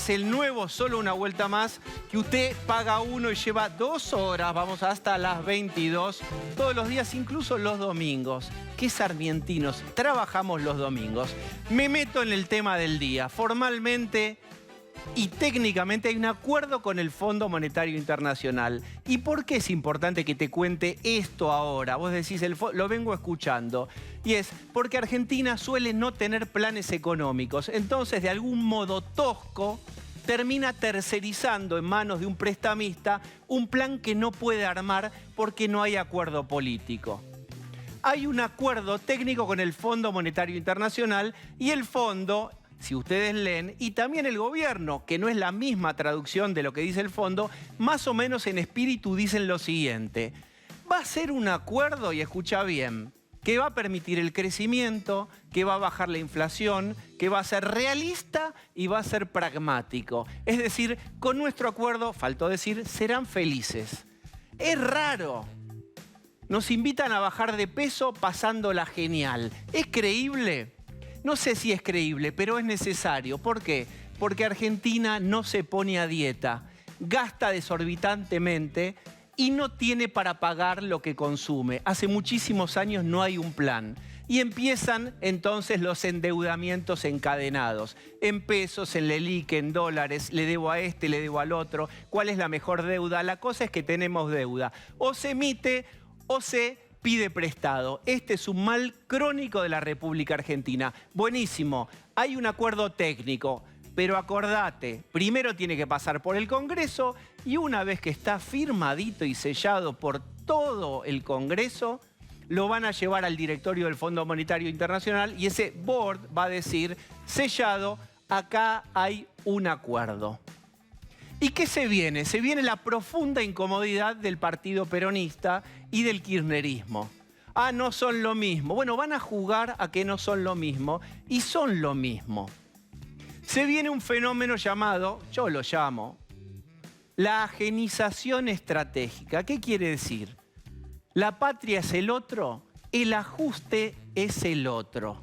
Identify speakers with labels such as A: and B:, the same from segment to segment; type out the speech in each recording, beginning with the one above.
A: es el nuevo Solo una vuelta más, que usted paga uno y lleva 2 horas, vamos hasta las 22, todos los días, incluso los domingos. ¿Qué sarmientinos? Trabajamos los domingos. Me meto en el tema del día. Formalmente y técnicamente hay un acuerdo con el Fondo Monetario Internacional. ¿Y por qué es importante que te cuente esto ahora? Vos decís, lo vengo escuchando. Y es porque Argentina suele no tener planes económicos. Entonces, de algún modo tosco, termina tercerizando en manos de un prestamista un plan que no puede armar porque no hay acuerdo político. Hay un acuerdo técnico con el Fondo Monetario Internacional y el fondo, si ustedes leen, y también el gobierno, que no es la misma traducción de lo que dice el fondo, más o menos en espíritu dicen lo siguiente: va a ser un acuerdo, y escucha bien, que va a permitir el crecimiento, que va a bajar la inflación, que va a ser realista y va a ser pragmático. Es decir, con nuestro acuerdo, faltó decir, serán felices. Es raro. Nos invitan a bajar de peso pasándola genial. ¿Es creíble? No sé si es creíble, pero es necesario. ¿Por qué? Porque Argentina no se pone a dieta, gasta desorbitantemente y no tiene para pagar lo que consume. Hace muchísimos años no hay un plan. Y empiezan entonces los endeudamientos encadenados. En pesos, en LELIQ, en dólares, le debo a este, le debo al otro. ¿Cuál es la mejor deuda? La cosa es que tenemos deuda. O se emite o se pide prestado. Este es un mal crónico de la República Argentina. Buenísimo, hay un acuerdo técnico, pero acordate, primero tiene que pasar por el Congreso y una vez que está firmadito y sellado por todo el Congreso, lo van a llevar al directorio del Fondo Monetario Internacional y ese board va a decir, sellado, acá hay un acuerdo. ¿Y qué se viene? Se viene la profunda incomodidad del partido peronista y del kirchnerismo. Ah, no son lo mismo. Bueno, van a jugar a que no son lo mismo y son lo mismo. Se viene un fenómeno llamado, yo lo llamo, la agenización estratégica. ¿Qué quiere decir? La patria es el otro, el ajuste es el otro.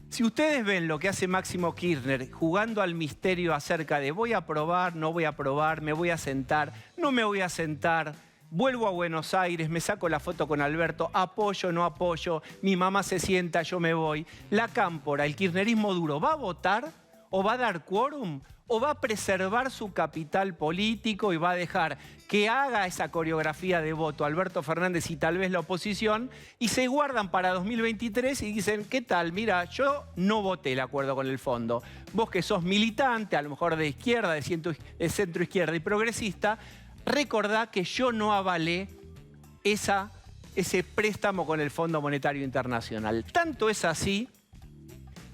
A: Si ustedes ven lo que hace Máximo Kirchner jugando al misterio acerca de voy a aprobar, no voy a aprobar, me voy a sentar, no me voy a sentar, vuelvo a Buenos Aires, me saco la foto con Alberto, apoyo, no apoyo, mi mamá se sienta, yo me voy. La cámpora, el kirchnerismo duro, ¿va a votar o va a dar quórum o va a preservar su capital político y va a dejar que haga esa coreografía de voto Alberto Fernández y tal vez la oposición y se guardan para 2023 y dicen, ¿qué tal? Mira, yo no voté el acuerdo con el fondo. Vos que sos militante, a lo mejor de izquierda, de centro izquierda y progresista, recordá que yo no avalé ese préstamo con el Fondo Monetario Internacional. Tanto es así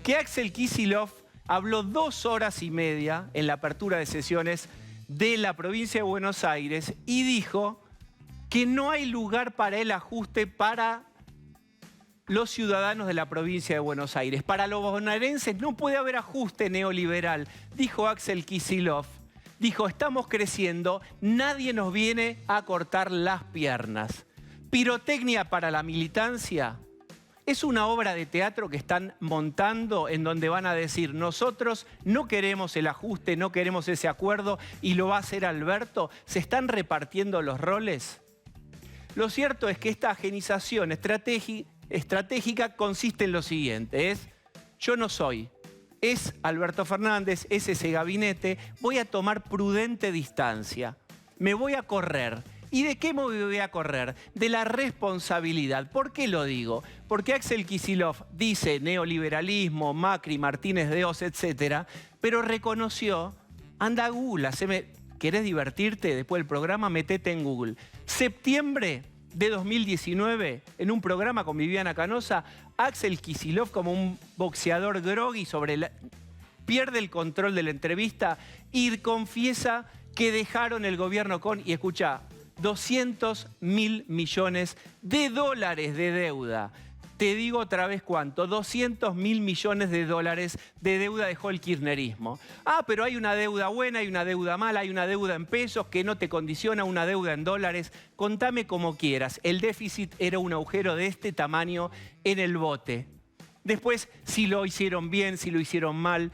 A: que Axel Kicillof habló 2 horas y media en la apertura de sesiones de la provincia de Buenos Aires y dijo que no hay lugar para el ajuste para los ciudadanos de la provincia de Buenos Aires. Para los bonaerenses no puede haber ajuste neoliberal, dijo Axel Kicillof. Dijo, estamos creciendo, nadie nos viene a cortar las piernas. Pirotecnia para la militancia. Es una obra de teatro que están montando en donde van a decir nosotros no queremos el ajuste, no queremos ese acuerdo y lo va a hacer Alberto. ¿Se están repartiendo los roles? Lo cierto es que esta agenización estratégica consiste en lo siguiente, es yo no soy, es Alberto Fernández, es ese gabinete, voy a tomar prudente distancia, me voy a correr. ¿Y de qué me voy a correr? De la responsabilidad. ¿Por qué lo digo? Porque Axel Kicillof dice neoliberalismo, Macri, Martínez de Oz, etc. Pero reconoció, anda a Google, ¿querés divertirte? Después del programa, metete en Google. Septiembre de 2019, en un programa con Viviana Canosa, Axel Kicillof, como un boxeador groggy, pierde el control de la entrevista y confiesa que dejaron el gobierno con, y escucha, 200.000 millones de dólares de deuda. Te digo otra vez cuánto, 200.000 millones de dólares de deuda dejó el kirchnerismo. Ah, pero hay una deuda buena, hay una deuda mala, hay una deuda en pesos que no te condiciona, una deuda en dólares. Contame como quieras. El déficit era un agujero de este tamaño en el bote. Después, si lo hicieron bien, si lo hicieron mal.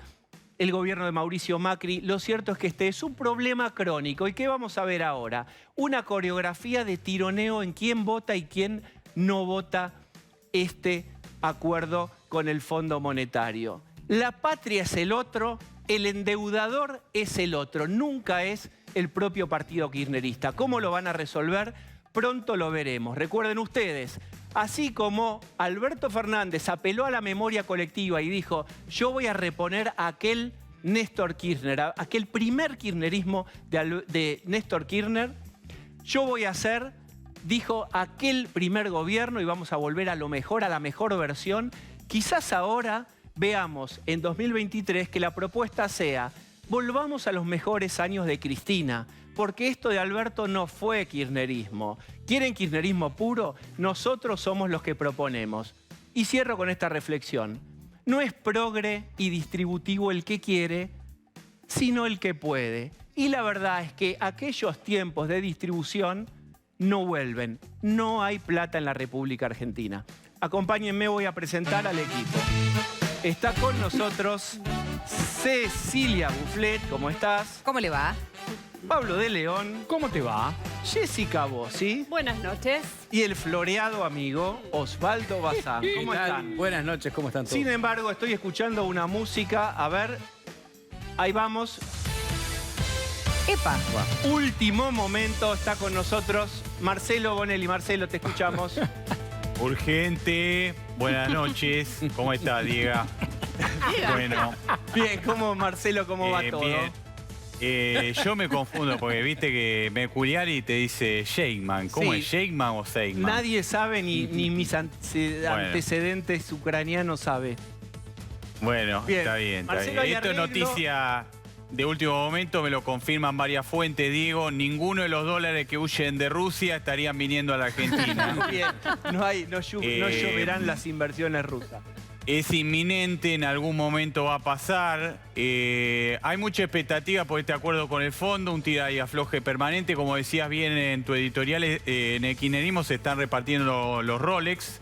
A: el gobierno de Mauricio Macri. Lo cierto es que este es un problema crónico. ¿Y qué vamos a ver ahora? Una coreografía de tironeo en quién vota y quién no vota este acuerdo con el Fondo Monetario. La patria es el otro, el endeudador es el otro, nunca es el propio partido kirchnerista. ¿Cómo lo van a resolver? Pronto lo veremos. Recuerden ustedes, así como Alberto Fernández apeló a la memoria colectiva y dijo, yo voy a reponer a aquel Néstor Kirchner, aquel primer kirchnerismo de Néstor Kirchner, yo voy a hacer, dijo, aquel primer gobierno y vamos a volver a lo mejor, a la mejor versión. Quizás ahora veamos en 2023 que la propuesta sea, volvamos a los mejores años de Cristina, porque esto de Alberto no fue kirchnerismo. ¿Quieren kirchnerismo puro? Nosotros somos los que proponemos. Y cierro con esta reflexión. No es progre y distributivo el que quiere, sino el que puede. Y la verdad es que aquellos tiempos de distribución no vuelven. No hay plata en la República Argentina. Acompáñenme, voy a presentar al equipo. Está con nosotros Cecilia Bufflet, ¿cómo estás?
B: ¿Cómo le va?
A: Pablo de León.
C: ¿Cómo te va?
A: Jessica Bossi.
D: Buenas noches.
A: Y el floreado amigo Osvaldo Bazán. ¿Cómo están?
C: Buenas noches, ¿cómo están todos?
A: Sin embargo, estoy escuchando una música. A ver, ahí vamos.
B: ¡Epa!
A: Último momento, está con nosotros Marcelo Bonelli. Marcelo, te escuchamos.
E: Urgente, buenas noches. ¿Cómo está, Diego? Bueno.
A: Bien, ¿cómo, Marcelo, cómo va todo?
E: Bien. Yo me confundo porque viste que Mercuriali te dice Sheikman. ¿Cómo
A: Sí.
E: es? ¿Sheikman o Seigman?
A: Nadie sabe, ni mis antecedentes ucranianos sabe.
E: Bueno,
A: Bien.
E: está bien. Está
A: Marcelo,
E: bien.
A: ¿hay
E: Esto es
A: arreglo?
E: noticia de último momento, me lo confirman varias fuentes, Diego. Ninguno de los dólares que huyen de Rusia estarían viniendo a la Argentina.
A: Bien, no lloverán las inversiones rusas.
E: Es inminente, en algún momento va a pasar. Hay mucha expectativa por este acuerdo con el fondo, un tira y afloje permanente. Como decías bien en tu editorial, en el kirchnerismo se están repartiendo los Rolex.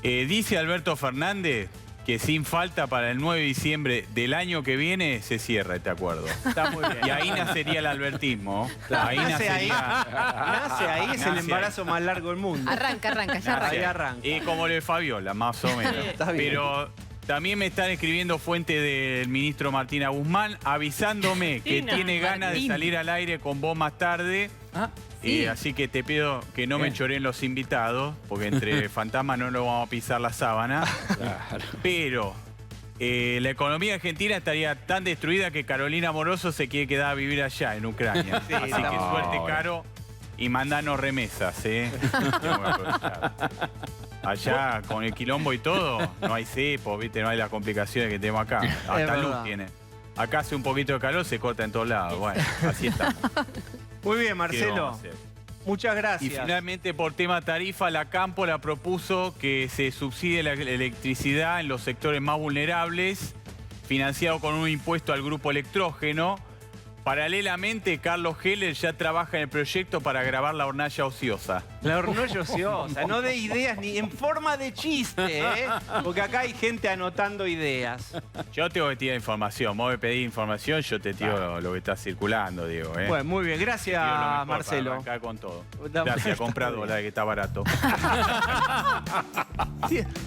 E: Y dice Alberto Fernández que sin falta para el 9 de diciembre del año que viene se cierra este acuerdo.
A: Está muy bien.
E: Y ahí nacería el albertismo. Ahí
A: Nace ahí.
E: nacería...
A: Nace ahí, es el
E: Nace
A: embarazo más largo del mundo.
B: Arranca, ya
A: Ahí
B: arranca.
A: arranca.
E: Y como lo de Fabiola, más o menos.
A: Está bien.
E: Pero también me están escribiendo fuentes del ministro Martina Guzmán avisándome que
D: Martina,
E: tiene ganas de
B: Martín.
E: salir al aire con vos más tarde.
C: Ah,
E: Así que te pido que no me
C: Bien.
E: choreen los invitados, porque entre fantasmas no lo vamos a pisar la sábana.
C: claro.
E: Pero la economía argentina estaría tan destruida que Carolina Moroso se quiere quedar a vivir allá, en Ucrania.
A: Sí,
E: Así que
A: no.
E: suerte, Caro, y mandanos remesas, ¿eh? Tengo que aprovechar. Allá, con el quilombo y todo, no hay cepos, ¿viste? No hay las complicaciones que tenemos acá. Hasta
A: verdad.
E: luz tiene. Acá hace un poquito de calor, se corta en todos lados. Bueno, así estamos.
A: Muy bien,
E: ¿Qué
A: Marcelo.
E: vamos a hacer?
A: Muchas
E: Y
A: gracias.
E: finalmente, por tema tarifa, la Cámpora propuso que se subsidie la electricidad en los sectores más vulnerables, financiado con un impuesto al grupo electrógeno. Paralelamente, Carlos Heller ya trabaja en el proyecto para grabar la hornalla ociosa.
A: La hornalla ociosa, no de ideas ni en forma de chiste, ¿eh? Porque acá hay gente anotando ideas.
E: Yo tengo que tirar información. Vos me pedís información, yo te tiro lo que está circulando, Diego. ¿eh?
A: Bueno, muy bien.
E: Te
A: Gracias,
E: tiro lo mejor para
A: Marcelo.
E: arrancar con todo.
A: Dame-
E: Gracias, compra dólares, que está barato.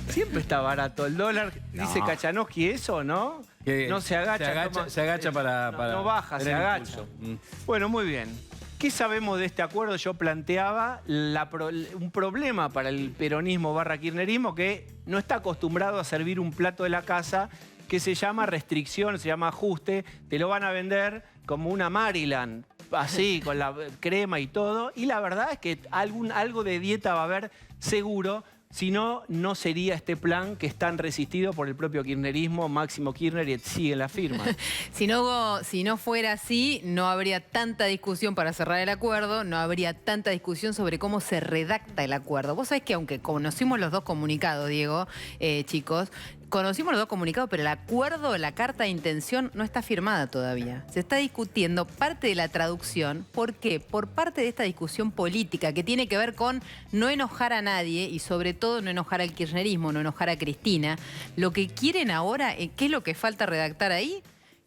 A: Siempre está barato. El dólar, dice Kachanowski, eso, ¿no?
C: Que
A: No se agacha. toma-
C: se agacha para...
A: No baja, se
C: tener
A: agacha.
C: impulso.
A: Bueno, muy bien. ¿Qué sabemos de este acuerdo? Yo planteaba un problema para el peronismo / kirchnerismo que no está acostumbrado a servir un plato de la casa que se llama restricción, se llama ajuste. Te lo van a vender como una Maryland, así, con la crema y todo. Y la verdad es que algo de dieta va a haber seguro. Si no, no sería este plan que es tan resistido por el propio kirchnerismo, Máximo Kirchner, y sigue la firma.
B: Si no fuera así, no habría tanta discusión para cerrar el acuerdo, no habría tanta discusión sobre cómo se redacta el acuerdo. Vos sabés que aunque conocimos los dos comunicados, Diego, chicos, conocimos los dos comunicados, pero el acuerdo, la carta de intención no está firmada todavía. Se está discutiendo parte de la traducción. ¿Por qué? Por parte de esta discusión política que tiene que ver con no enojar a nadie y sobre todo no enojar al kirchnerismo, no enojar a Cristina. Lo que quieren ahora, ¿qué es lo que falta redactar ahí?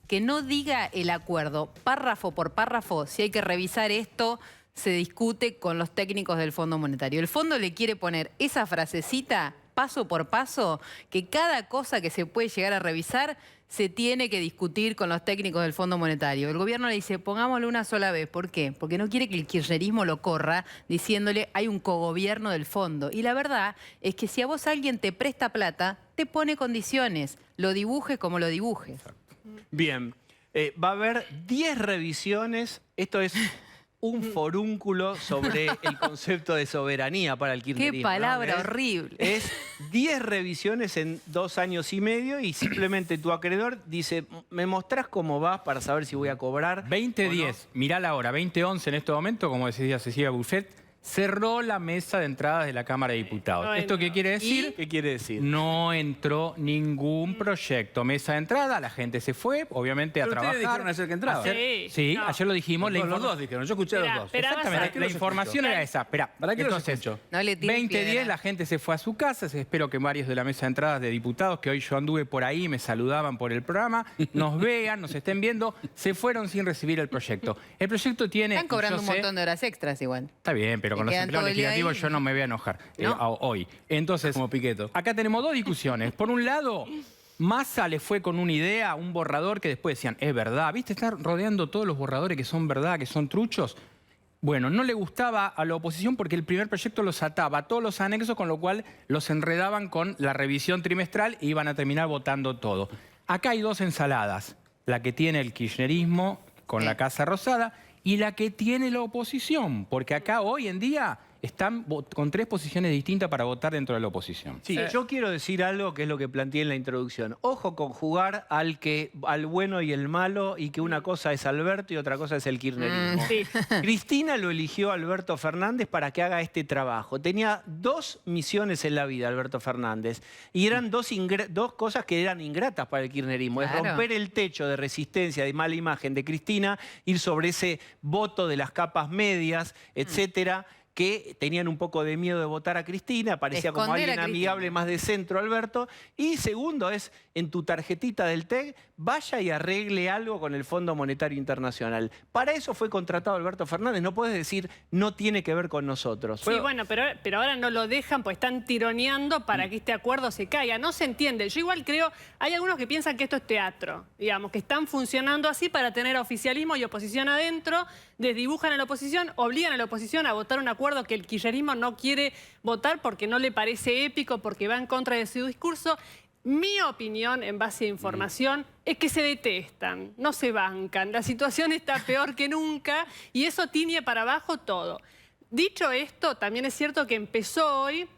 B: Que no diga el acuerdo párrafo por párrafo. Si hay que revisar esto, se discute con los técnicos del Fondo Monetario. El fondo le quiere poner esa frasecita paso por paso, que cada cosa que se puede llegar a revisar se tiene que discutir con los técnicos del Fondo Monetario. El gobierno le dice, pongámoslo una sola vez. ¿Por qué? Porque no quiere que el kirchnerismo lo corra diciéndole hay un cogobierno del fondo. Y la verdad es que si a vos alguien te presta plata, te pone condiciones. Lo dibujes como lo dibujes.
A: Bien, va a haber 10 revisiones. Esto es un forúnculo sobre el concepto de soberanía para el kirchnerismo.
B: Qué palabra
A: ¿no?
B: horrible.
A: Es 10 revisiones en 2 años y medio y simplemente tu acreedor dice, ¿me mostrás cómo vas para saber si voy a cobrar?
C: 2010, mirá la hora, 2011 en este momento, como decía Cecilia Buffet, cerró la mesa de entradas de la Cámara de Diputados.
D: Bueno.
C: ¿Esto qué quiere decir?
A: ¿Qué quiere decir?
C: No entró ningún proyecto. Mesa de entrada, la gente se fue, obviamente, a
F: Pero
C: trabajar.
F: ustedes dijeron ayer que entraba.
C: Sí,
D: no.
C: ayer lo dijimos.
F: Los dos dijeron, yo escuché a los dos.
D: Esperá,
C: Exactamente, la información era esa. Esperá,
F: ¿Para qué los
C: entonces,
F: escucho?
B: No le tires
C: 2010
B: piedra.
C: la gente se fue a su casa. Espero que varios de la mesa de entradas de diputados, que hoy yo anduve por ahí, me saludaban por el programa, nos vean, nos estén viendo, se fueron sin recibir el proyecto. El proyecto tiene...
B: Están cobrando
C: yo
B: un
C: sé-
B: montón de horas extras igual.
C: Está bien, pero
B: Se
C: con los
B: quedan
C: empleados
B: todo el día
C: legislativos
B: ahí.
C: yo no me voy a enojar
B: ¿No?
C: hoy. Entonces,
F: Como Piqueto.
C: acá tenemos dos discusiones. Por un lado, Massa le fue con una idea, un borrador que después decían, es verdad, ¿viste? Está rodeando todos los borradores que son verdad, que son truchos. Bueno, no le gustaba a la oposición porque el primer proyecto los ataba a todos los anexos, con lo cual los enredaban con la revisión trimestral e iban a terminar votando todo. Acá hay dos ensaladas, la que tiene el kirchnerismo con la Casa Rosada y la que tiene la oposición, porque acá hoy en día están con 3 posiciones distintas para votar dentro de la oposición.
A: Sí, yo quiero decir algo que es lo que planteé en la introducción. Ojo con jugar al bueno y el malo y que una cosa es Alberto y otra cosa es el kirchnerismo.
D: Sí.
A: Cristina lo eligió a Alberto Fernández para que haga este trabajo. Tenía 2 misiones en la vida Alberto Fernández y eran dos cosas que eran ingratas para el kirchnerismo.
B: Claro.
A: Es romper el techo de resistencia, de mala imagen de Cristina, ir sobre ese voto de las capas medias, etcétera, que tenían un poco de miedo de votar a Cristina, parecía como
B: Esconder a
A: alguien
B: Cristina.
A: amigable, más de centro, Alberto. Y segundo es, en tu tarjetita del TEG, vaya y arregle algo con el Fondo Monetario Internacional. Para eso fue contratado Alberto Fernández. No puedes decir, no tiene que ver con nosotros.
D: Sí, bueno, pero ahora no lo dejan, pues están tironeando para que este acuerdo se caiga. No se entiende. Yo igual creo, hay algunos que piensan que esto es teatro, digamos, que están funcionando así para tener oficialismo y oposición adentro, desdibujan a la oposición, obligan a la oposición a votar un acuerdo que el kirchnerismo no quiere votar porque no le parece épico, porque va en contra de su discurso. Mi opinión, en base a información, es que se detestan, no se bancan. La situación está peor que nunca y eso tiñe para abajo todo. Dicho esto, también es cierto que empezó hoy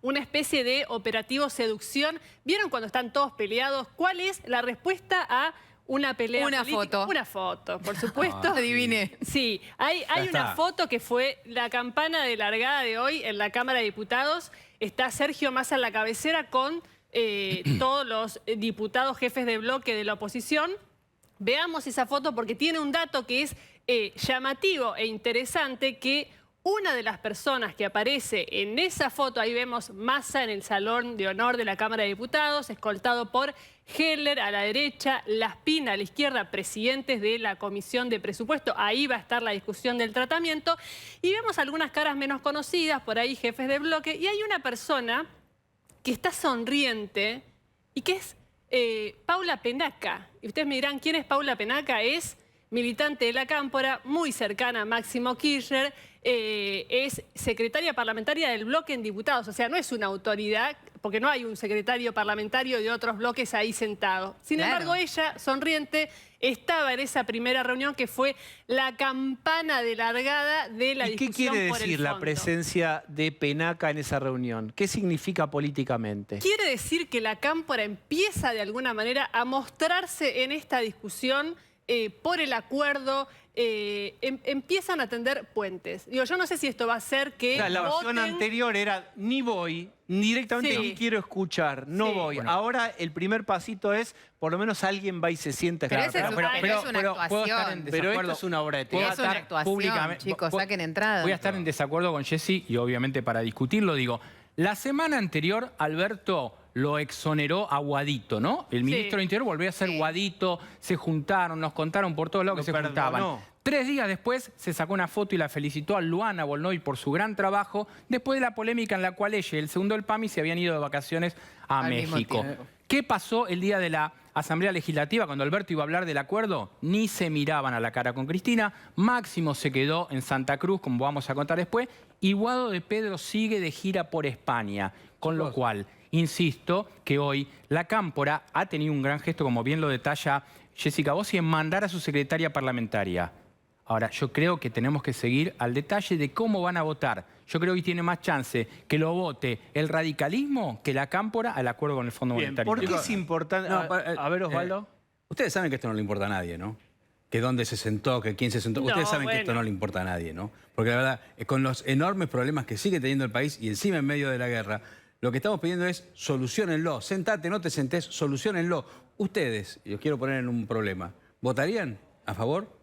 D: una especie de operativo seducción. ¿Vieron cuando están todos peleados? ¿Cuál es la respuesta a una pelea
B: Una
D: política?
B: foto.
D: Una foto, por supuesto.
B: Adivine.
D: Sí, hay una
F: está.
D: foto que fue la campana de largada de hoy en la Cámara de Diputados. Está Sergio Massa en la cabecera con todos los diputados jefes de bloque de la oposición. Veamos esa foto porque tiene un dato que es llamativo e interesante, que una de las personas que aparece en esa foto, ahí vemos Massa en el salón de honor de la Cámara de Diputados, escoltado por Heller a la derecha, Laspina a la izquierda, presidentes de la Comisión de Presupuesto. Ahí va a estar la discusión del tratamiento. Y vemos algunas caras menos conocidas, por ahí jefes de bloque. Y hay una persona que está sonriente y que es Paula Penaca. Y ustedes me dirán, ¿quién es Paula Penaca? Es militante de la Cámpora, muy cercana a Máximo Kirchner, es secretaria parlamentaria del bloque en diputados, o sea, no es una autoridad, porque no hay un secretario parlamentario de otros bloques ahí sentado. Sin
B: Claro.
D: embargo, ella, sonriente, estaba en esa primera reunión que fue la campana de largada de la
A: ¿Y qué
D: discusión
A: quiere
D: por el
A: decir la
D: fondo.
A: presencia de Penaca en esa reunión? ¿Qué significa políticamente?
D: Quiere decir que la Cámpora empieza de alguna manera a mostrarse en esta discusión por el acuerdo, empiezan a tender puentes. Digo, yo no sé si esto va a hacer que
A: O sea, la versión
D: voten.
A: anterior era ni voy, ni directamente
D: Sí.
A: ni quiero escuchar, no
D: Sí.
A: voy.
C: Bueno.
A: Ahora el primer pasito es, por lo menos alguien va y se sienta.
B: Pero
A: Claro,
B: ese es
A: pero-
B: una- pero es una
C: puedo estar en
B: actuación.
A: pero
C: desacuerdo.
A: esto es una obra de
C: Puedo
B: Es
A: teatro.
B: una
C: estar
B: actuación,
C: públicamente-
B: chicos, saquen entrada.
C: Voy a estar en desacuerdo con Jessy y obviamente para discutirlo digo, la semana anterior Alberto lo exoneró a Guadito, ¿no? El ministro del Interior volvió a ser
B: Sí.
C: Guadito, se juntaron, nos contaron por todos lados que
A: Lo
C: se
A: perdonó.
C: juntaban. 3 días después se sacó una foto y la felicitó a Luana Volnoy por su gran trabajo, después de la polémica en la cual ella y el segundo del PAMI se habían ido de vacaciones a
B: Al mismo
C: México.
B: tiempo.
C: ¿Qué pasó el día de la Asamblea Legislativa cuando Alberto iba a hablar del acuerdo? Ni se miraban a la cara con Cristina. Máximo se quedó en Santa Cruz, como vamos a contar después. Y Guado de Pedro sigue de gira por España. Con lo cual, insisto que hoy la Cámpora ha tenido un gran gesto, como bien lo detalla Jessica Bossi, en mandar a su secretaria parlamentaria. Ahora, yo creo que tenemos que seguir al detalle de cómo van a votar. Yo creo que tiene más chance que lo vote el radicalismo que la Cámpora al acuerdo con el Fondo
A: Bien,
C: Monetario.
A: ¿por qué es importante?
F: No,
A: a ver, Osvaldo.
F: Ustedes saben que esto no le importa a nadie, ¿no? Que dónde se sentó, que quién se sentó.
D: No,
F: Ustedes saben que esto
D: bueno.
F: no le importa a nadie, ¿no? Porque la verdad, con los enormes problemas que sigue teniendo el país y encima en medio de la guerra, lo que estamos pidiendo es soluciónenlo. Sentate, no te sentés, soluciónenlo. Ustedes, y os quiero poner en un problema, ¿votarían a favor?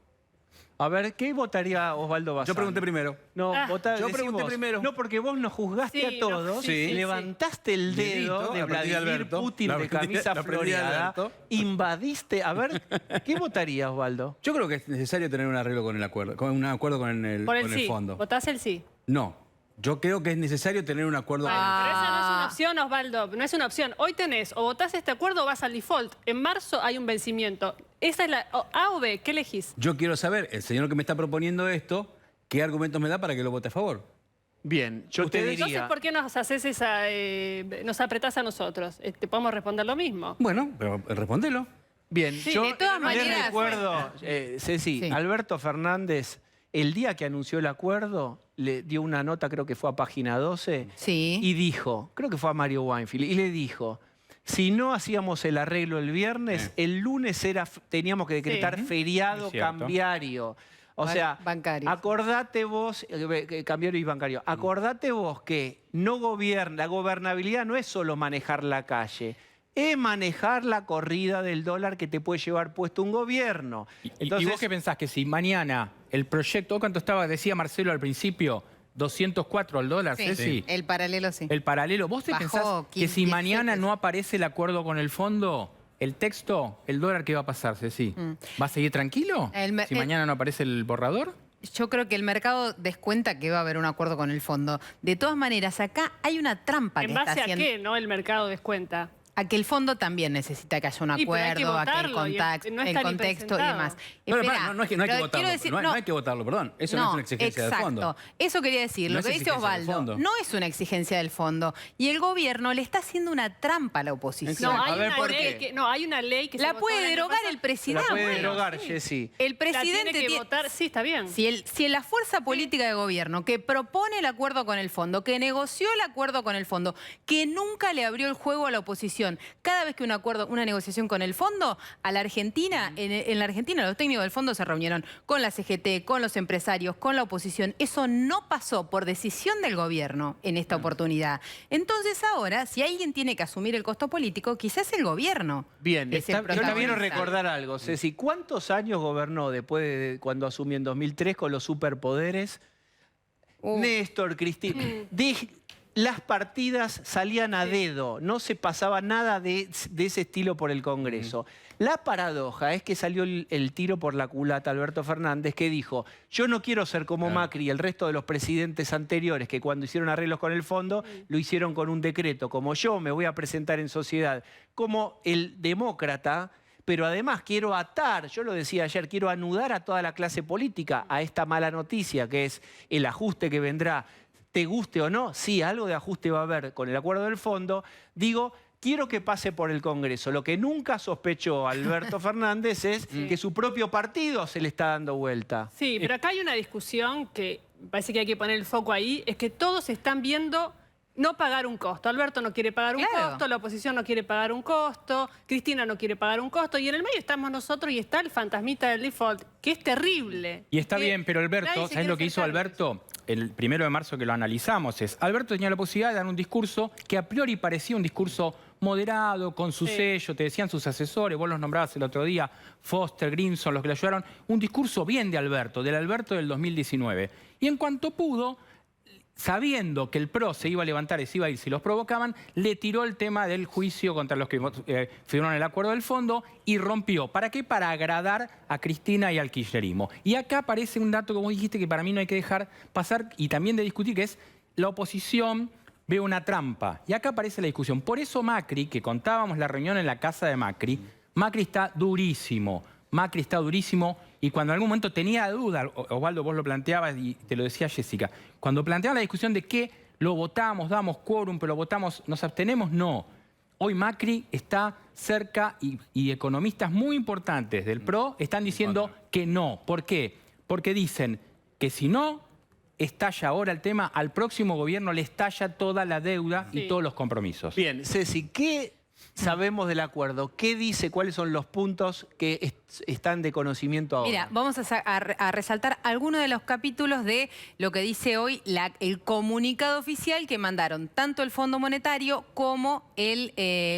A: A ver, ¿qué votaría Osvaldo Bazán?
F: Yo pregunté primero.
A: No,
F: Yo
A: decí
F: pregunté
A: vos.
F: primero.
A: No, porque vos nos juzgaste
D: Sí,
A: a todos,
F: sí, sí,
A: levantaste el dedo
F: Dedito,
A: de
F: la aprendí de
A: Vladimir
F: Alberto,
A: Putin
F: la
A: de
F: aprendí-
A: camisa
F: la aprendí de
A: floreada,
F: Alberto.
A: invadiste. A ver, ¿qué votaría Osvaldo?
F: Yo creo que es necesario tener un arreglo con el acuerdo, con un acuerdo con
D: Por el
F: con el
D: sí.
F: fondo.
D: ¿Votás el sí?
F: No, yo creo que es necesario tener un acuerdo
D: Bueno,
F: con el
D: pero esa no es una
B: Ah.
D: opción, Osvaldo. No es una opción. Hoy tenés, o votás este acuerdo o vas al default. En marzo hay un vencimiento. Esa es la A o B. ¿Qué elegís?
F: Yo quiero saber, el señor que me está proponiendo esto, ¿qué argumentos me da para que lo vote a favor?
A: Bien, yo te
D: Entonces,
A: diría...
D: ¿por qué nos haces esa, nos apretás a nosotros? Te podemos responder lo mismo.
F: Bueno, pero respondelo.
A: Bien,
D: Sí,
A: yo
B: de todas
A: les
B: maneras-
A: recuerdo, Ceci,
B: Sí.
A: Alberto Fernández, el día que anunció el acuerdo, le dio una nota, creo que fue a página 12,
B: Sí.
A: y dijo, creo que fue a Mario Weinfeld, y le dijo, si no hacíamos el arreglo el viernes, el lunes teníamos que decretar feriado
C: Es cierto.
A: cambiario. O sea,
B: Bancario.
A: acordate vos, cambiario y bancario, acordate vos que no la gobernabilidad no es solo manejar la calle, es manejar la corrida del dólar que te puede llevar puesto un gobierno.
C: ¿Y vos qué pensás? Que si mañana el proyecto, ¿cuánto estaba? Decía Marcelo al principio, 204 al dólar,
B: Sí.
C: Ceci.
B: El paralelo sí.
C: El paralelo. ¿Vos te
B: Bajó
C: pensás que
B: 15,
C: si mañana
B: 17?
C: no aparece el acuerdo con el fondo, el texto, el dólar, ¿qué va a pasar, Ceci? ¿Va a seguir tranquilo? Si mañana no aparece el borrador.
B: Yo creo que el mercado descuenta que va a haber un acuerdo con el fondo. De todas maneras, acá hay una trampa que
D: ¿En
B: está
D: base a
B: haciendo.
D: qué, no? El mercado descuenta.
B: A que el fondo también necesita que haya un
D: Sí, pero hay que
B: acuerdo, a que el,
D: votarlo y
B: contexto,
D: no
B: el
D: está ni
B: contexto y
D: presentado.
B: demás.
F: Bueno,
B: Espera,
F: pará, no es que no hay que
B: pero
F: votarlo.
B: quiero decir-
F: no hay que votarlo, perdón. Eso no es una exigencia
B: exacto.
F: del fondo.
B: Eso quería decir.
F: No
B: Lo
F: es
B: que dice
F: exigencia del
B: Osvaldo
F: fondo.
B: no es una exigencia del fondo. Y el gobierno le está haciendo una trampa a la oposición.
D: No,
A: A
D: hay
A: ver,
D: una
A: ¿por
D: ley
A: qué?
D: que, no, hay una ley que se
B: La
D: votó
B: puede
D: el año
B: derogar
D: pasado.
B: el
A: La
B: presidente.
A: puede
D: bueno,
A: derogar,
D: sí.
A: Jessy.
B: El
D: La
B: presidente
D: tiene que
B: tiene-
D: votar, sí, está bien.
B: Si la fuerza política de gobierno que propone el acuerdo con el fondo, que negoció el acuerdo con el fondo, que nunca le abrió el juego a la oposición, cada vez que un acuerdo, una negociación con el fondo, a la Argentina, en la Argentina los técnicos del fondo se reunieron con la CGT, con los empresarios, con la oposición. Eso no pasó por decisión del gobierno en esta oportunidad. Entonces ahora, si alguien tiene que asumir el costo político, quizás el gobierno.
A: Bien,
B: es el
A: yo le quiero
B: protagonista.
A: recordar algo, Ceci. ¿Cuántos años gobernó después de cuando asumió en 2003 con los superpoderes? Néstor, Cristina. Las partidas salían a dedo, no se pasaba nada de ese estilo por el Congreso. La paradoja es que salió el tiro por la culata Alberto Fernández, que dijo, yo no quiero ser como Macri y el resto de los presidentes anteriores que cuando hicieron arreglos con el fondo lo hicieron con un decreto. Como yo me voy a presentar en sociedad como el demócrata, pero además quiero atar, yo lo decía ayer, quiero anudar a toda la clase política a esta mala noticia que es el ajuste que vendrá. Te guste o no, sí, algo de ajuste va a haber con el acuerdo del fondo. Digo, quiero que pase por el Congreso. Lo que nunca sospechó Alberto Fernández es que su propio partido se le está dando vuelta.
D: Sí, pero acá hay una discusión que parece que hay que poner el foco ahí, es que todos están viendo no pagar un costo. Alberto no quiere pagar un
B: Claro.
D: costo, la oposición no quiere pagar un costo, Cristina no quiere pagar un costo, y en el medio estamos nosotros y está el fantasmita del default, que es terrible.
C: Y está
D: Que
C: bien, pero
D: nadie
C: Alberto,
D: se
C: ¿sabes
D: quiere
C: lo que hizo
D: hacer cargo de eso.
C: Alberto? El 1 de marzo que lo analizamos Alberto tenía la posibilidad de dar un discurso que a priori parecía un discurso moderado, con su sello, te decían sus asesores, vos los nombrabas el otro día, Foster, Grimson, los que le ayudaron, un discurso bien de Alberto, del Alberto del 2019. Y en cuanto pudo, sabiendo que el PRO se iba a levantar y se iba a ir si los provocaban, le tiró el tema del juicio contra los que firmaron el acuerdo del fondo y rompió. ¿Para qué? Para agradar a Cristina y al kirchnerismo. Y acá aparece un dato que vos dijiste que para mí no hay que dejar pasar y también de discutir, que es la oposición ve una trampa. Y acá aparece la discusión. Por eso Macri, que contábamos la reunión en la casa de Macri, Macri está durísimo. Macri está durísimo y cuando en algún momento tenía duda, Osvaldo, vos lo planteabas y te lo decía Jessica, cuando planteaba la discusión de que lo votamos, damos quórum, pero lo votamos, nos abstenemos, no. Hoy Macri está cerca y economistas muy importantes del PRO están diciendo que no. ¿Por qué? Porque dicen que si no estalla ahora el tema, al próximo gobierno le estalla toda la deuda y
D: Sí.
C: todos los compromisos.
A: Bien, Ceci, ¿qué sabemos del acuerdo? ¿Qué dice? ¿Cuáles son los puntos que están de conocimiento ahora?
B: Mira, vamos a resaltar algunos de los capítulos de lo que dice hoy el comunicado oficial que mandaron tanto el Fondo Monetario como el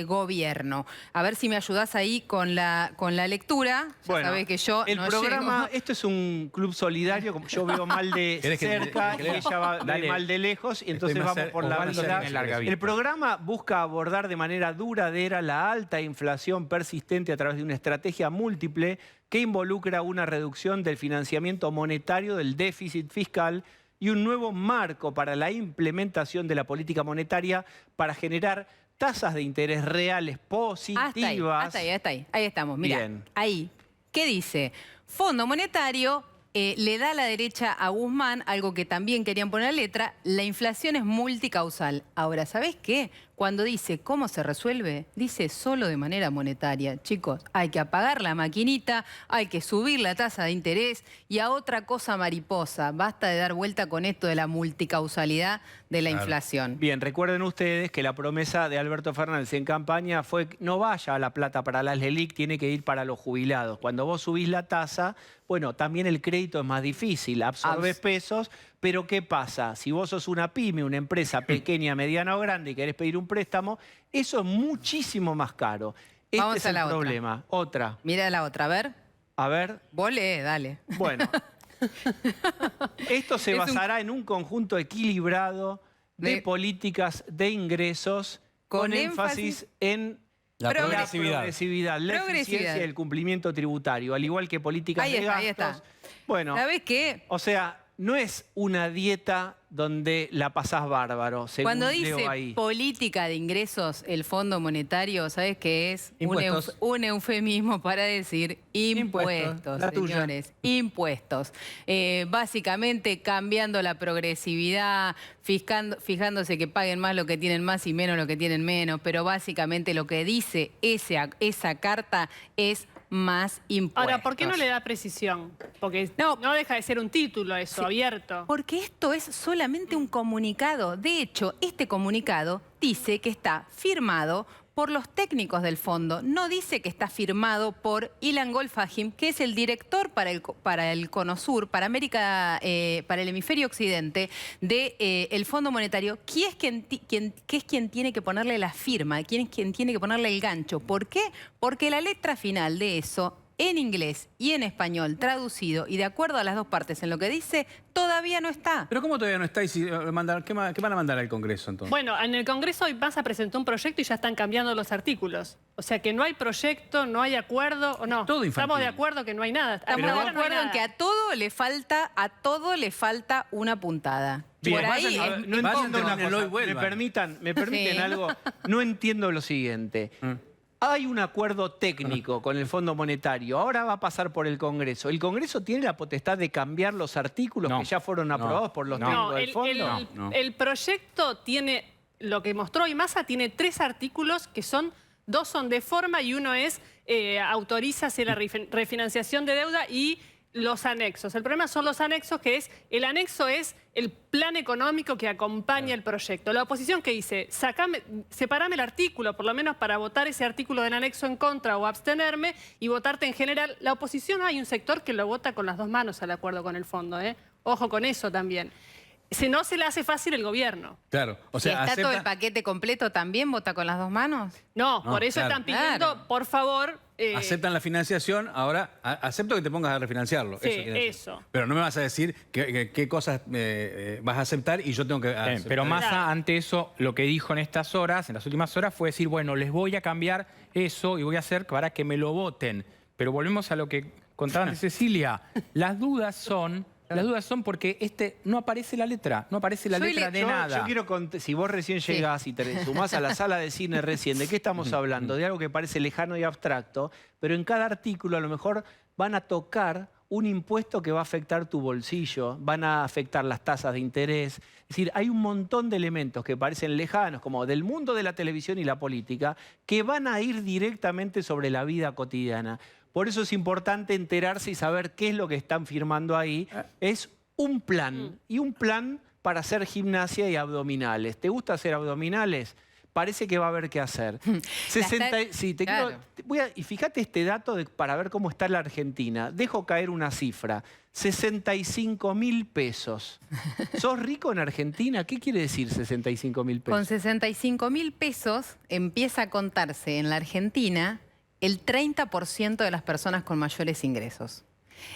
B: gobierno. A ver si me ayudás ahí con la lectura. Ya sabés que yo
A: el
B: no
A: programa,
B: llego.
A: esto es un club solidario, como yo veo mal de
F: ¿Querés que
A: cerca
F: te
A: y
F: lea?
A: ella va
C: Dale.
A: mal de lejos, y entonces
F: Estoy más
A: vamos por la
F: Osvaldo
A: vida.
F: tiene larga
C: vista.
A: El programa busca abordar de manera duradera la alta inflación persistente a través de una estrategia múltiple que involucra una reducción del financiamiento monetario del déficit fiscal y un nuevo marco para la implementación de la política monetaria para generar tasas de interés reales positivas.
B: Hasta ahí. Ahí estamos. Mira,
A: Bien.
B: ahí. ¿Qué dice? Fondo Monetario le da a la derecha a Guzmán algo que también querían poner letra. La inflación es multicausal. Ahora, ¿sabés qué? Cuando dice cómo se resuelve, dice solo de manera monetaria. Chicos, hay que apagar la maquinita, hay que subir la tasa de interés y a otra cosa mariposa. Basta de dar vuelta con esto de la multicausalidad de la inflación.
A: Bien, recuerden ustedes que la promesa de Alberto Fernández en campaña fue no vaya la plata para las LELIC, tiene que ir para los jubilados. Cuando vos subís la tasa, bueno, también el crédito es más difícil, absorbes pesos, pero ¿qué pasa? Si vos sos una pyme, una empresa pequeña, mediana o grande y querés pedir un préstamo, eso es muchísimo más caro. Este
B: Vamos
A: es
B: a
A: el
B: la otra.
A: problema. Otra.
B: Mira la otra, a ver.
A: A ver,
B: Vos lees, dale.
A: bueno. Esto se
B: Es un-
A: basará en un conjunto equilibrado de
B: De-
A: políticas de ingresos con énfasis en
F: La
B: Progre-
A: progresividad, la
B: Progresividad.
A: eficiencia y el cumplimiento tributario, al igual que políticas
B: Ahí
A: de
B: está,
A: gastos.
B: ahí está.
A: Bueno,
B: ¿Sabés qué?
A: o sea, no es una dieta donde la pasás bárbaro, según
B: Cuando
A: leo
B: dice
A: ahí.
B: política de ingresos, el Fondo Monetario, ¿sabes qué es?
F: Impuestos.
B: Un eufemismo para decir impuestos,
F: la tuya.
B: señores. Impuestos. Básicamente cambiando la progresividad, fijándose que paguen más lo que tienen más y menos lo que tienen menos, pero básicamente lo que dice esa carta es más impuestos.
D: Ahora, ¿por qué no le da precisión? Porque
B: No.
D: no deja de ser un título eso, abierto.
B: Porque esto es solamente un comunicado. De hecho, este comunicado dice que está firmado por los técnicos del fondo. No dice que está firmado por Ilan Golfahim, que es el director para el Conosur, para América, para el hemisferio occidente del Fondo Monetario, que es quien tiene que ponerle la firma, quien es quien tiene que ponerle el gancho. ¿Por qué? Porque la letra final de eso, en inglés y en español, traducido y de acuerdo a las dos partes en lo que dice, todavía no está.
F: Pero ¿cómo todavía no está? ¿Y si ¿qué van a mandar al Congreso entonces?
D: Bueno, en el Congreso hoy Massa presentó un proyecto y ya están cambiando los artículos. O sea que no hay proyecto, no hay acuerdo, o no.
F: Todo infantil.
D: Estamos de acuerdo que no hay nada.
B: Estamos
D: Hasta
B: de
D: ahora no hay
B: acuerdo en
D: nada.
B: que a todo le falta una puntada.
A: Bien,
B: Por ahí
A: vayan, a ver,
B: es-
A: no
F: vayan,
A: entiendo una
F: termínenlo
A: cosa.
F: y vuelvan.
A: Me permiten
B: Sí.
A: algo. No entiendo lo siguiente. Hay un acuerdo técnico con el Fondo Monetario. Ahora va a pasar por el Congreso. ¿El Congreso tiene la potestad de cambiar los artículos
C: No.
A: que ya fueron aprobados por los
C: No.
A: técnicos
D: No,
A: del Fondo?
F: No.
D: el proyecto tiene, lo que mostró hoy Massa, tiene 3 artículos que son, 2 son de forma y uno es autorízase la refinanciación de deuda y los anexos. El problema son los anexos, que es, el anexo es el plan económico que acompaña el proyecto. La oposición que dice, separame el artículo, por lo menos para votar ese artículo del anexo en contra o abstenerme y votarte en general. La oposición, hay un sector que lo vota con las dos manos al acuerdo con el fondo, ¿eh? Ojo con eso también. Si no se le hace fácil el gobierno.
F: Claro, o
B: Si
F: sea,
B: está todo el
F: acepta,
B: paquete completo, ¿también vota con las dos manos?
D: No,
F: No,
D: por eso
F: claro.
D: están pidiendo,
B: Claro.
D: por favor...
F: aceptan la financiación, ahora acepto que te pongas a refinanciarlo.
D: Sí,
F: quiere decir.
D: eso.
F: Pero no me vas a decir qué cosas vas a aceptar y yo tengo que
C: Bien,
F: aceptar.
C: pero Massa,
D: Claro.
C: ante eso, lo que dijo en estas horas, en las últimas horas, fue decir, bueno, les voy a cambiar eso y voy a hacer para que me lo voten. Pero volvemos a lo que contaba antes Cecilia. Las dudas son porque no aparece la letra, no aparece la
B: Yo
C: letra de
A: Yo
C: nada.
A: quiero si vos recién
B: Sí.
A: llegás y te sumás a la sala de cine recién, ¿de qué estamos hablando? De algo que parece lejano y abstracto, pero en cada artículo a lo mejor van a tocar un impuesto que va a afectar tu bolsillo, van a afectar las tasas de interés. Es decir, hay un montón de elementos que parecen lejanos, como del mundo de la televisión y la política, que van a ir directamente sobre la vida cotidiana. Por eso es importante enterarse y saber qué es lo que están firmando ahí. Es un plan, y un plan para hacer gimnasia y abdominales. ¿Te gusta hacer abdominales? Parece que va a haber que hacer. Sí,
B: Claro.
A: y fíjate este dato para ver cómo está la Argentina. Dejo caer una cifra. 65.000 pesos. ¿Sos rico en Argentina? ¿Qué quiere decir 65.000 pesos?
B: Con 65.000 pesos empieza a contarse en la Argentina el 30% de las personas con mayores ingresos.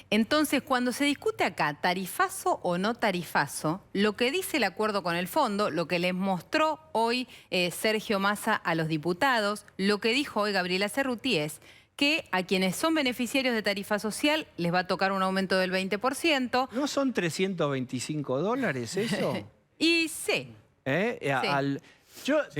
B: Entonces, cuando se discute acá tarifazo o no tarifazo, lo que dice el acuerdo con el fondo, lo que les mostró hoy Sergio Massa a los diputados, lo que dijo hoy Gabriela Cerruti es que a quienes son beneficiarios de tarifa social les va a tocar un aumento del 20%.
A: ¿No son $325 eso?
B: Y sí, Sí.
A: A mí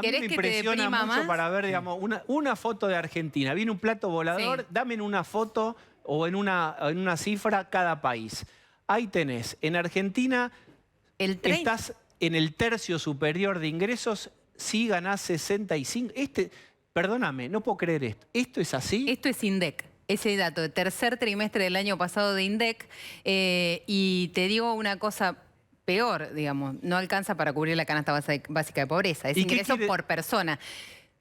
B: ¿Querés
A: me
B: que te
A: impresiona
B: deprima
A: mucho
B: más?
A: para ver, digamos, una foto de Argentina. Viene un plato volador,
B: Sí.
A: dame en una foto o en una cifra cada país. Ahí tenés. En Argentina
B: el 30%.
A: estás en el tercio superior de ingresos, si ganás 65. Perdóname, no puedo creer esto. ¿Esto es así?
B: Esto es INDEC. Ese dato de tercer trimestre del año pasado de INDEC. Y te digo una cosa peor, digamos, no alcanza para cubrir la canasta básica de pobreza. Es
A: ¿Y qué
B: ingreso
A: quiere?
B: por persona.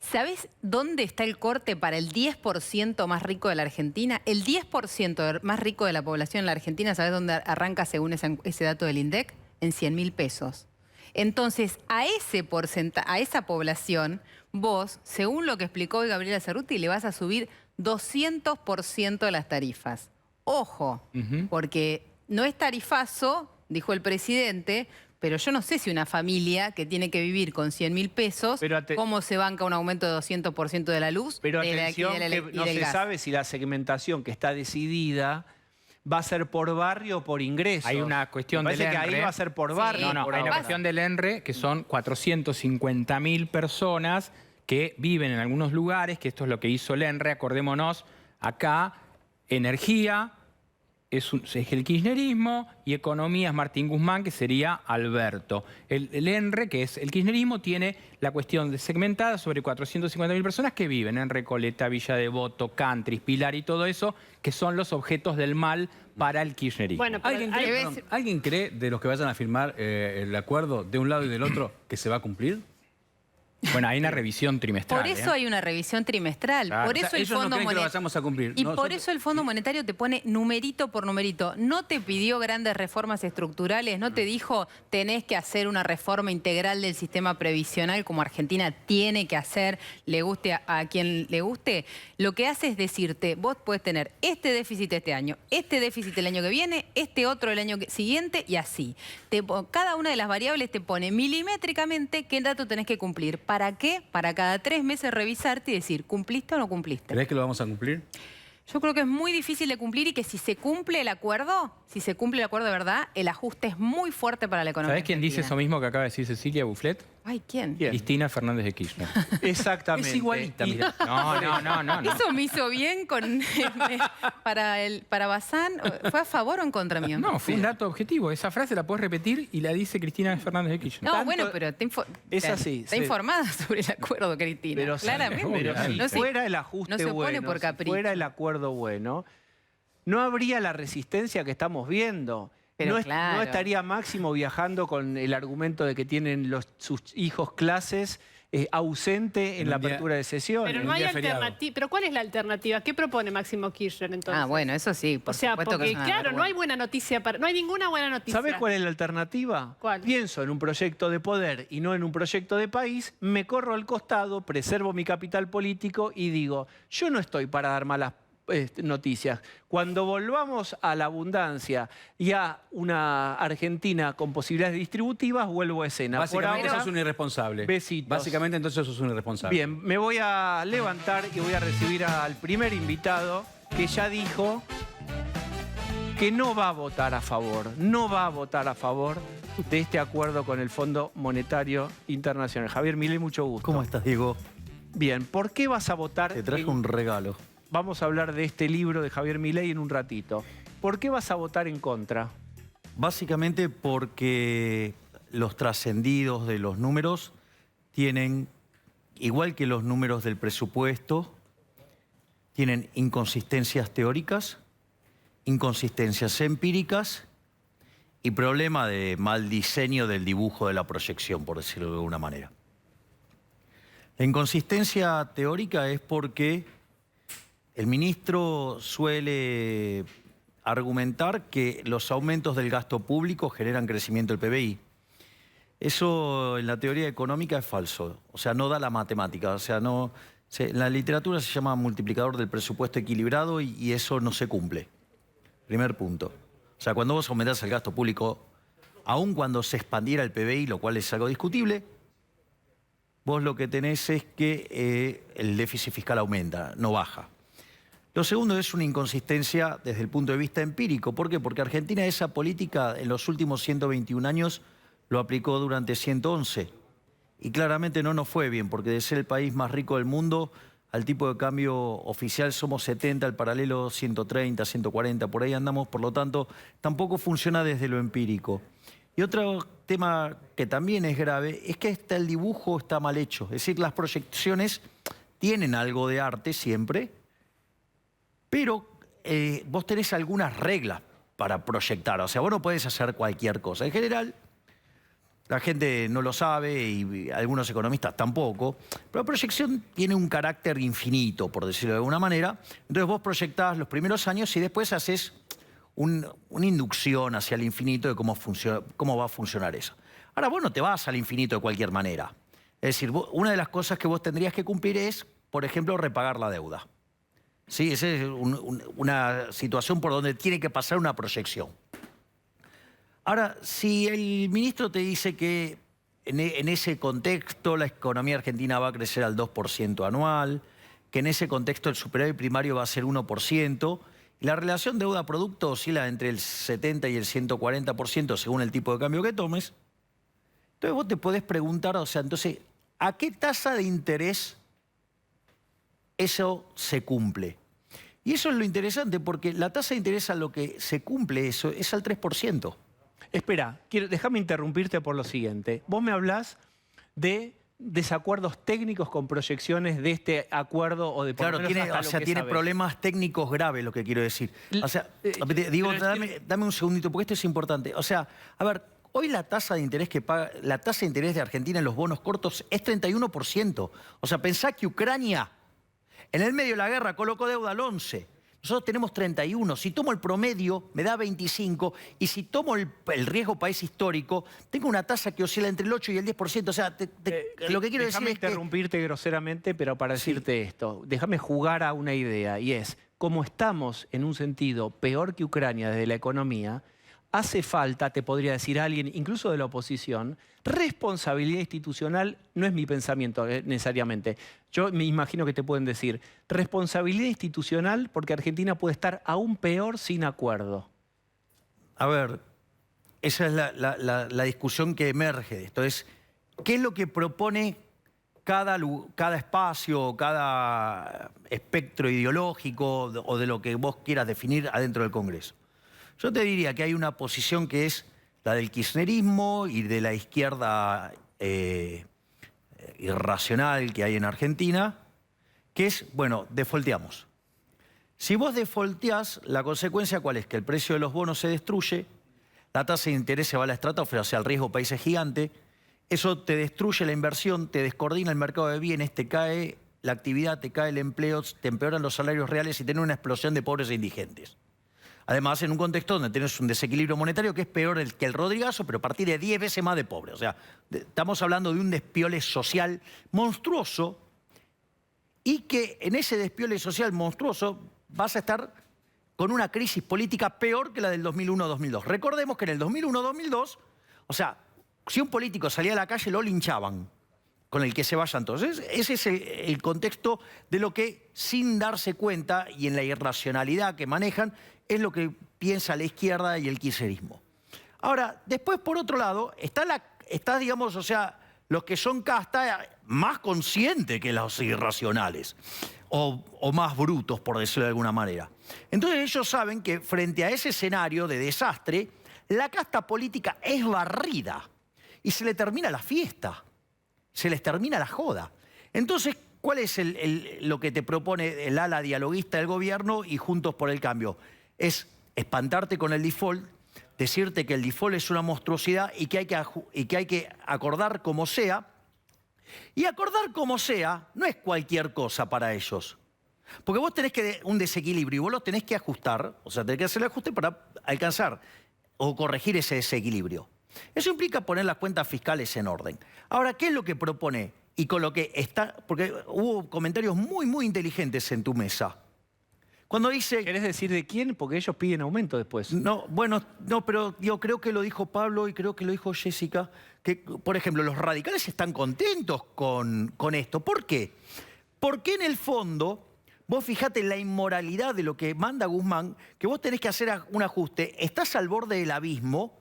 B: ¿Sabés dónde está el corte para el 10% más rico de la Argentina? El 10% más rico de la población en la Argentina, ¿sabés dónde arranca según ese dato del INDEC? En 100.000 pesos. Entonces, a esa población, vos, según lo que explicó hoy Gabriela Cerruti, le vas a subir 200% de las tarifas. Ojo, porque no es tarifazo, dijo el presidente, pero yo no sé si una familia que tiene que vivir con 100.000 pesos, ¿cómo se banca un aumento de 200% de la luz?
A: Pero
B: de la-
A: atención,
B: y de la-
A: que
B: y
A: no
B: del
A: se
B: gas?
A: sabe si la segmentación que está decidida va a ser por barrio o por ingreso.
C: Hay una cuestión
A: Me parece
C: del
A: que ahí
C: ENRE.
A: va a ser por
B: Sí.
A: barrio.
C: No,
A: por
C: hay una
A: ahora.
C: cuestión del ENRE que son 450.000 personas que viven en algunos lugares, que esto es lo que hizo el ENRE, acordémonos, acá energía es el kirchnerismo y economía es Martín Guzmán, que sería Alberto. El ENRE, que es el kirchnerismo, tiene la cuestión de segmentada sobre 450.000 personas que viven en Recoleta, Villa Devoto, Cantris, Pilar y todo eso, que son los objetos del mal para el kirchnerismo.
D: Bueno, pero
F: ¿Alguien cree de los que vayan a firmar el acuerdo de un lado y del otro que se va a cumplir?
C: Bueno, hay una revisión trimestral.
B: Por eso hay una revisión trimestral.
C: Claro.
B: Por
F: O sea,
B: eso el
F: ellos no
B: Fondo
F: creen que lo
B: Monetario.
F: vayamos a cumplir.
B: Y por
F: Nosotros-
B: eso el Fondo Monetario te pone numerito por numerito. No te pidió grandes reformas estructurales, no te dijo tenés que hacer una reforma integral del sistema previsional como Argentina tiene que hacer, le guste a quien le guste. Lo que hace es decirte, vos podés tener este déficit este año, este déficit el año que viene, este otro el año siguiente y así. Cada una de las variables te pone milimétricamente qué dato tenés que cumplir. ¿Para qué? Para cada 3 meses revisarte y decir, ¿cumpliste o no cumpliste?
F: ¿Crees que lo vamos a cumplir?
B: Yo creo que es muy difícil de cumplir y que si se cumple el acuerdo, de verdad, el ajuste es muy fuerte para la economía.
C: ¿Sabés quién dice eso
B: argentina.
C: mismo que acaba de decir Cecilia Bufflet?
B: Ay, ¿quién?
A: Bien.
C: Cristina Fernández de Kirchner.
A: Exactamente.
F: Es igualita,
A: Y-
F: mira.
C: No.
B: Eso me hizo bien para Bazán. ¿Fue a favor o en contra mío?
C: No, fue un dato objetivo. Esa frase la puedes repetir y la dice Cristina Fernández de Kirchner.
B: No,
A: tanto-
B: bueno, pero
A: Es así,
B: está
A: sí.
B: informada sobre el acuerdo, Cristina.
A: Pero sí,
B: claramente.
A: pero sí,
B: No se-
A: fuera el ajuste
B: no se opone
A: bueno,
B: por
A: si
B: capricho.
A: fuera el acuerdo bueno, no habría la resistencia que estamos viendo.
B: Pero
A: No,
B: claro.
A: no estaría Máximo viajando con el argumento de que tienen sus hijos clases ausente en
F: En
A: la
F: un día-
A: apertura de sesiones.
D: Pero
F: un
D: no hay
F: día feriado.
D: alternativa. ¿Pero cuál es la alternativa? ¿Qué propone Máximo Kirchner entonces?
B: Ah, bueno, eso sí, por
D: O sea,
B: supuesto que
D: porque
B: es una
D: claro, no
B: vergüenza.
D: hay buena noticia no hay ninguna buena noticia.
A: ¿Sabes cuál es la alternativa?
D: ¿Cuál?
A: Pienso en un proyecto de poder y no en un proyecto de país, me corro al costado, preservo mi capital político y digo, yo no estoy para dar malas noticias. Cuando volvamos a la abundancia y a una Argentina con posibilidades distributivas, vuelvo a escena. Por
F: Básicamente
A: ahora,
F: sos un irresponsable.
A: besitos.
F: Básicamente entonces sos un irresponsable.
A: Bien, me voy a levantar y voy a recibir al primer invitado que ya dijo que no va a votar a favor, de este acuerdo con el Fondo Monetario Internacional. Javier Milei, mucho gusto.
G: ¿Cómo estás, Diego?
A: Bien, ¿por qué vas a votar?
G: Te traje un regalo.
A: Vamos a hablar de este libro de Javier Milei en un ratito. ¿Por qué vas a votar en contra?
G: Básicamente porque los trascendidos de los números tienen, igual que los números del presupuesto, tienen inconsistencias teóricas, inconsistencias empíricas y problema de mal diseño del dibujo de la proyección, por decirlo de alguna manera. La inconsistencia teórica es porque el ministro suele argumentar que los aumentos del gasto público generan crecimiento del PBI. Eso en la teoría económica es falso, o sea, no da la matemática, o sea, no, en la literatura se llama multiplicador del presupuesto equilibrado y eso no se cumple. Primer punto. O sea, cuando vos aumentás el gasto público, aun cuando se expandiera el PBI, lo cual es algo discutible, vos lo que tenés es que el déficit fiscal aumenta, no baja. Lo segundo es una inconsistencia desde el punto de vista empírico. ¿Por qué? Porque Argentina esa política en los últimos 121 años lo aplicó durante 111. Y claramente no nos fue bien, porque de ser el país más rico del mundo, al tipo de cambio oficial somos 70, al paralelo 130, 140, por ahí andamos. Por lo tanto, tampoco funciona desde lo empírico. Y otro tema que también es grave es que el dibujo está mal hecho. Es decir, las proyecciones tienen algo de arte siempre, pero vos tenés algunas reglas para proyectar. O sea, vos no podés hacer cualquier cosa. En general, la gente no lo sabe y algunos economistas tampoco, pero la proyección tiene un carácter infinito, por decirlo de alguna manera. Entonces vos proyectás los primeros años y después haces una inducción hacia el infinito de cómo va a funcionar eso. Ahora, vos no te vas al infinito de cualquier manera. Es decir, una de las cosas que vos tendrías que cumplir es, por ejemplo, repagar la deuda. Sí, esa es una situación por donde tiene que pasar una proyección. Ahora, si el ministro te dice que en ese contexto la economía argentina va a crecer al 2% anual, que en ese contexto el superávit primario va a ser 1%, y la relación deuda-producto oscila entre el 70 y el 140% según el tipo de cambio que tomes, entonces vos te podés preguntar, o sea, entonces, ¿a qué tasa de interés eso se cumple? Y eso es lo interesante, porque la tasa de interés a lo que se cumple eso es al 3%.
A: Espera, déjame interrumpirte por lo siguiente. Vos me hablás de desacuerdos técnicos con proyecciones de este acuerdo o de por lo
G: Claro,
A: menos hasta lo que
G: tiene
A: sabés.
G: problemas técnicos graves, lo que quiero decir. O sea, digo, dame un segundito, porque esto es importante. O sea, a ver, hoy la tasa de interés que paga, la tasa de interés de Argentina en los bonos cortos es 31%. O sea, pensá que Ucrania, en el medio de la guerra, colocó deuda al 11%. Nosotros tenemos 31. Si tomo el promedio, me da 25. Y si tomo el riesgo país histórico, tengo una tasa que oscila entre el 8 y el 10%. O sea, lo que quiero decir
A: Déjame
G: es que...
A: interrumpirte groseramente, pero para decirte esto, déjame jugar a una idea, y es, como estamos en un sentido peor que Ucrania desde la economía, hace falta, te podría decir alguien, incluso de la oposición, responsabilidad institucional, no es mi pensamiento necesariamente. Yo me imagino que te pueden decir, responsabilidad institucional porque Argentina puede estar aún peor sin acuerdo.
G: A ver, esa es la discusión que emerge de esto. Es, ¿qué es lo que propone cada espacio, cada espectro ideológico o de lo que vos quieras definir adentro del Congreso? Yo te diría que hay una posición que es la del kirchnerismo y de la izquierda irracional que hay en Argentina, que es, bueno, defaulteamos. Si vos defaulteás, la consecuencia ¿cuál es? Que el precio de los bonos se destruye, la tasa de interés se va a la estratosfera, o sea, el riesgo país es gigante, eso te destruye la inversión, te descoordina el mercado de bienes, te cae la actividad, te cae el empleo, te empeoran los salarios reales y tenés una explosión de pobres e indigentes. Además, en un contexto donde tenés un desequilibrio monetario que es peor que el Rodrigazo, pero a partir de 10 veces más de pobres. O sea, estamos hablando de un despiole social monstruoso y que en ese despiole social monstruoso vas a estar con una crisis política peor que la del 2001-2002. Recordemos que en el 2001-2002, o sea, si un político salía a la calle lo linchaban, con el que se vayan todos. Ese es el contexto de lo que, sin darse cuenta y en la irracionalidad que manejan, es lo que piensa la izquierda y el kirchnerismo. Ahora, después, por otro lado, está digamos, o sea, los que son casta más conscientes que los irracionales, o más brutos, por decirlo de alguna manera. Entonces ellos saben que frente a ese escenario de desastre, la casta política es barrida y se le termina la fiesta, se les termina la joda. Entonces, ¿cuál es lo que te propone el ala dialoguista del gobierno y Juntos por el Cambio? Es espantarte con el default, decirte que el default es una monstruosidad y que hay que acordar como sea. Y acordar como sea no es cualquier cosa para ellos. Porque vos tenés un desequilibrio y vos lo tenés que ajustar, o sea, tenés que hacer el ajuste para alcanzar o corregir ese desequilibrio. Eso implica poner las cuentas fiscales en orden. Ahora, ¿qué es lo que propone? Y con lo que está... Porque hubo comentarios muy, muy inteligentes en tu mesa. Cuando dice...
A: ¿Querés decir de quién? Porque ellos piden aumento después.
G: No, bueno, no, pero yo creo que lo dijo Pablo y creo que lo dijo Jessica, que, por ejemplo, los radicales están contentos con esto. ¿Por qué? Porque en el fondo, vos fijate la inmoralidad de lo que manda Guzmán, que vos tenés que hacer un ajuste, estás al borde del abismo,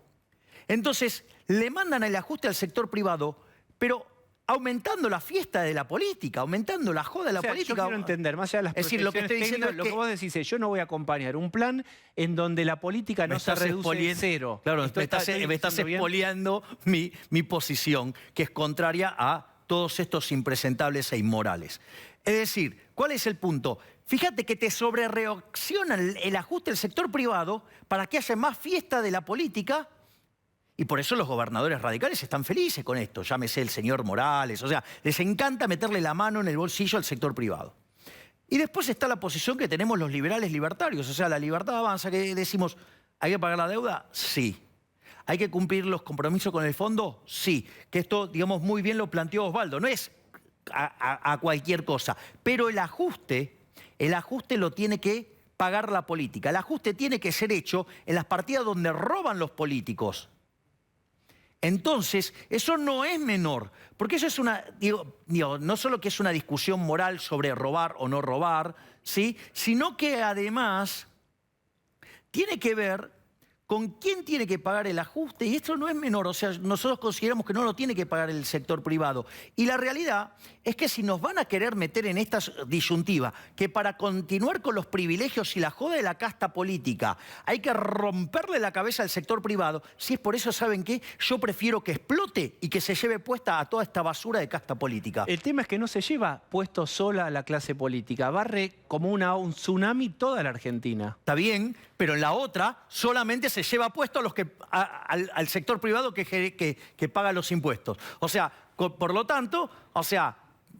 G: entonces le mandan el ajuste al sector privado, pero aumentando la fiesta de la política, aumentando la joda de la política.
A: Yo quiero entender, más allá de las
G: es decir, lo que estoy diciendo es
A: lo que vos decís es, yo no voy a acompañar un plan en donde la política no se reduce a cero.
G: Claro, me estás expoliando mi posición, que es contraria a todos estos impresentables e inmorales. Es decir, ¿cuál es el punto? Fíjate que te sobrereacciona el ajuste del sector privado para que haya más fiesta de la política. Y por eso los gobernadores radicales están felices con esto, llámese el señor Morales, o sea, les encanta meterle la mano en el bolsillo al sector privado. Y después está la posición que tenemos los liberales libertarios, o sea, la libertad avanza, que decimos, ¿hay que pagar la deuda? Sí. ¿Hay que cumplir los compromisos con el fondo? Sí. Que esto, digamos, muy bien lo planteó Osvaldo, no es a cualquier cosa, pero el ajuste lo tiene que pagar la política, el ajuste tiene que ser hecho en las partidas donde roban los políticos. Entonces, eso no es menor, porque eso es una, no solo que es una discusión moral sobre robar o no robar, ¿sí? Sino que además tiene que ver con quién tiene que pagar el ajuste, y esto no es menor, o sea, nosotros consideramos que no lo tiene que pagar el sector privado. Y la realidad es que si nos van a querer meter en esta disyuntiva, que para continuar con los privilegios y la joda de la casta política hay que romperle la cabeza al sector privado, si es por eso, ¿saben qué? Yo prefiero que explote y que se lleve puesta a toda esta basura de casta política.
A: El tema es que no se lleva puesto sola a la clase política, barre como un tsunami toda la Argentina.
G: Está bien, pero en la otra solamente se lleva puesto al sector privado que paga los impuestos. O sea, por lo tanto, o sea,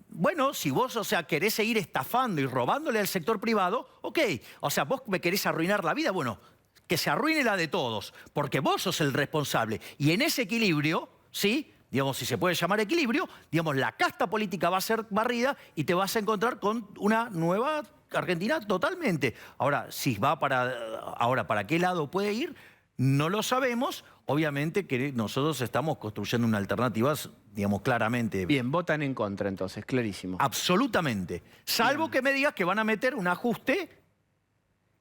G: bueno, si vos, o sea, querés seguir estafando y robándole al sector privado, ok. O sea, vos me querés arruinar la vida, bueno, que se arruine la de todos, porque vos sos el responsable. Y en ese equilibrio, ¿sí? Digamos, si se puede llamar equilibrio, digamos, la casta política va a ser barrida y te vas a encontrar con una nueva Argentina totalmente. Ahora, si va ¿para qué lado puede ir? No lo sabemos. Obviamente que nosotros estamos construyendo una alternativa, digamos, claramente.
A: Bien, votan en contra entonces, clarísimo.
G: Absolutamente. Salvo que me digas que van a meter un ajuste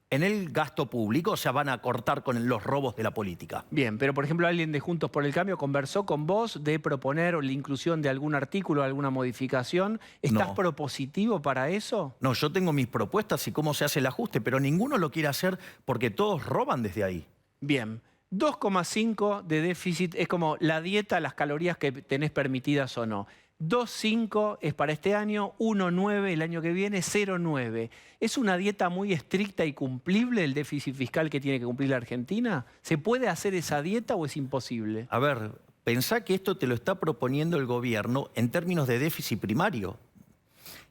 G: en el gasto público, o sea, van a cortar con los robos de la política.
A: Bien, pero por ejemplo, alguien de Juntos por el Cambio conversó con vos de proponer la inclusión de algún artículo, alguna modificación. ¿Estás propositivo para eso?
G: No, yo tengo mis propuestas y cómo se hace el ajuste, pero ninguno lo quiere hacer porque todos roban desde ahí.
A: Bien, 2,5 de déficit es como la dieta, las calorías que tenés permitidas o no. 2,5 es para este año, 1,9 el año que viene, 0,9. ¿Es una dieta muy estricta y cumplible el déficit fiscal que tiene que cumplir la Argentina? ¿Se puede hacer esa dieta o es imposible?
G: A ver, pensá que esto te lo está proponiendo el gobierno en términos de déficit primario.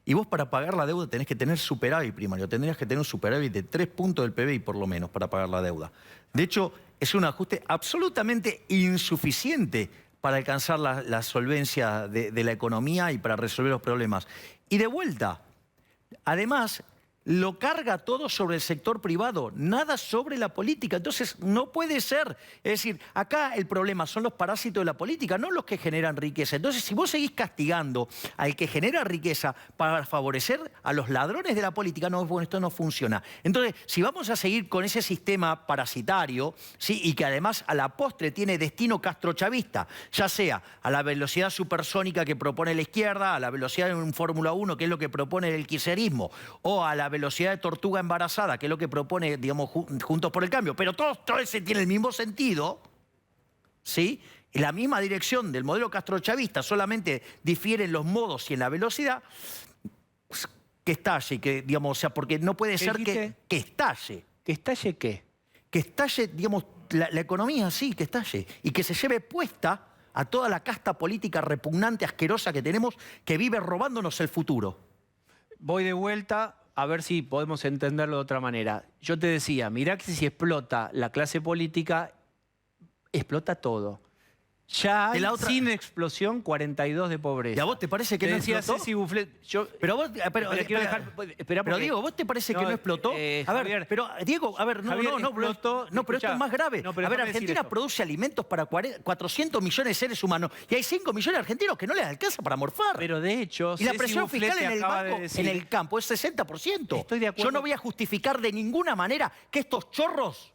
G: Y vos para pagar la deuda tenés que tener superávit primario. Tendrías que tener un superávit de 3 puntos del PBI por lo menos para pagar la deuda. De hecho, es un ajuste absolutamente insuficiente para alcanzar la solvencia de la economía y para resolver los problemas. Y de vuelta, además, lo carga todo sobre el sector privado, nada sobre la política. Entonces, no puede ser. Es decir, acá el problema son los parásitos de la política, no los que generan riqueza. Entonces, si vos seguís castigando al que genera riqueza para favorecer a los ladrones de la política, no, bueno, esto no funciona. Entonces, si vamos a seguir con ese sistema parasitario, ¿sí? Y que además a la postre tiene destino castrochavista, ya sea a la velocidad supersónica que propone la izquierda, a la velocidad de un Fórmula 1, que es lo que propone el kirchnerismo, o a la velocidad de tortuga embarazada, que es lo que propone, digamos, Juntos por el Cambio, pero todo ese tiene el mismo sentido, ¿sí? En la misma dirección del modelo castrochavista, solamente difieren los modos y en la velocidad, pues, que estalle, que, digamos, o sea, porque no puede ser que estalle.
A: ¿Que estalle qué?
G: Que estalle, digamos, la economía, sí, que estalle, y que se lleve puesta a toda la casta política repugnante, asquerosa que tenemos, que vive robándonos el futuro.
A: Voy de vuelta a ver si podemos entenderlo de otra manera. Yo te decía, mirá que si explota la clase política, explota todo. Ya hay, sin explosión, 42 de pobreza.
G: ¿Y a vos te parece que no explotó?
A: Ceci Bufflet,
G: pero vos,
A: pero
G: Diego, ¿vos te parece que no explotó? A ver,
A: Javier,
G: pero Diego, a ver,
A: explotó,
G: pero esto es más grave.
A: No, pero
G: a ver,
A: déjame
G: Argentina produce alimentos para 400 millones de seres humanos y hay 5 millones de argentinos que no les alcanza para morfar.
A: Pero de hecho,
G: y la presión fiscal en el banco, en el campo, es 60%.
A: Estoy de acuerdo.
G: Yo no voy a justificar de ninguna manera que estos chorros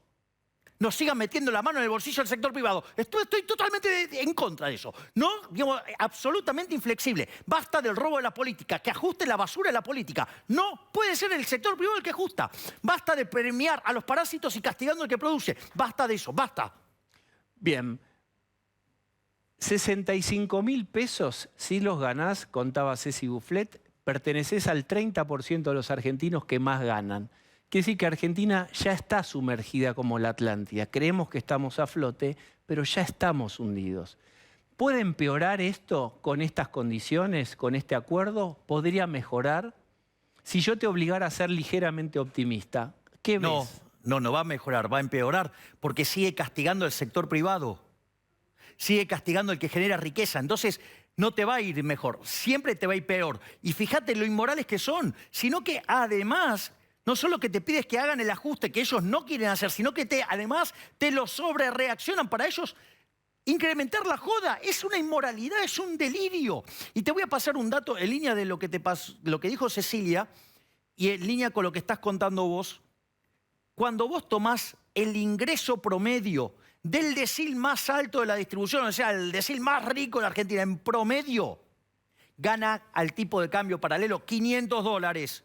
G: nos sigan metiendo la mano en el bolsillo del sector privado. Estoy totalmente en contra de eso. No, digamos, absolutamente inflexible. Basta del robo de la política, que ajuste la basura de la política. No puede ser el sector privado el que ajusta. Basta de premiar a los parásitos y castigando al que produce. Basta de eso, basta.
A: Bien. 65.000 pesos, si los ganás, contaba Ceci Bufflet, pertenecés al 30% de los argentinos que más ganan. Quiere decir que Argentina ya está sumergida como la Atlántida. Creemos que estamos a flote, pero ya estamos hundidos. ¿Puede empeorar esto con estas condiciones, con este acuerdo? ¿Podría mejorar? Si yo te obligara a ser ligeramente optimista, ¿qué ves?
G: No va a mejorar, va a empeorar, porque sigue castigando el sector privado. Sigue castigando el que genera riqueza. Entonces, no te va a ir mejor, siempre te va a ir peor. Y fíjate lo inmorales que son, sino que además no solo que te pides que hagan el ajuste que ellos no quieren hacer, sino que además te lo sobrereaccionan para ellos incrementar la joda. Es una inmoralidad, es un delirio. Y te voy a pasar un dato en línea de lo que dijo Cecilia y en línea con lo que estás contando vos. Cuando vos tomás el ingreso promedio del decil más alto de la distribución, o sea, el decil más rico de la Argentina, en promedio, gana al tipo de cambio paralelo $500.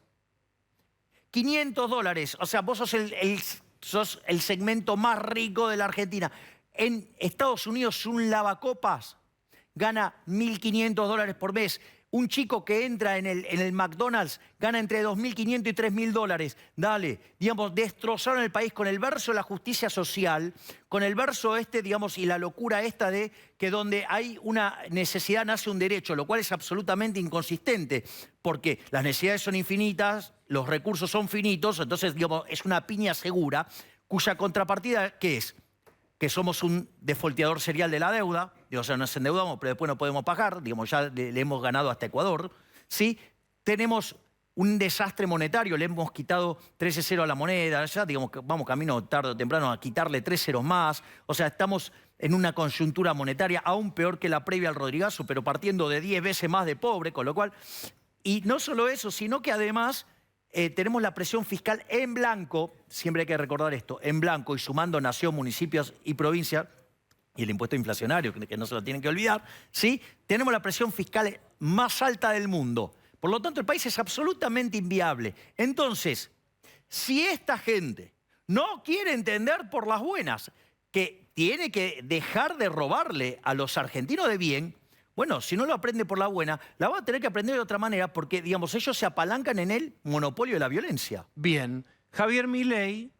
G: $500, o sea, vos sos el segmento más rico de la Argentina. En Estados Unidos, un lavacopas gana $1.500 por mes. Un chico que entra en el McDonald's gana entre $2.500 y $3.000. Dale, digamos, destrozaron el país con el verso de la justicia social, con el verso digamos, y la locura esta de que donde hay una necesidad nace un derecho, lo cual es absolutamente inconsistente, porque las necesidades son infinitas, los recursos son finitos, entonces, digamos, es una piña segura, cuya contrapartida, ¿qué es? Que somos un defolteador serial de la deuda, o sea, nos endeudamos, pero después no podemos pagar, digamos, ya le hemos ganado hasta Ecuador, ¿sí? Tenemos un desastre monetario, le hemos quitado 13-0 a la moneda, ya digamos que vamos camino tarde o temprano a quitarle 3 ceros más, o sea, estamos en una coyuntura monetaria aún peor que la previa al Rodrigazo, pero partiendo de 10 veces más de pobre, con lo cual, y no solo eso, sino que además tenemos la presión fiscal en blanco, siempre hay que recordar esto, en blanco y sumando nación, municipios y provincia, y el impuesto inflacionario, que no se lo tienen que olvidar, ¿sí? Tenemos la presión fiscal más alta del mundo. Por lo tanto, el país es absolutamente inviable. Entonces, si esta gente no quiere entender por las buenas que tiene que dejar de robarle a los argentinos de bien, Bueno, si no lo aprende por la buena, la va a tener que aprender de otra manera porque, digamos, ellos se apalancan en el monopolio de la violencia.
A: Bien, Javier Milei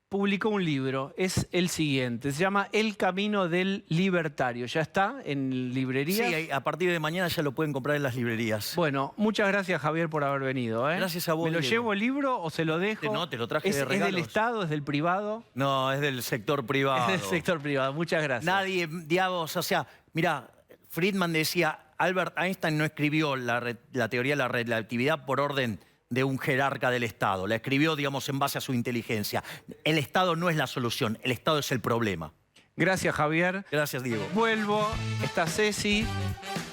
A: publicó un libro, es el siguiente, se llama El Camino del Libertario. ¿Ya está en librerías?
G: Sí, a partir de mañana ya lo pueden comprar en las librerías.
A: Bueno, muchas gracias, Javier, por haber venido.
G: Gracias a vos,
A: ¿Me lo
G: Diego.
A: llevo el libro o se lo dejo?
G: No, te lo traje
A: ¿Es,
G: de
A: ¿Es del
G: regalos.
A: Estado, es del privado?
G: No, es del sector privado.
A: Es del sector privado, muchas gracias.
G: Nadie, digamos, o sea, mira, Friedman decía, Albert Einstein no escribió la teoría de la relatividad por orden de un jerarca del Estado. La escribió, digamos, en base a su inteligencia. El Estado no es la solución, el Estado es el problema.
A: Gracias, Javier.
G: Gracias, Diego.
A: Vuelvo, está Ceci.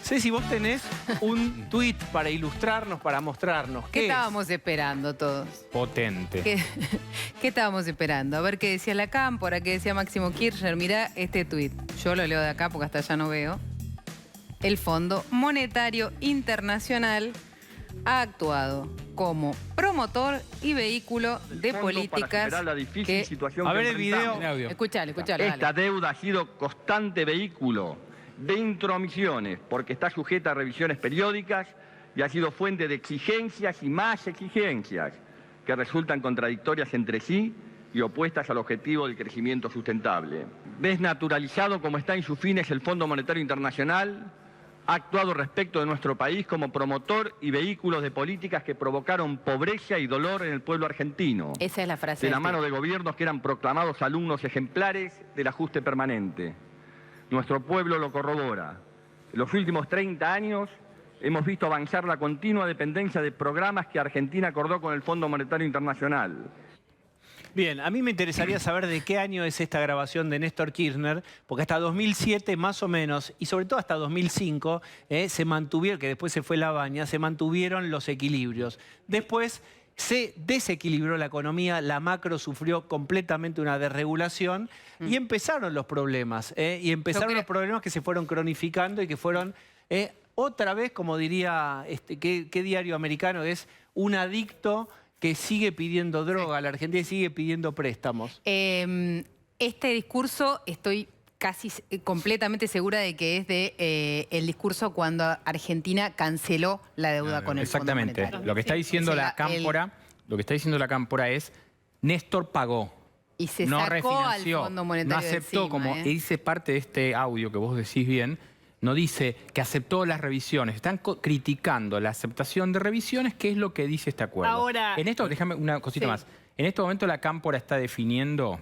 A: Ceci, vos tenés un tuit para ilustrarnos, para mostrarnos.
B: ¿Qué
A: es?
B: estábamos esperando todos?
C: Potente.
B: ¿Qué estábamos esperando? A ver qué decía la Cámpora, qué decía Máximo Kirchner. Mirá este tuit. Yo lo leo de acá porque hasta allá no veo. El Fondo Monetario Internacional ha actuado como promotor y vehículo de políticas que...
H: situación
A: A
H: que
A: ver el video.
H: enfrentamos.
B: Escuchale, escuchale.
H: Esta
B: dale.
H: deuda ha sido constante vehículo de intromisiones porque está sujeta a revisiones periódicas y ha sido fuente de exigencias y más exigencias que resultan contradictorias entre sí y opuestas al objetivo del crecimiento sustentable. Desnaturalizado como está en sus fines el Fondo Monetario Internacional, ha actuado respecto de nuestro país como promotor y vehículos de políticas que provocaron pobreza y dolor en el pueblo argentino,
B: Esa es la frase.
H: de la
B: del
H: mano
B: tuit.
H: de gobiernos que eran proclamados alumnos ejemplares del ajuste permanente. Nuestro pueblo lo corrobora. En los últimos 30 años hemos visto avanzar la continua dependencia de programas que Argentina acordó con el Fondo Monetario Internacional.
A: Bien, a mí me interesaría saber de qué año es esta grabación de Néstor Kirchner, porque hasta 2007 más o menos, y sobre todo hasta 2005, se mantuvieron, que después se fue la baña, se mantuvieron los equilibrios. Después se desequilibró la economía, la macro sufrió completamente una desregulación y empezaron los problemas. Y empezaron los problemas que se fueron cronificando y que fueron otra vez, como diría, ¿qué diario americano es? Un adicto que sigue pidiendo droga, la Argentina sigue pidiendo préstamos.
B: Este discurso estoy casi completamente segura de que es de el discurso cuando Argentina canceló la deuda con el Fondo
C: Exactamente.
B: Monetario.
C: Lo que está diciendo
B: O sea,
C: la Cámpora, lo que está diciendo la Cámpora es Néstor pagó.
B: Y se
C: No
B: sacó al
C: refinanció,
B: Fondo Monetario
C: no aceptó,
B: de encima,
C: como dice parte de este audio que vos decís bien, no dice que aceptó las revisiones. Están criticando la aceptación de revisiones, que es lo que dice este acuerdo.
D: Ahora-
C: En esto, déjame una cosita
D: Sí.
C: más. En este momento la Cámpora está definiendo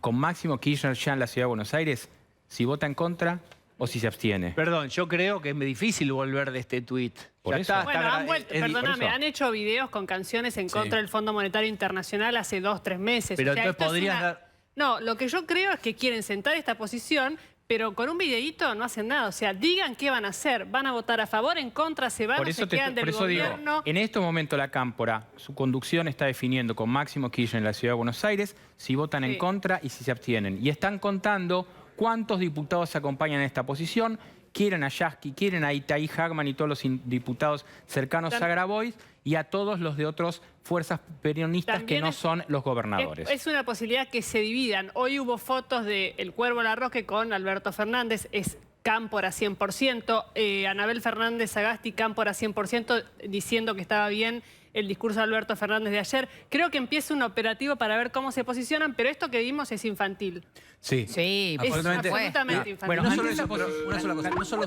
C: con Máximo Kirchner ya en la Ciudad de Buenos Aires si vota en contra o si se abstiene.
A: Perdón, yo creo que es muy difícil volver de este tuit.
C: Por
A: Ya
C: eso.
A: está,
D: Bueno,
A: está
D: han vuelto,
A: es-
D: perdóname,
C: por eso.
D: han hecho videos con canciones en contra del Fondo Monetario Internacional hace 2, 3 meses.
A: Pero entonces
D: esto es
A: podrías dar-
D: No, lo que yo creo es que quieren sentar esta posición, pero con un videíto no hacen nada. O sea, digan qué van a hacer. ¿Van a votar a favor, en contra, se van
C: Por
D: o
C: eso,
D: se quedan del
C: por eso digo,
D: gobierno?
C: en este momento la Cámpora, su conducción está definiendo con Máximo Kirchner en la Ciudad de Buenos Aires si votan en
D: Sí.
C: contra y si se abstienen. Y están contando cuántos diputados acompañan en esta posición. Quieren a Yasky, quieren a Itaí Hagman y todos los diputados cercanos a Grabois y a todos los de otras fuerzas peronistas que
D: También
C: no
D: es-
C: son los gobernadores.
D: Es una posibilidad que se dividan. Hoy hubo fotos de El Cuervo Larroque con Alberto Fernández, es Cámpora 100%, Anabel Fernández Sagasti, Cámpora 100%, diciendo que estaba bien el discurso de Alberto Fernández de ayer. Creo que empieza un operativo para ver cómo se posicionan, pero esto que vimos es infantil.
F: Sí.
B: Sí,
D: Es
B: por supuesto.
D: absolutamente infantil.
F: No
C: Bueno,
F: solo,
C: antes
F: eso, pero una sola cosa, no solo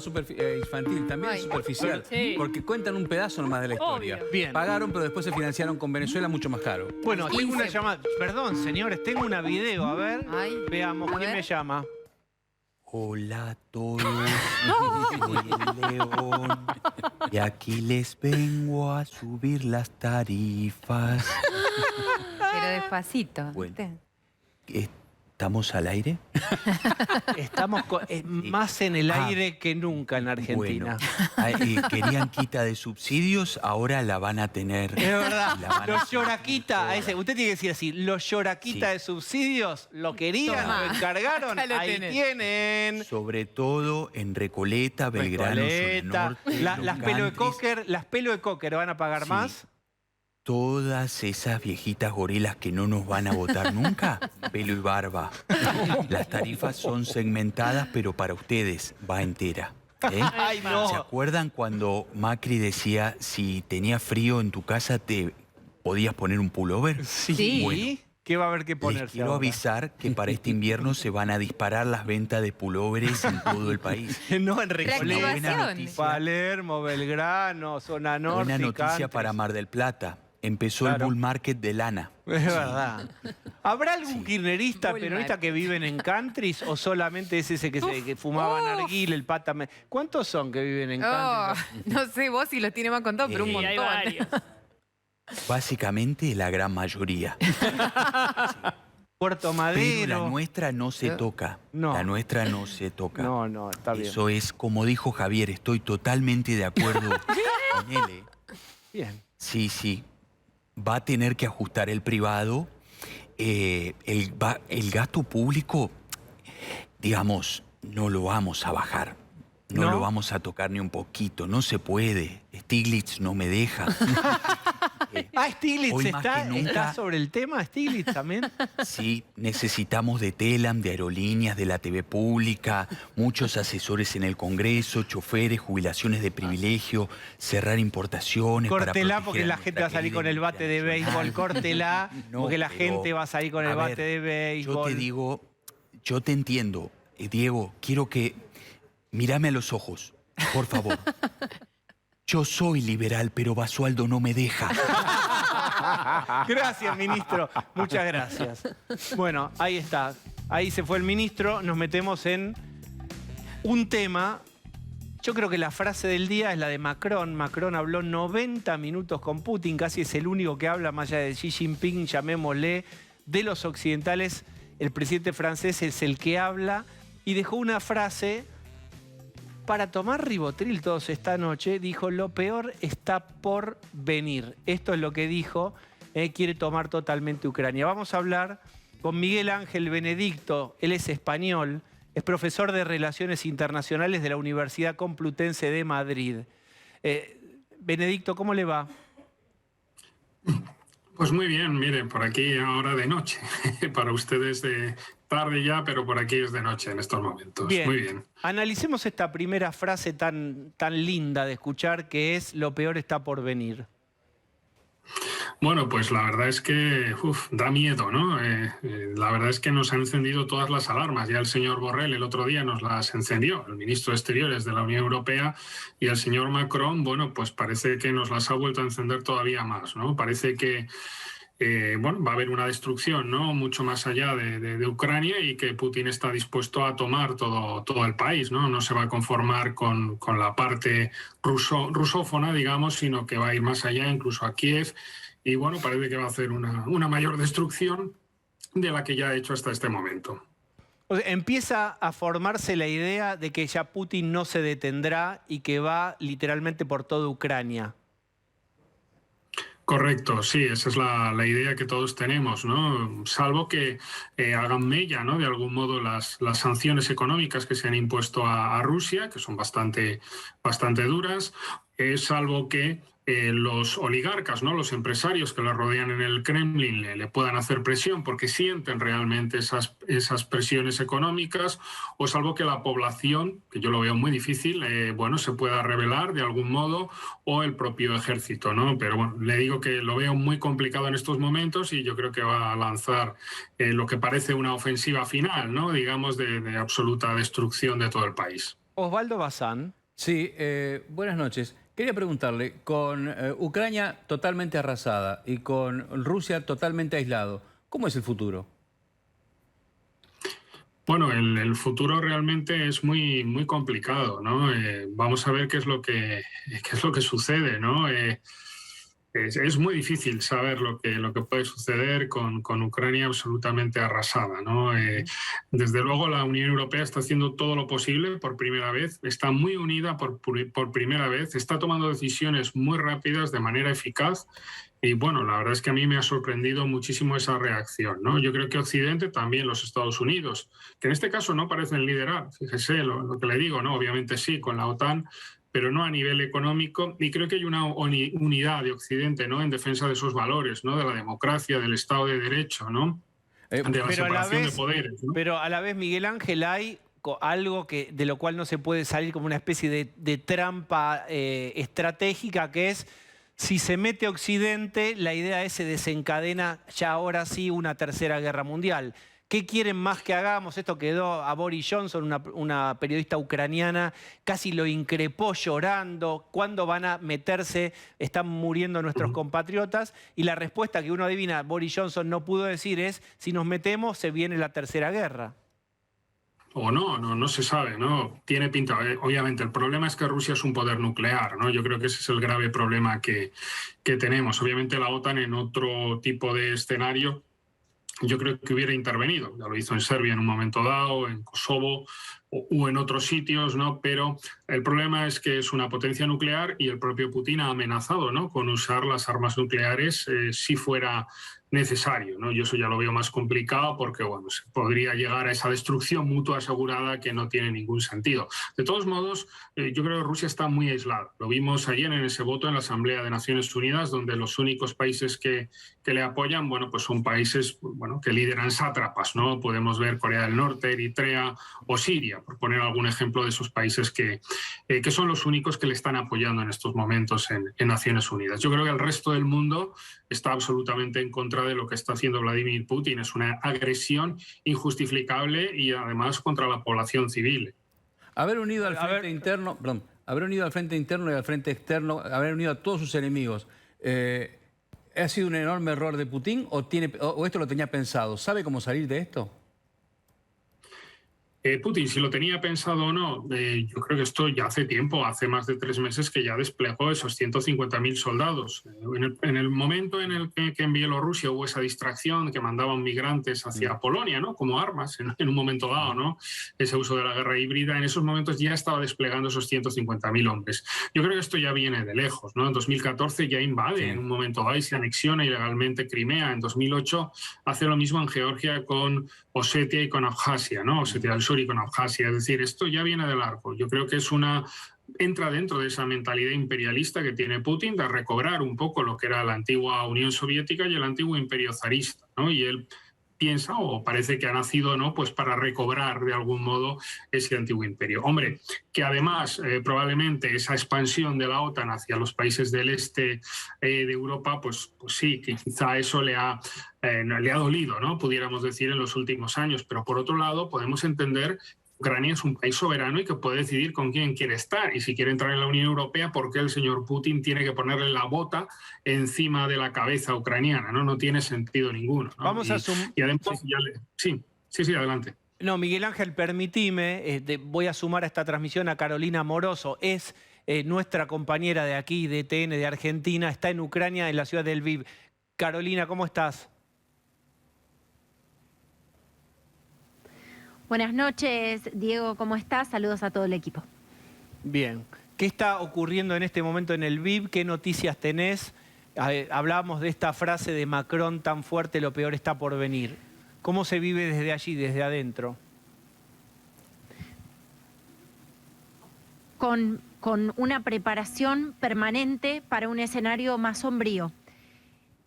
F: infantil, también
B: Ay.
F: es superficial.
D: Sí.
F: Porque cuentan un pedazo nomás de la historia.
D: Obvio.
A: Bien.
F: Pagaron, pero después se financiaron con Venezuela mucho más caro.
A: Bueno, tengo una
B: 15.
A: llamada. Perdón, señores, tengo una video. A ver,
B: Ay,
A: veamos
B: a
A: quién
B: ver.
A: me llama.
I: Hola a todos, soy el León y aquí les vengo a subir las tarifas.
B: Pero despacito.
I: Bueno.
B: ¿viste?
I: ¿Estamos al aire?
A: Estamos más en el
I: Ah.
A: aire que nunca en Argentina.
I: Bueno, querían quita de subsidios, ahora la van a tener.
A: Es verdad,
I: La van a
A: los
I: tener
A: lloraquita,
I: toda.
A: usted tiene que decir así, los lloraquita
I: Sí.
A: de subsidios, lo querían,
B: Tomá.
A: lo encargaron,
B: Acá lo
A: ahí
B: tenés.
A: tienen.
I: Sobre todo en Recoleta, Belgrano,
A: Recoleta,
I: Zona Norte,
A: las pelo de
I: Locantris,
A: cocker, las pelo de cocker van a pagar
I: Sí.
A: más.
I: Todas esas viejitas gorilas que no nos van a votar nunca, pelo y barba. Las tarifas son segmentadas, pero para ustedes va entera. ¿Eh?
A: Ay, no.
I: ¿Se acuerdan cuando Macri decía si tenía frío en tu casa te podías poner un pullover?
B: Sí.
I: Bueno,
A: ¿Qué va a haber que
I: les
A: ponerse
I: quiero
A: ahora?
I: avisar que para este invierno se van a disparar las ventas de pulóveres en todo el país.
A: No, en
B: Reactivación.
A: Recoleta, Palermo, Belgrano, zona norte.
I: Buena noticia
A: country.
I: para Mar del Plata. Empezó
A: Claro.
I: el bull market de lana.
A: Es verdad. ¿Habrá algún kirchnerista,
B: Bull
A: peronista
B: market.
A: que viven en countries o solamente es ese que fumaba narguil, el pata? ¿Cuántos son que viven en
B: Oh,
A: countries?
B: no sé vos si los tiene más contados, pero un
I: Sí,
B: montón.
D: hay varios.
I: Básicamente la gran mayoría.
A: Puerto
I: Pero
A: Madero.
I: la nuestra no se toca.
A: No.
I: La nuestra no se toca.
A: No, está bien.
I: Eso es, como dijo Javier, estoy totalmente de acuerdo con él. ¿Eh?
A: Bien.
I: Sí. Va a tener que ajustar el privado. El gasto público, digamos, no lo vamos a bajar. No
A: ¿No?
I: lo vamos a tocar ni un poquito. No se puede. Stiglitz no me deja.
A: Stiglitz
I: hoy más que nunca-
A: está sobre el tema, Stiglitz también.
I: Sí, necesitamos de Telam, de aerolíneas, de la TV pública, muchos asesores en el Congreso, choferes, jubilaciones de privilegio, cerrar importaciones. para
A: Córtela
I: proteger
A: porque
I: a
A: la
I: nuestra
A: gente va a salir
I: querida
A: con el bate de
I: industria
A: béisbol.
I: nacional.
A: Córtela
I: No,
A: porque la
I: pero,
A: gente va a salir con el
I: a
A: bate
I: ver,
A: de béisbol.
I: Yo te digo, yo te entiendo. Diego, quiero que... Mírame a los ojos, por favor. Yo soy liberal, pero Basualdo no me deja.
A: Gracias, ministro. Muchas gracias. Bueno, ahí está. Ahí se fue el ministro. Nos metemos en un tema. Yo creo que la frase del día es la de Macron. Macron habló 90 minutos con Putin. Casi es el único que habla, más allá de Xi Jinping, llamémosle, de los occidentales. El presidente francés es el que habla y dejó una frase... Para tomar ribotril todos esta noche, dijo, lo peor está por venir. Esto es lo que dijo, quiere tomar totalmente Ucrania. Vamos a hablar con Miguel Ángel Benedicto, él es español, es profesor de Relaciones Internacionales de la Universidad Complutense de Madrid. Benedicto, ¿cómo le va?
J: Pues muy bien, miren, por aquí ahora de noche. Para ustedes de tarde ya, pero por aquí es de noche en estos momentos.
A: Bien.
J: Muy bien.
A: Analicemos esta primera frase tan linda de escuchar, que es lo peor está por venir.
J: Bueno, pues la verdad es que da miedo, ¿no? La verdad es que nos han encendido todas las alarmas. Ya el señor Borrell el otro día nos las encendió, el ministro de Exteriores de la Unión Europea, y el señor Macron, bueno, pues parece que nos las ha vuelto a encender todavía más, ¿no? Parece que va a haber una destrucción, ¿no? Mucho más allá de Ucrania, y que Putin está dispuesto a tomar todo el país, ¿no? No se va a conformar con la parte rusófona, digamos, sino que va a ir más allá, incluso a Kiev. Y bueno, parece que va a hacer una mayor destrucción de la que ya ha hecho hasta este momento.
A: O sea, empieza a formarse la idea de que ya Putin no se detendrá y que va literalmente por toda Ucrania.
J: Correcto, sí, esa es la idea que todos tenemos, ¿no? Salvo que hagan mella, ¿no? De algún modo las sanciones económicas que se han impuesto a Rusia, que son bastante duras, salvo que los oligarcas, ¿no? Los empresarios que la rodean en el Kremlin le puedan hacer presión porque sienten realmente esas presiones económicas, o salvo que la población, que yo lo veo muy difícil, se pueda rebelar de algún modo, o el propio ejército, ¿no? Pero bueno, le digo que lo veo muy complicado en estos momentos, y yo creo que va a lanzar lo que parece una ofensiva final, ¿no? Digamos, de absoluta destrucción de todo el país.
A: Osvaldo Bazán.
F: Sí, buenas noches. Quería preguntarle, con Ucrania totalmente arrasada y con Rusia totalmente aislado, ¿cómo es el futuro?
J: Bueno, el futuro realmente es muy complicado, ¿no? Vamos a ver qué es lo que sucede, ¿no? Es muy difícil saber lo que puede suceder con Ucrania absolutamente arrasada, ¿no? Desde luego la Unión Europea está haciendo todo lo posible por primera vez, está muy unida por primera vez, está tomando decisiones muy rápidas de manera eficaz, y bueno, la verdad es que a mí me ha sorprendido muchísimo esa reacción, ¿no? Yo creo que Occidente, también los Estados Unidos, que en este caso no parecen liderar, fíjese lo que le digo, ¿no? Obviamente sí, con la OTAN, pero no a nivel económico, y creo que hay una unidad de Occidente, ¿no? En defensa de esos valores, ¿no? De la democracia, del Estado de Derecho, ¿no? De la separación de poderes, ¿no?
A: Pero a la vez, Miguel Ángel, hay algo de lo cual no se puede salir como una especie de trampa estratégica, que es, si se mete Occidente, la idea es se desencadena ya ahora sí una tercera guerra mundial. ¿Qué quieren más que hagamos? Esto quedó a Boris Johnson, una periodista ucraniana, casi lo increpó llorando. ¿Cuándo van a meterse? Están muriendo nuestros compatriotas. Y la respuesta que uno adivina, Boris Johnson no pudo decir es, si nos metemos, se viene la tercera guerra.
J: O no se sabe, ¿no? Tiene pinta. Obviamente, el problema es que Rusia es un poder nuclear, ¿no? Yo creo que ese es el grave problema que tenemos. Obviamente la OTAN en otro tipo de escenario yo creo que hubiera intervenido. Ya lo hizo en Serbia en un momento dado, en Kosovo o en otros sitios, ¿no? Pero el problema es que es una potencia nuclear y el propio Putin ha amenazado, ¿no?, con usar las armas nucleares si fuera necesario, ¿no? Yo eso ya lo veo más complicado porque, bueno, se podría llegar a esa destrucción mutua asegurada que no tiene ningún sentido. De todos modos, yo creo que Rusia está muy aislada. Lo vimos ayer en ese voto en la Asamblea de Naciones Unidas, donde los únicos países que le apoyan, bueno, pues son países, bueno, que lideran sátrapas, ¿no? Podemos ver Corea del Norte, Eritrea o Siria, por poner algún ejemplo de esos países que son los únicos que le están apoyando en estos momentos en Naciones Unidas. Yo creo que el resto del mundo está absolutamente en contra de lo que está haciendo Vladimir Putin. Es una agresión injustificable y además contra la población civil.
F: Haber unido al frente interno, perdón, haber unido al frente interno y al frente externo, haber unido a todos sus enemigos, ¿ha sido un enorme error de Putin o esto lo tenía pensado? ¿Sabe cómo salir de esto?
J: Putin, si lo tenía pensado o no, yo creo que esto ya hace tiempo, hace más de 3 meses que ya desplegó esos 150.000 soldados. En el momento en el que en Bielorrusia hubo esa distracción, que mandaban migrantes hacia Polonia, ¿no?, como armas en un momento dado, ¿no?, ese uso de la guerra híbrida, en esos momentos ya estaba desplegando esos 150.000 hombres. Yo creo que esto ya viene de lejos, ¿no? En 2014 ya invade en un momento dado y se anexiona ilegalmente Crimea. En 2008 hace lo mismo en Georgia con Osetia y con Abjasia, ¿no? Osetia del Sur y con Abjasia. Es decir, esto ya viene de largo. Yo creo que entra dentro de esa mentalidad imperialista que tiene Putin de recobrar un poco lo que era la antigua Unión Soviética y el antiguo imperio zarista, ¿no? Y él piensa, o parece que ha nacido, ¿no?, pues para recobrar de algún modo ese antiguo imperio. Hombre, que además probablemente esa expansión de la OTAN hacia los países del este de Europa, pues sí, que quizá eso le ha dolido, ¿no?, pudiéramos decir, en los últimos años. Pero por otro lado, podemos entender Ucrania es un país soberano y que puede decidir con quién quiere estar. Y si quiere entrar en la Unión Europea, ¿por qué el señor Putin tiene que ponerle la bota encima de la cabeza ucraniana? No tiene sentido ninguno, ¿no?
A: Vamos a
J: y además, sí, adelante.
A: No, Miguel Ángel, permitime, voy a sumar a esta transmisión a Carolina Moroso. Es nuestra compañera de aquí, de TN, de Argentina, está en Ucrania, en la ciudad de Lviv. Carolina, ¿cómo estás?
K: Buenas noches, Diego, ¿cómo estás? Saludos a todo el equipo.
A: Bien. ¿Qué está ocurriendo en este momento en Lviv? ¿Qué noticias tenés? Hablábamos de esta frase de Macron tan fuerte, lo peor está por venir. ¿Cómo se vive desde allí, desde adentro?
K: Con una preparación permanente para un escenario más sombrío.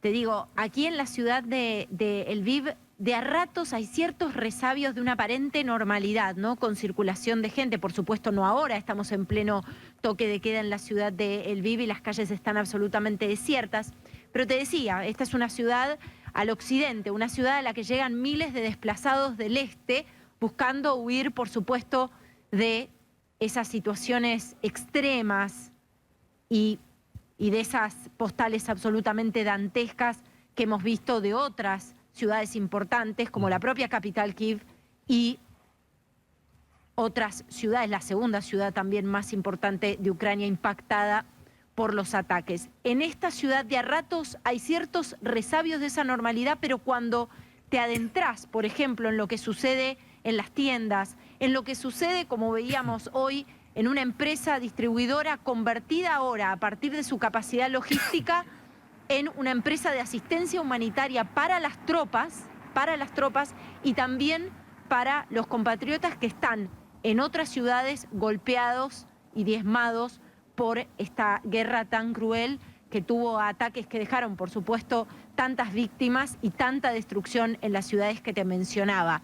K: Te digo, aquí en la ciudad de Lviv, de a ratos hay ciertos resabios de una aparente normalidad, ¿no?, con circulación de gente. Por supuesto, no ahora, estamos en pleno toque de queda en la ciudad de Lviv y las calles están absolutamente desiertas. Pero te decía, esta es una ciudad al occidente, una ciudad a la que llegan miles de desplazados del este buscando huir, por supuesto, de esas situaciones extremas y de esas postales absolutamente dantescas que hemos visto de otras ciudades importantes como la propia capital Kiev y otras ciudades, la segunda ciudad también más importante de Ucrania impactada por los ataques. En esta ciudad de a ratos hay ciertos resabios de esa normalidad, pero cuando te adentras, por ejemplo, en lo que sucede en las tiendas, en lo que sucede, como veíamos hoy, en una empresa distribuidora convertida ahora a partir de su capacidad logística en una empresa de asistencia humanitaria para las tropas y también para los compatriotas que están en otras ciudades golpeados y diezmados por esta guerra tan cruel que tuvo ataques que dejaron, por supuesto, tantas víctimas y tanta destrucción en las ciudades que te mencionaba.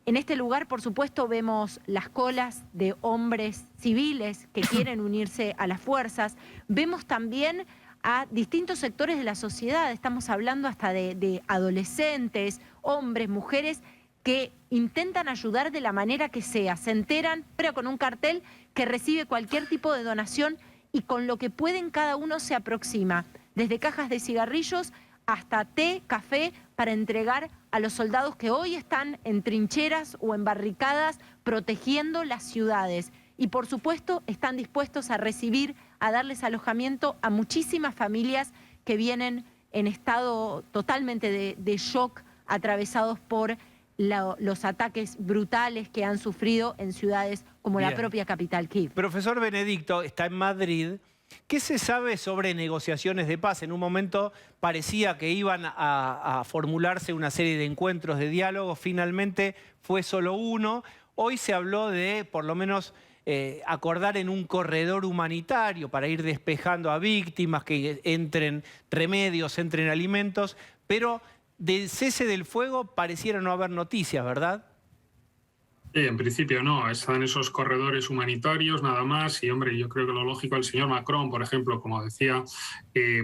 K: En este lugar, por supuesto, vemos las colas de hombres civiles que quieren unirse a las fuerzas. Vemos también a distintos sectores de la sociedad. Estamos hablando hasta de adolescentes, hombres, mujeres, que intentan ayudar de la manera que sea. Se enteran, pero con un cartel que recibe cualquier tipo de donación y con lo que pueden cada uno se aproxima. Desde cajas de cigarrillos hasta té, café, para entregar a los soldados que hoy están en trincheras o en barricadas protegiendo las ciudades. Y por supuesto están dispuestos a recibir, a darles alojamiento a muchísimas familias que vienen en estado totalmente de shock, atravesados por los ataques brutales que han sufrido en ciudades como la propia capital, Kiev.
A: Profesor Benedicto está en Madrid. ¿Qué se sabe sobre negociaciones de paz? En un momento parecía que iban a formularse una serie de encuentros de diálogo, finalmente fue solo uno. Hoy se habló de, por lo menos, acordar en un corredor humanitario para ir despejando a víctimas, que entren remedios, entren alimentos, pero del cese del fuego pareciera no haber noticias, ¿verdad?
J: En principio no, están esos corredores humanitarios nada más y, hombre, yo creo que lo lógico, el señor Macron, por ejemplo, como decía,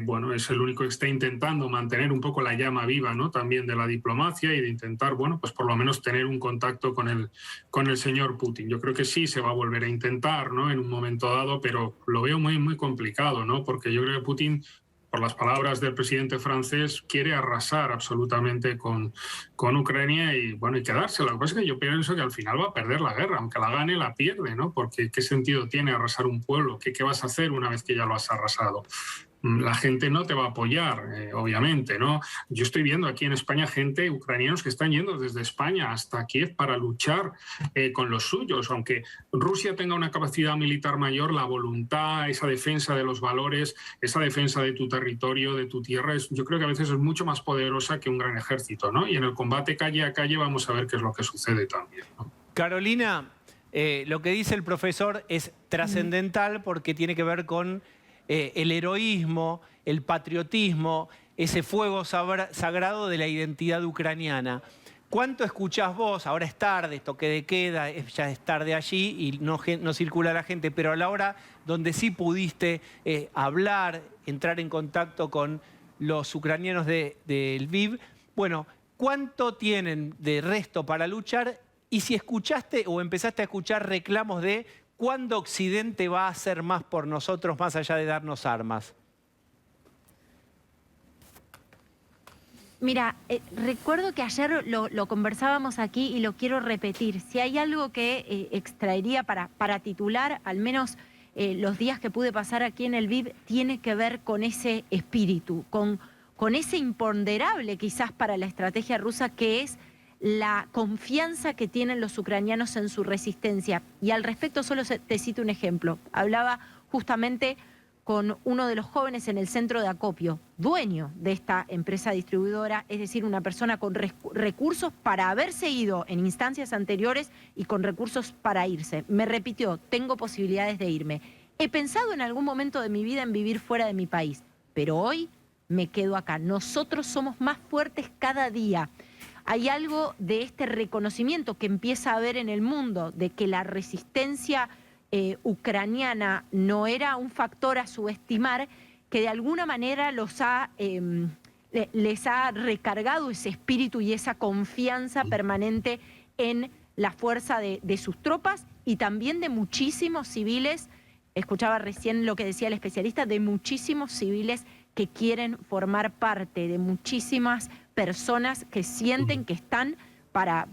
J: bueno, es el único que está intentando mantener un poco la llama viva, ¿no?, también de la diplomacia y de intentar, bueno, pues por lo menos tener un contacto con el señor Putin. Yo creo que sí se va a volver a intentar, ¿no?, en un momento dado, pero lo veo muy, muy complicado, ¿no?, porque yo creo que Putin, por las palabras del presidente francés, quiere arrasar absolutamente con Ucrania y, bueno, y quedársela. Lo que pasa es que yo pienso que al final va a perder la guerra, aunque la gane, la pierde, ¿no? Porque ¿qué sentido tiene arrasar un pueblo? ¿Qué vas a hacer una vez que ya lo has arrasado? La gente no te va a apoyar, obviamente, ¿no? Yo estoy viendo aquí en España gente, ucranianos, que están yendo desde España hasta Kiev para luchar con los suyos. Aunque Rusia tenga una capacidad militar mayor, la voluntad, esa defensa de los valores, esa defensa de tu territorio, de tu tierra, yo creo que a veces es mucho más poderosa que un gran ejército, ¿no? Y en el combate calle a calle vamos a ver qué es lo que sucede también, ¿no?
A: Carolina, lo que dice el profesor es trascendental porque tiene que ver con el heroísmo, el patriotismo, ese fuego sagrado de la identidad ucraniana. ¿Cuánto escuchás vos? Ahora es tarde, toque de queda, ya es tarde allí y no circula la gente, pero a la hora donde sí pudiste hablar, entrar en contacto con los ucranianos de Lviv, bueno, ¿cuánto tienen de resto para luchar? Y si escuchaste o empezaste a escuchar reclamos de ¿cuándo Occidente va a hacer más por nosotros, más allá de darnos armas?
K: Mira, recuerdo que ayer lo conversábamos aquí y lo quiero repetir. Si hay algo que extraería para titular, al menos los días que pude pasar aquí en Lviv, tiene que ver con ese espíritu, con ese imponderable quizás para la estrategia rusa, que es la confianza que tienen los ucranianos en su resistencia. Y al respecto solo te cito un ejemplo. Hablaba justamente con uno de los jóvenes en el centro de acopio, dueño de esta empresa distribuidora, es decir, una persona con recursos para haberse ido en instancias anteriores y con recursos para irse. Me repitió, tengo posibilidades de irme. He pensado en algún momento de mi vida en vivir fuera de mi país, pero hoy me quedo acá. Nosotros somos más fuertes cada día. Hay algo de este reconocimiento que empieza a haber en el mundo, de que la resistencia ucraniana no era un factor a subestimar, que de alguna manera les ha recargado ese espíritu y esa confianza permanente en la fuerza de sus tropas y también de muchísimos civiles. Escuchaba recién lo que decía el especialista, de muchísimos civiles que quieren formar parte, de muchísimas personas que sienten que están para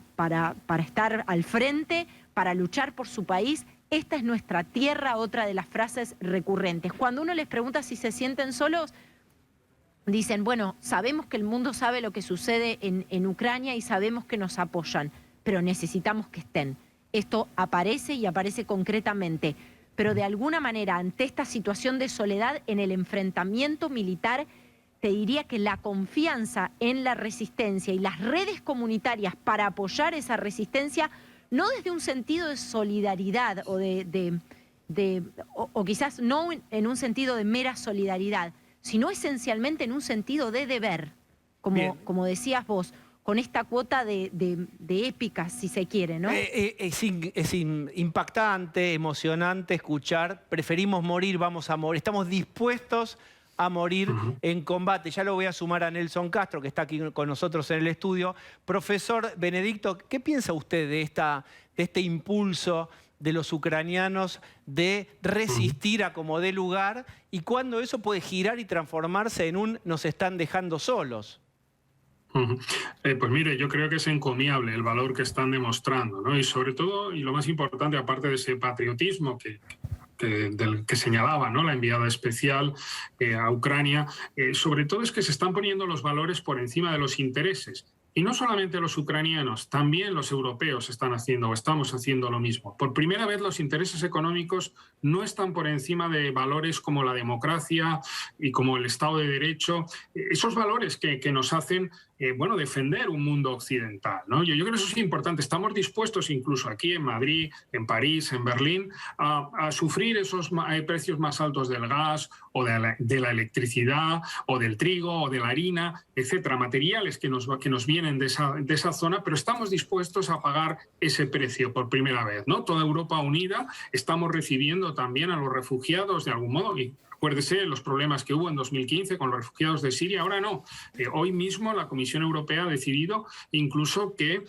K: estar al frente, para luchar por su país. Esta es nuestra tierra, otra de las frases recurrentes. Cuando uno les pregunta si se sienten solos, dicen, bueno, sabemos que el mundo sabe lo que sucede en Ucrania y sabemos que nos apoyan, pero necesitamos que estén. Esto aparece y aparece concretamente. Pero de alguna manera, ante esta situación de soledad, en el enfrentamiento militar, te diría que la confianza en la resistencia y las redes comunitarias para apoyar esa resistencia, no desde un sentido de solidaridad o quizás no en un sentido de mera solidaridad, sino esencialmente en un sentido de deber, como decías vos, esta cuota de épica, si se quiere, ¿no?
A: Es impactante, emocionante escuchar, preferimos morir, vamos a morir, estamos dispuestos a morir en combate. Ya lo voy a sumar a Nelson Castro, que está aquí con nosotros en el estudio. Profesor Benedicto, ¿qué piensa usted de este impulso de los ucranianos de resistir a como dé lugar y cuándo eso puede girar y transformarse en un nos están dejando solos?
J: Pues mire, yo creo que es encomiable el valor que están demostrando, ¿no? Y sobre todo, y lo más importante, aparte de ese patriotismo del que señalaba, ¿no?, la enviada especial a Ucrania, sobre todo es que se están poniendo los valores por encima de los intereses. Y no solamente los ucranianos, también los europeos están haciendo o estamos haciendo lo mismo. Por primera vez los intereses económicos no están por encima de valores como la democracia y como el Estado de Derecho, esos valores que nos hacen defender un mundo occidental, ¿no? Yo creo que eso es importante. Estamos dispuestos incluso aquí en Madrid, en París, en Berlín, a sufrir esos precios más altos del gas o de la electricidad o del trigo o de la harina, etcétera, materiales que nos vienen de esa zona, pero estamos dispuestos a pagar ese precio por primera vez, ¿no? Toda Europa unida, estamos recibiendo también a los refugiados de algún modo. Y acuérdese los problemas que hubo en 2015 con los refugiados de Siria. Ahora no. Hoy mismo la Comisión Europea ha decidido incluso que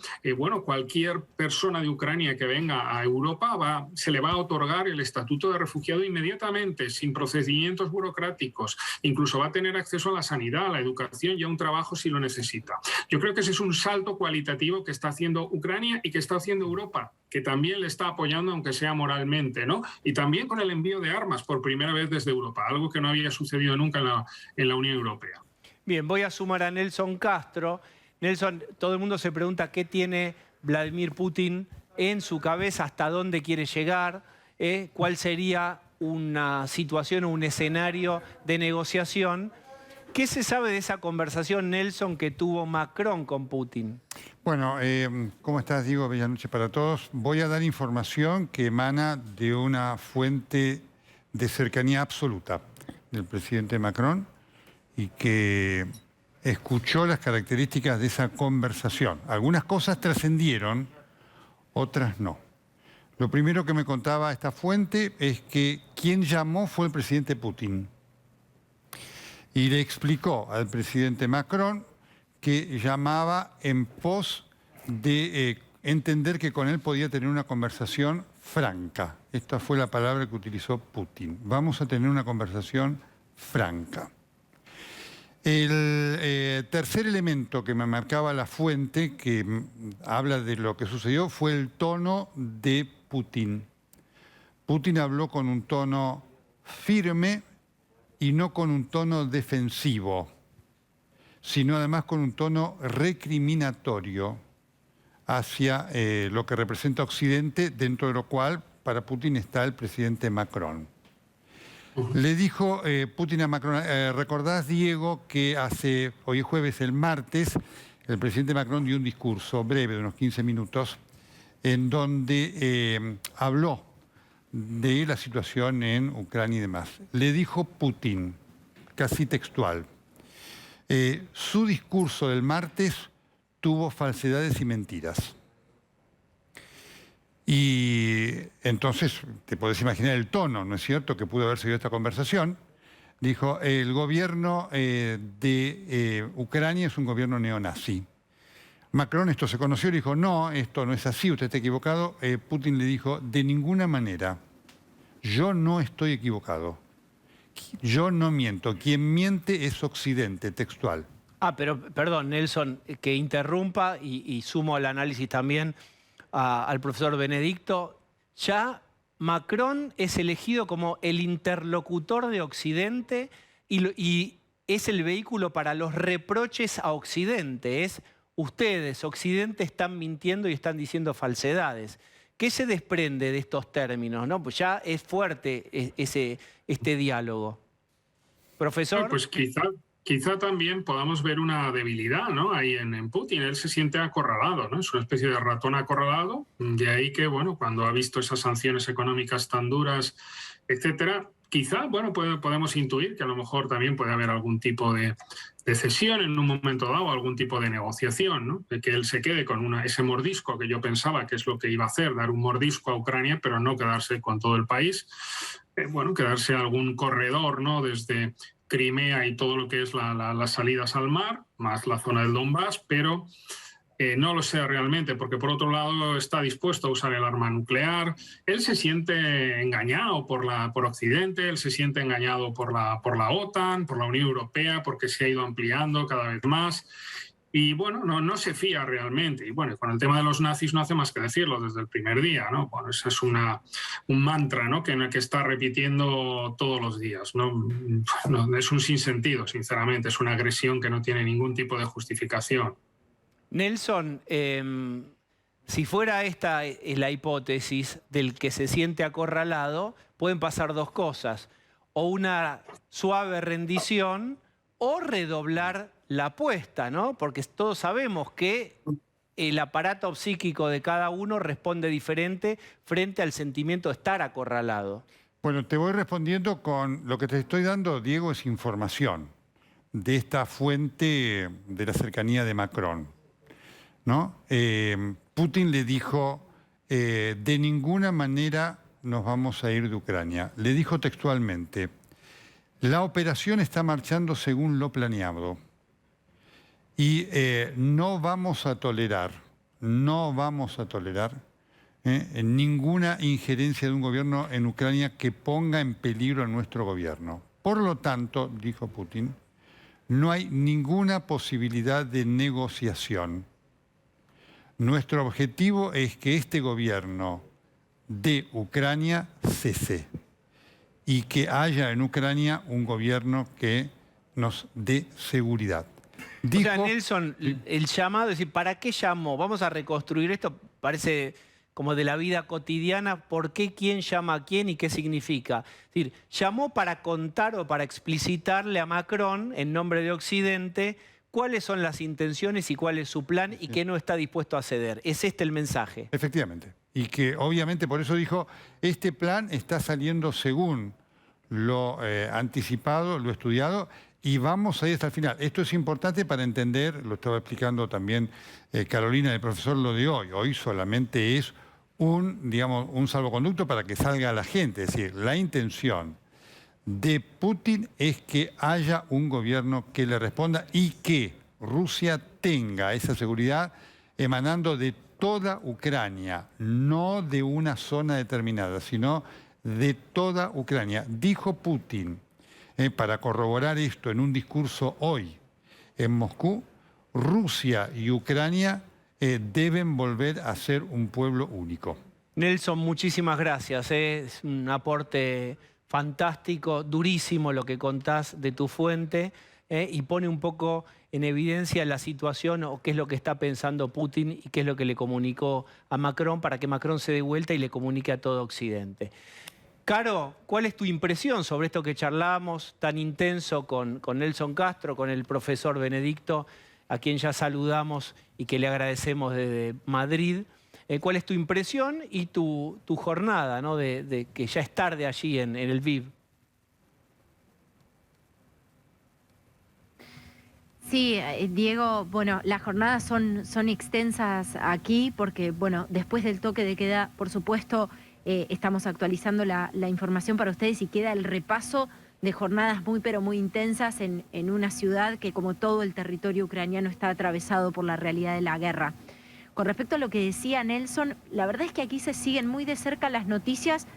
J: cualquier persona de Ucrania que venga a Europa se le va a otorgar el estatuto de refugiado inmediatamente, sin procedimientos burocráticos. Incluso va a tener acceso a la sanidad, a la educación y a un trabajo si lo necesita. Yo creo que ese es un salto cualitativo que está haciendo Ucrania y que está haciendo Europa, que también le está apoyando, aunque sea moralmente, ¿no? Y también con el envío de armas por primera vez desde Europa, algo que no había sucedido nunca en la Unión Europea.
A: Bien, voy a sumar a Nelson Castro. Nelson, todo el mundo se pregunta qué tiene Vladimir Putin en su cabeza, hasta dónde quiere llegar, cuál sería una situación o un escenario de negociación. ¿Qué se sabe de esa conversación, Nelson, que tuvo Macron con Putin?
L: Bueno, ¿cómo estás, Diego? Buenas noches para todos. Voy a dar información que emana de una fuente de cercanía absoluta del presidente Macron y que escuchó las características de esa conversación. Algunas cosas trascendieron, otras no. Lo primero que me contaba esta fuente es que quien llamó fue el presidente Putin y le explicó al presidente Macron que llamaba en pos de entender que con él podía tener una conversación franca. Esta fue la palabra que utilizó Putin. Vamos a tener una conversación franca. El tercer elemento que me marcaba la fuente, que habla de lo que sucedió, fue el tono de Putin. Putin habló con un tono firme y no con un tono defensivo, sino además con un tono recriminatorio hacia lo que representa Occidente, dentro de lo cual para Putin está el presidente Macron. Le dijo Putin a Macron, recordás, Diego, que hoy es jueves, el martes, el presidente Macron dio un discurso breve de unos 15 minutos en donde habló de la situación en Ucrania y demás. Le dijo Putin, casi textual, su discurso del martes tuvo falsedades y mentiras. Y entonces te podés imaginar el tono, ¿no es cierto?, que pudo haber seguido esta conversación. Dijo, el gobierno de Ucrania es un gobierno neonazi. Macron esto se conoció y dijo, no, esto no es así, usted está equivocado. Putin le dijo, de ninguna manera, yo no estoy equivocado. Yo no miento, quien miente es Occidente, textual.
A: Pero perdón, Nelson, que interrumpa y sumo al análisis también al profesor Benedicto. Ya Macron es elegido como el interlocutor de Occidente y es el vehículo para los reproches a Occidente. Ustedes, Occidente, están mintiendo y están diciendo falsedades. ¿Qué se desprende de estos términos, no? Pues ya es fuerte este diálogo. Profesor.
J: Pues quizá también podamos ver una debilidad, ¿no?, ahí en Putin. Él se siente acorralado, ¿no? Es una especie de ratón acorralado. De ahí que, cuando ha visto esas sanciones económicas tan duras, etcétera, quizá, bueno, podemos intuir que a lo mejor también puede haber algún tipo de cesión en un momento dado, algún tipo de negociación, ¿no? De que él se quede con ese mordisco que yo pensaba que es lo que iba a hacer, dar un mordisco a Ucrania, pero no quedarse con todo el país. Bueno, quedarse algún corredor, ¿no? Desde Crimea y todo lo que es las salidas al mar, más la zona del Donbass, pero no lo sé realmente, porque por otro lado está dispuesto a usar el arma nuclear. Él se siente engañado por Occidente, él se siente engañado por la OTAN, por la Unión Europea, porque se ha ido ampliando cada vez más. Y bueno, no se fía realmente. Y bueno, con el tema de los nazis no hace más que decirlo desde el primer día, ¿no? Bueno, ese es un mantra, ¿no? que está repitiendo todos los días, ¿no? Es un sinsentido, sinceramente. Es una agresión que no tiene ningún tipo de justificación.
A: Nelson, si fuera esta la hipótesis del que se siente acorralado, pueden pasar dos cosas. O una suave rendición o redoblar la apuesta, ¿no? Porque todos sabemos que el aparato psíquico de cada uno responde diferente frente al sentimiento de estar acorralado.
L: Bueno, te voy respondiendo con lo que te estoy dando, Diego, es información de esta fuente de la cercanía de Macron, ¿no? Putin le dijo, de ninguna manera nos vamos a ir de Ucrania. Le dijo textualmente, la operación está marchando según lo planeado y no vamos a tolerar ninguna injerencia de un gobierno en Ucrania que ponga en peligro a nuestro gobierno. Por lo tanto, dijo Putin, no hay ninguna posibilidad de negociación. Nuestro objetivo es que este gobierno de Ucrania cese y que haya en Ucrania un gobierno que nos dé seguridad.
A: Dijo, o sea, Nelson, el llamado, es decir, ¿para qué llamó? Vamos a reconstruir esto, parece como de la vida cotidiana, ¿por qué quién llama a quién y qué significa? Es decir, llamó para contar o para explicitarle a Macron, en nombre de Occidente, cuáles son las intenciones y cuál es su plan y que no está dispuesto a ceder. ¿Es este el mensaje?
L: Efectivamente. Y que obviamente por eso dijo, este plan está saliendo según lo anticipado, lo estudiado, y vamos a ir hasta el final. Esto es importante para entender, lo estaba explicando también Carolina, el profesor, lo de hoy. Hoy solamente es un salvoconducto para que salga la gente. Es decir, la intención de Putin es que haya un gobierno que le responda y que Rusia tenga esa seguridad emanando de toda Ucrania, no de una zona determinada, sino de toda Ucrania. Dijo Putin, para corroborar esto en un discurso hoy en Moscú, Rusia y Ucrania deben volver a ser un pueblo único.
A: Nelson, muchísimas gracias. Es un aporte fantástico, durísimo lo que contás de tu fuente y pone un poco en evidencia la situación o qué es lo que está pensando Putin y qué es lo que le comunicó a Macron para que Macron se dé vuelta y le comunique a todo Occidente. Caro, ¿cuál es tu impresión sobre esto que charlamos tan intenso con Nelson Castro, con el profesor Benedicto, a quien ya saludamos y que le agradecemos desde Madrid? ¿Cuál es tu impresión y tu jornada, ¿no? de que ya es tarde allí en el VIV?
K: Sí, Diego, bueno, las jornadas son extensas aquí porque, bueno, después del toque de queda, por supuesto, estamos actualizando la información para ustedes y queda el repaso de jornadas muy, pero muy intensas en una ciudad que, como todo el territorio ucraniano, está atravesado por la realidad de la guerra. Con respecto a lo que decía Nelson, la verdad es que aquí se siguen muy de cerca las noticias,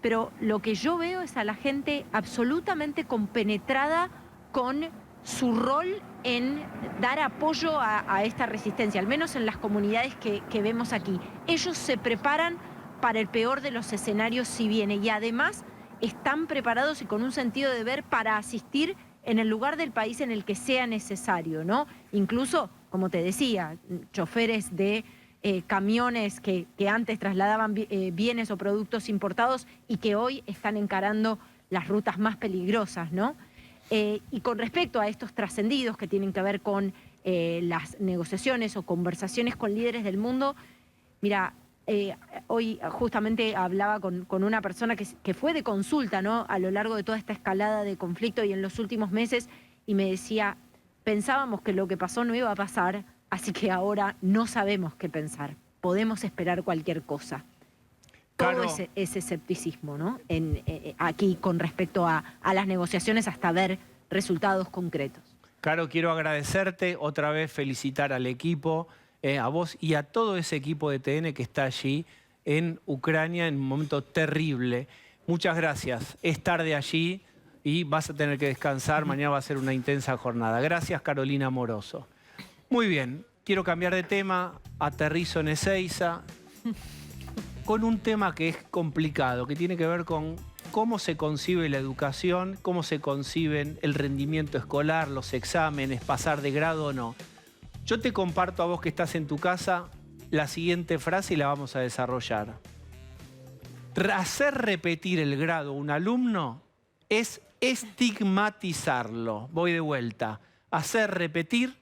K: pero lo que yo veo es a la gente absolutamente compenetrada con su rol en dar apoyo a esta resistencia, al menos en las comunidades que vemos aquí. Ellos se preparan para el peor de los escenarios si viene y además están preparados y con un sentido de deber para asistir en el lugar del país en el que sea necesario, ¿no? Incluso, como te decía, choferes de camiones que antes trasladaban bienes o productos importados y que hoy están encarando las rutas más peligrosas, ¿no? Y con respecto a estos trascendidos que tienen que ver con las negociaciones o conversaciones con líderes del mundo, mira, Hoy justamente hablaba con una persona que fue de consulta, ¿no?, a lo largo de toda esta escalada de conflicto y en los últimos meses, y me decía, pensábamos que lo que pasó no iba a pasar, así que ahora no sabemos qué pensar, podemos esperar cualquier cosa. Todo ese escepticismo, ¿no?, aquí con respecto a las negociaciones hasta ver resultados concretos.
A: Caro, quiero agradecerte, otra vez felicitar al equipo, a vos y a todo ese equipo de TN que está allí en Ucrania en un momento terrible. Muchas gracias. Es tarde allí y vas a tener que descansar. Mañana va a ser una intensa jornada. Gracias, Carolina Moroso. Muy bien, quiero cambiar de tema. Aterrizo en Ezeiza con un tema que es complicado, que tiene que ver con cómo se concibe la educación, cómo se conciben el rendimiento escolar, los exámenes, pasar de grado o no. Yo te comparto a vos que estás en tu casa la siguiente frase y la vamos a desarrollar. Hacer repetir el grado a un alumno es estigmatizarlo. Voy de vuelta. Hacer repetir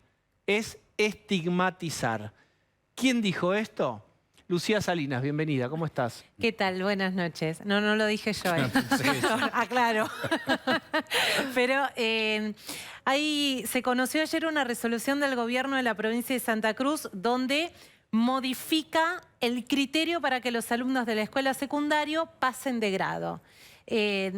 A: es estigmatizar. ¿Quién dijo esto? Lucía Salinas, bienvenida. ¿Cómo estás?
M: ¿Qué tal? Buenas noches. No lo dije yo. Aclaro. Pero ahí se conoció ayer una resolución del gobierno de la provincia de Santa Cruz donde modifica el criterio para que los alumnos de la escuela secundaria pasen de grado.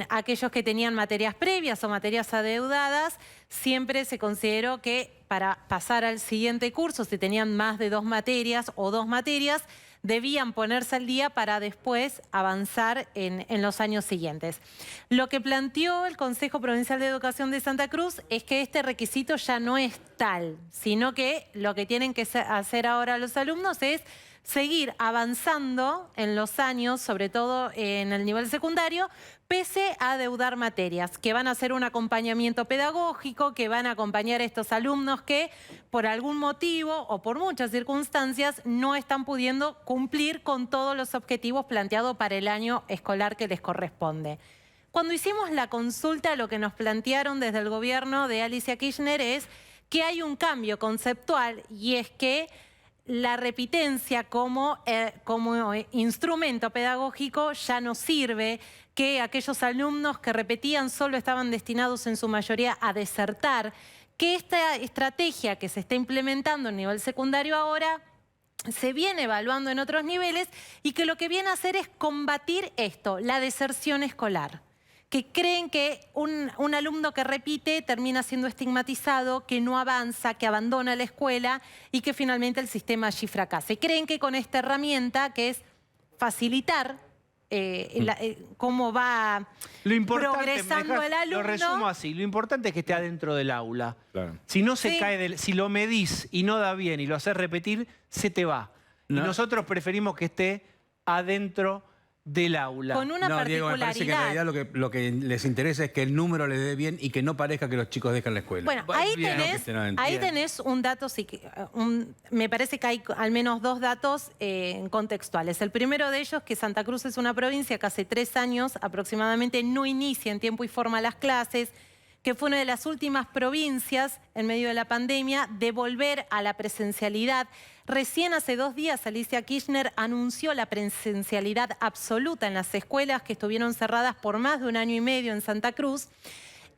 M: Aquellos que tenían materias previas o materias adeudadas, siempre se consideró que para pasar al siguiente curso, si tenían más de 2 materias o 2 materias, debían ponerse al día para después avanzar en los años siguientes. Lo que planteó el Consejo Provincial de Educación de Santa Cruz es que este requisito ya no es tal, sino que lo que tienen que hacer ahora los alumnos es seguir avanzando en los años, sobre todo en el nivel secundario, pese a adeudar materias, que van a hacer un acompañamiento pedagógico, que van a acompañar a estos alumnos que por algún motivo o por muchas circunstancias no están pudiendo cumplir con todos los objetivos planteados para el año escolar que les corresponde. Cuando hicimos la consulta, lo que nos plantearon desde el gobierno de Alicia Kirchner es que hay un cambio conceptual y es que la repitencia como instrumento pedagógico ya no sirve, que aquellos alumnos que repetían solo estaban destinados en su mayoría a desertar, que esta estrategia que se está implementando a nivel secundario ahora se viene evaluando en otros niveles y que lo que viene a hacer es combatir esto, la deserción escolar. Que creen que un alumno que repite termina siendo estigmatizado, que no avanza, que abandona la escuela y que finalmente el sistema allí fracase. Creen que con esta herramienta, que es facilitar cómo va progresando el alumno...
A: Lo resumo así, lo importante es que esté adentro del aula.
F: Claro.
A: Si no se cae si lo medís y no da bien y lo haces repetir, se te va.
F: No.
A: Y nosotros preferimos que esté adentro del aula.
M: Con una particularidad.
F: Diego, me parece que en realidad lo que les interesa es que el número les dé bien y que no parezca que los chicos dejan la escuela.
M: Bueno, ahí tenés un dato, me parece que hay al menos 2 datos contextuales. El primero de ellos, que Santa Cruz es una provincia que hace 3 años aproximadamente no inicia en tiempo y forma las clases, que fue una de las últimas provincias en medio de la pandemia de volver a la presencialidad. Recién hace 2 días Alicia Kirchner anunció la presencialidad absoluta en las escuelas que estuvieron cerradas por más de 1 año y medio en Santa Cruz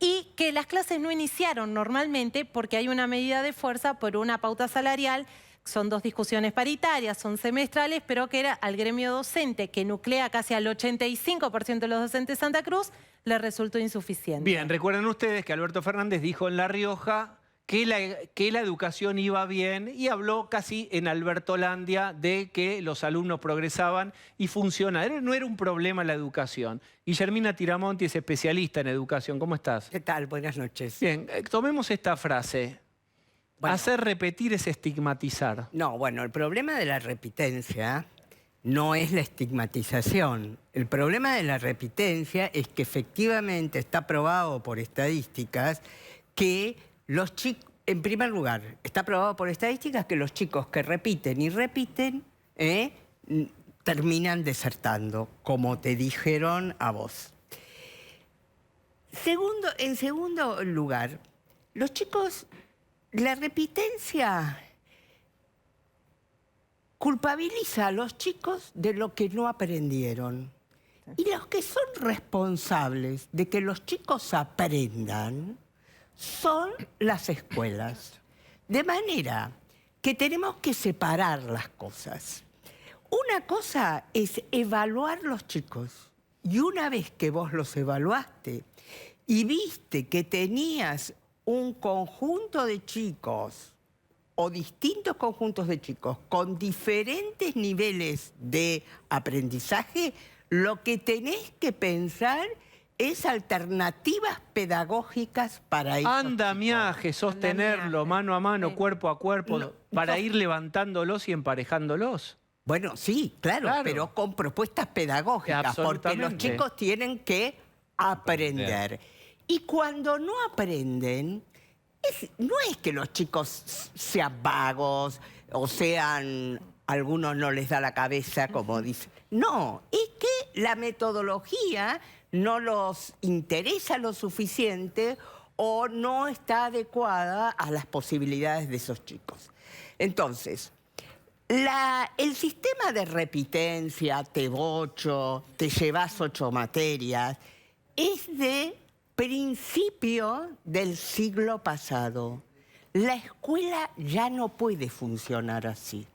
M: y que las clases no iniciaron normalmente porque hay una medida de fuerza por una pauta salarial. Son 2 discusiones paritarias, son semestrales, pero que era al gremio docente, que nuclea casi al 85% de los docentes de Santa Cruz, le resultó insuficiente.
A: Bien, recuerden ustedes que Alberto Fernández dijo en La Rioja que la educación iba bien y habló casi en Albertolandia de que los alumnos progresaban y funcionaban. No era un problema la educación. Guillermina Tiramonti es especialista en educación. ¿Cómo estás?
N: ¿Qué tal? Buenas noches.
A: Bien, tomemos esta frase. Bueno, hacer repetir es estigmatizar.
N: No, bueno, el problema de la repitencia no es la estigmatización. El problema de la repitencia es que efectivamente está probado por estadísticas que los chicos, en primer lugar, está probado por estadísticas que los chicos que repiten y repiten terminan desertando, como te dijeron a vos. En segundo lugar, los chicos, la repitencia culpabiliza a los chicos de lo que no aprendieron. Y los que son responsables de que los chicos aprendan son las escuelas. De manera que tenemos que separar las cosas. Una cosa es evaluar los chicos. Y una vez que vos los evaluaste y viste que tenías un conjunto de chicos o distintos conjuntos de chicos con diferentes niveles de aprendizaje, lo que tenés que pensar es alternativas pedagógicas para ellos.
A: Andamiaje, sostenerlo mano a mano, cuerpo a cuerpo, para ir levantándolos y emparejándolos.
N: Bueno, sí, claro, pero con propuestas pedagógicas, porque los chicos tienen que aprender. Y cuando no aprenden, no es que los chicos sean vagos o sean, algunos no les da la cabeza, como dicen. No, es que la metodología no los interesa lo suficiente o no está adecuada a las posibilidades de esos chicos. Entonces, el sistema de repitencia, te bocho, te llevas 8 materias, es de principio del siglo pasado. La escuela ya no puede funcionar así.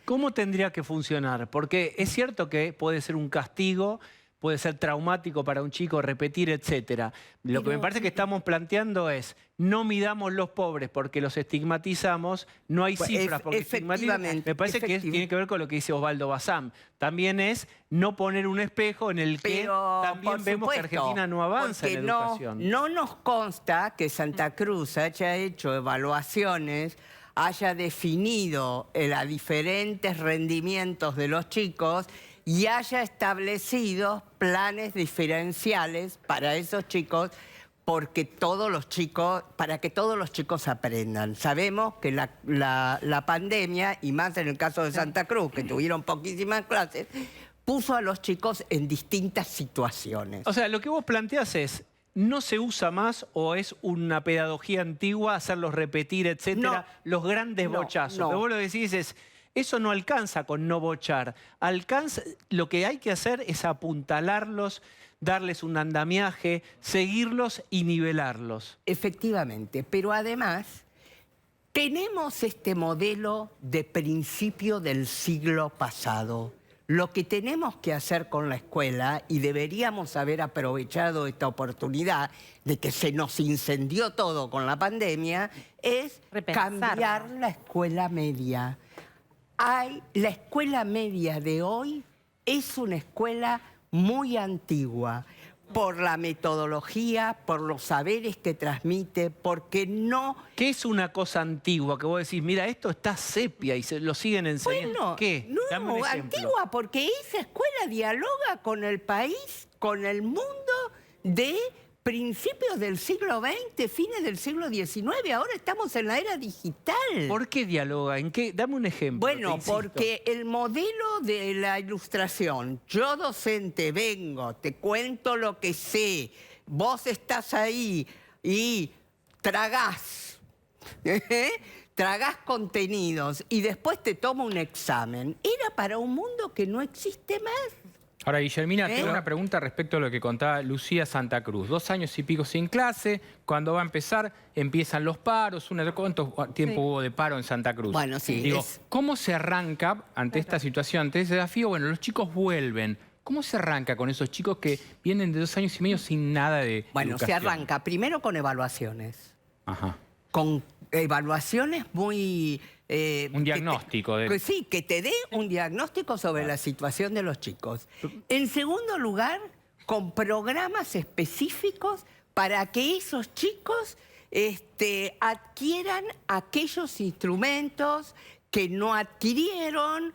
A: ¿Cómo tendría que funcionar? Porque es cierto que puede ser un castigo, puede ser traumático para un chico repetir, etcétera. Lo que me parece que estamos planteando es, no midamos los pobres porque los estigmatizamos, no hay cifras porque estigmatizan. Me parece que tiene que ver con lo que dice Osvaldo Bazán. También es no poner un espejo en el que también vemos que Argentina no avanza en educación.
N: No nos consta que Santa Cruz haya hecho evaluaciones, haya definido los diferentes rendimientos de los chicos y haya establecido planes diferenciales para esos chicos, para que todos los chicos aprendan. Sabemos que la pandemia, y más en el caso de Santa Cruz, que tuvieron poquísimas clases, puso a los chicos en distintas situaciones.
A: O sea, lo que vos planteás es, ¿no se usa más o es una pedagogía antigua hacerlos repetir, etcétera, los grandes bochazos? Lo que vos lo decís es, eso no alcanza con no bochar. Lo que hay que hacer es apuntalarlos, darles un andamiaje, seguirlos y nivelarlos.
N: Efectivamente, pero además tenemos este modelo de principio del siglo pasado. Lo que tenemos que hacer con la escuela, y deberíamos haber aprovechado esta oportunidad de que se nos incendió todo con la pandemia, es cambiar la escuela media. La escuela media de hoy es una escuela muy antigua por la metodología, por los saberes que transmite, porque no...
A: ¿Qué es una cosa antigua que vos decís, mira, esto está sepia y se lo siguen enseñando?
N: Bueno,
A: ¿qué? Dame un ejemplo.
N: Antigua porque esa escuela dialoga con el país, con el mundo de principios del siglo XX, fines del siglo XIX. Ahora estamos en la era digital.
A: ¿Por qué dialoga? ¿En qué? Dame un ejemplo.
N: Bueno, porque el modelo de la ilustración, yo docente vengo, te cuento lo que sé, vos estás ahí y tragás, tragás contenidos y después te tomo un examen. Era para un mundo que no existe más.
C: Ahora, Guillermina, tengo una pregunta respecto a lo que contaba Lucía Santa Cruz. 2 años y pico sin clase, cuando va a empezar empiezan los paros. ¿Cuánto tiempo hubo de paro en Santa Cruz?
N: Bueno, sí.
C: Digo, ¿cómo se arranca ante esta situación, ante ese desafío? Bueno, los chicos vuelven. ¿Cómo se arranca con esos chicos que vienen de 2 años y medio sin nada de
N: Bueno,
C: educación?
N: se arranca primero con evaluaciones.
C: Ajá.
N: Con evaluaciones muy...
C: un diagnóstico.
N: Que te dé un diagnóstico sobre la situación de los chicos. En segundo lugar, con programas específicos para que esos chicos adquieran aquellos instrumentos que no adquirieron,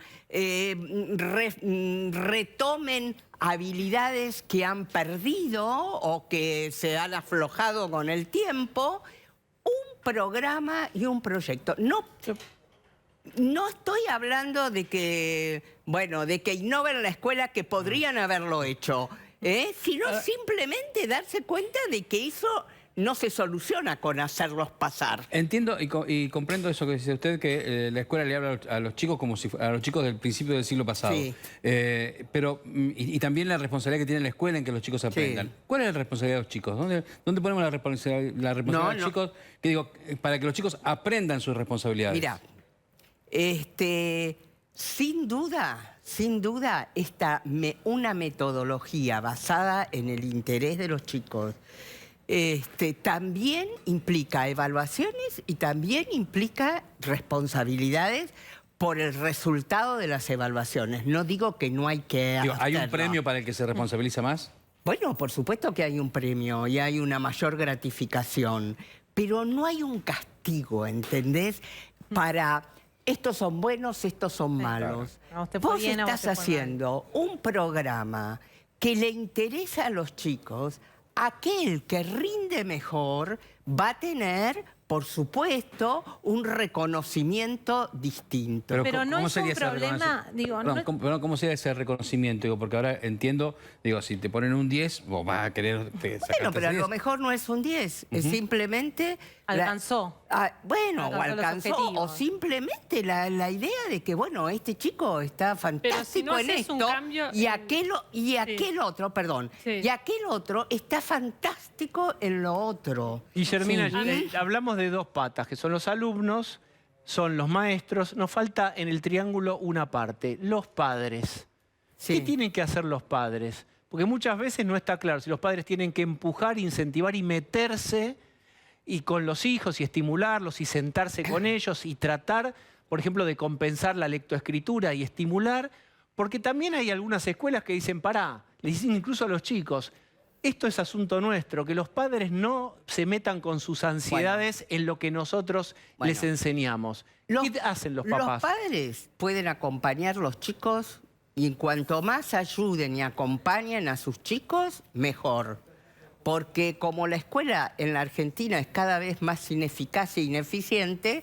N: retomen habilidades que han perdido o que se han aflojado con el tiempo. Un programa y un proyecto. No estoy hablando de que, de que innoven la escuela, que podrían haberlo hecho, sino simplemente darse cuenta de que eso no se soluciona con hacerlos pasar.
F: Entiendo y comprendo eso que dice usted, que la escuela le habla a los chicos como si a los chicos del principio del siglo pasado.
N: Sí.
F: Pero también la responsabilidad que tiene la escuela en que los chicos aprendan.
N: Sí.
F: ¿Cuál es la responsabilidad de los chicos? ¿Dónde ponemos la responsabilidad de los chicos? Que digo, para que los chicos aprendan sus responsabilidades.
N: Mira, sin duda, una metodología basada en el interés de los chicos también implica evaluaciones y también implica responsabilidades por el resultado de las evaluaciones. No digo que no hay que hacerlo.
F: ¿Hay un premio para el que se responsabiliza más?
N: Bueno, por supuesto que hay un premio y hay una mayor gratificación, pero no hay un castigo, ¿entendés? Para estos son buenos, estos son malos. Vos estás haciendo un programa que le interesa a los chicos. Aquel que rinde mejor va a tener, por supuesto, un reconocimiento distinto.
M: Pero no es un problema, digo...
F: ¿Cómo sería ese reconocimiento? Digo, porque ahora entiendo, digo, si te ponen un 10, vos vas a querer sacarte
N: Bueno, pero a
F: ese
N: lo
F: 10.
N: mejor no es un 10, es simplemente...
M: Alcanzó.
N: Alcanzó, o simplemente la idea de que, bueno, este chico está fantástico
D: si no
N: en
D: haces un
N: esto,
D: cambio
N: y aquel otro, perdón, y aquel otro está fantástico en lo otro.
A: Guillermina, hablamos de dos patas, que son los alumnos, son los maestros. Nos falta en el triángulo una parte, los padres. ¿Qué tienen que hacer los padres? Porque muchas veces no está claro si los padres tienen que empujar, incentivar y meterse y con los hijos y estimularlos y sentarse con ellos y tratar, por ejemplo, de compensar la lectoescritura y estimular, porque también hay algunas escuelas que dicen, pará, le dicen incluso a los chicos, esto es asunto nuestro, que los padres no se metan con sus ansiedades en lo que nosotros les enseñamos. ¿Qué hacen los papás?
N: Los padres pueden acompañar a los chicos y en cuanto más ayuden y acompañen a sus chicos, mejor. Porque como la escuela en la Argentina es cada vez más ineficaz e ineficiente,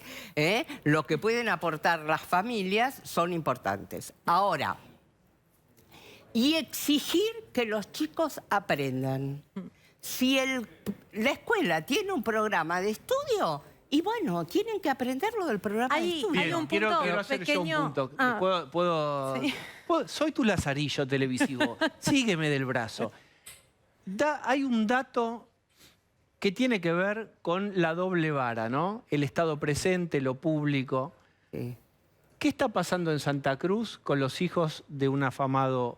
N: lo que pueden aportar las familias son importantes. Ahora, y exigir que los chicos aprendan. Si la escuela tiene un programa de estudio, y bueno, tienen que aprenderlo del programa de estudio.
M: Hay un punto
A: quiero hacer
M: pequeño.
A: yo un punto. Soy tu lazarillo televisivo. Sígueme del brazo. Hay un dato que tiene que ver con la doble vara, ¿no? El Estado presente, lo público.
N: Sí.
A: ¿Qué está pasando en Santa Cruz con los hijos de un afamado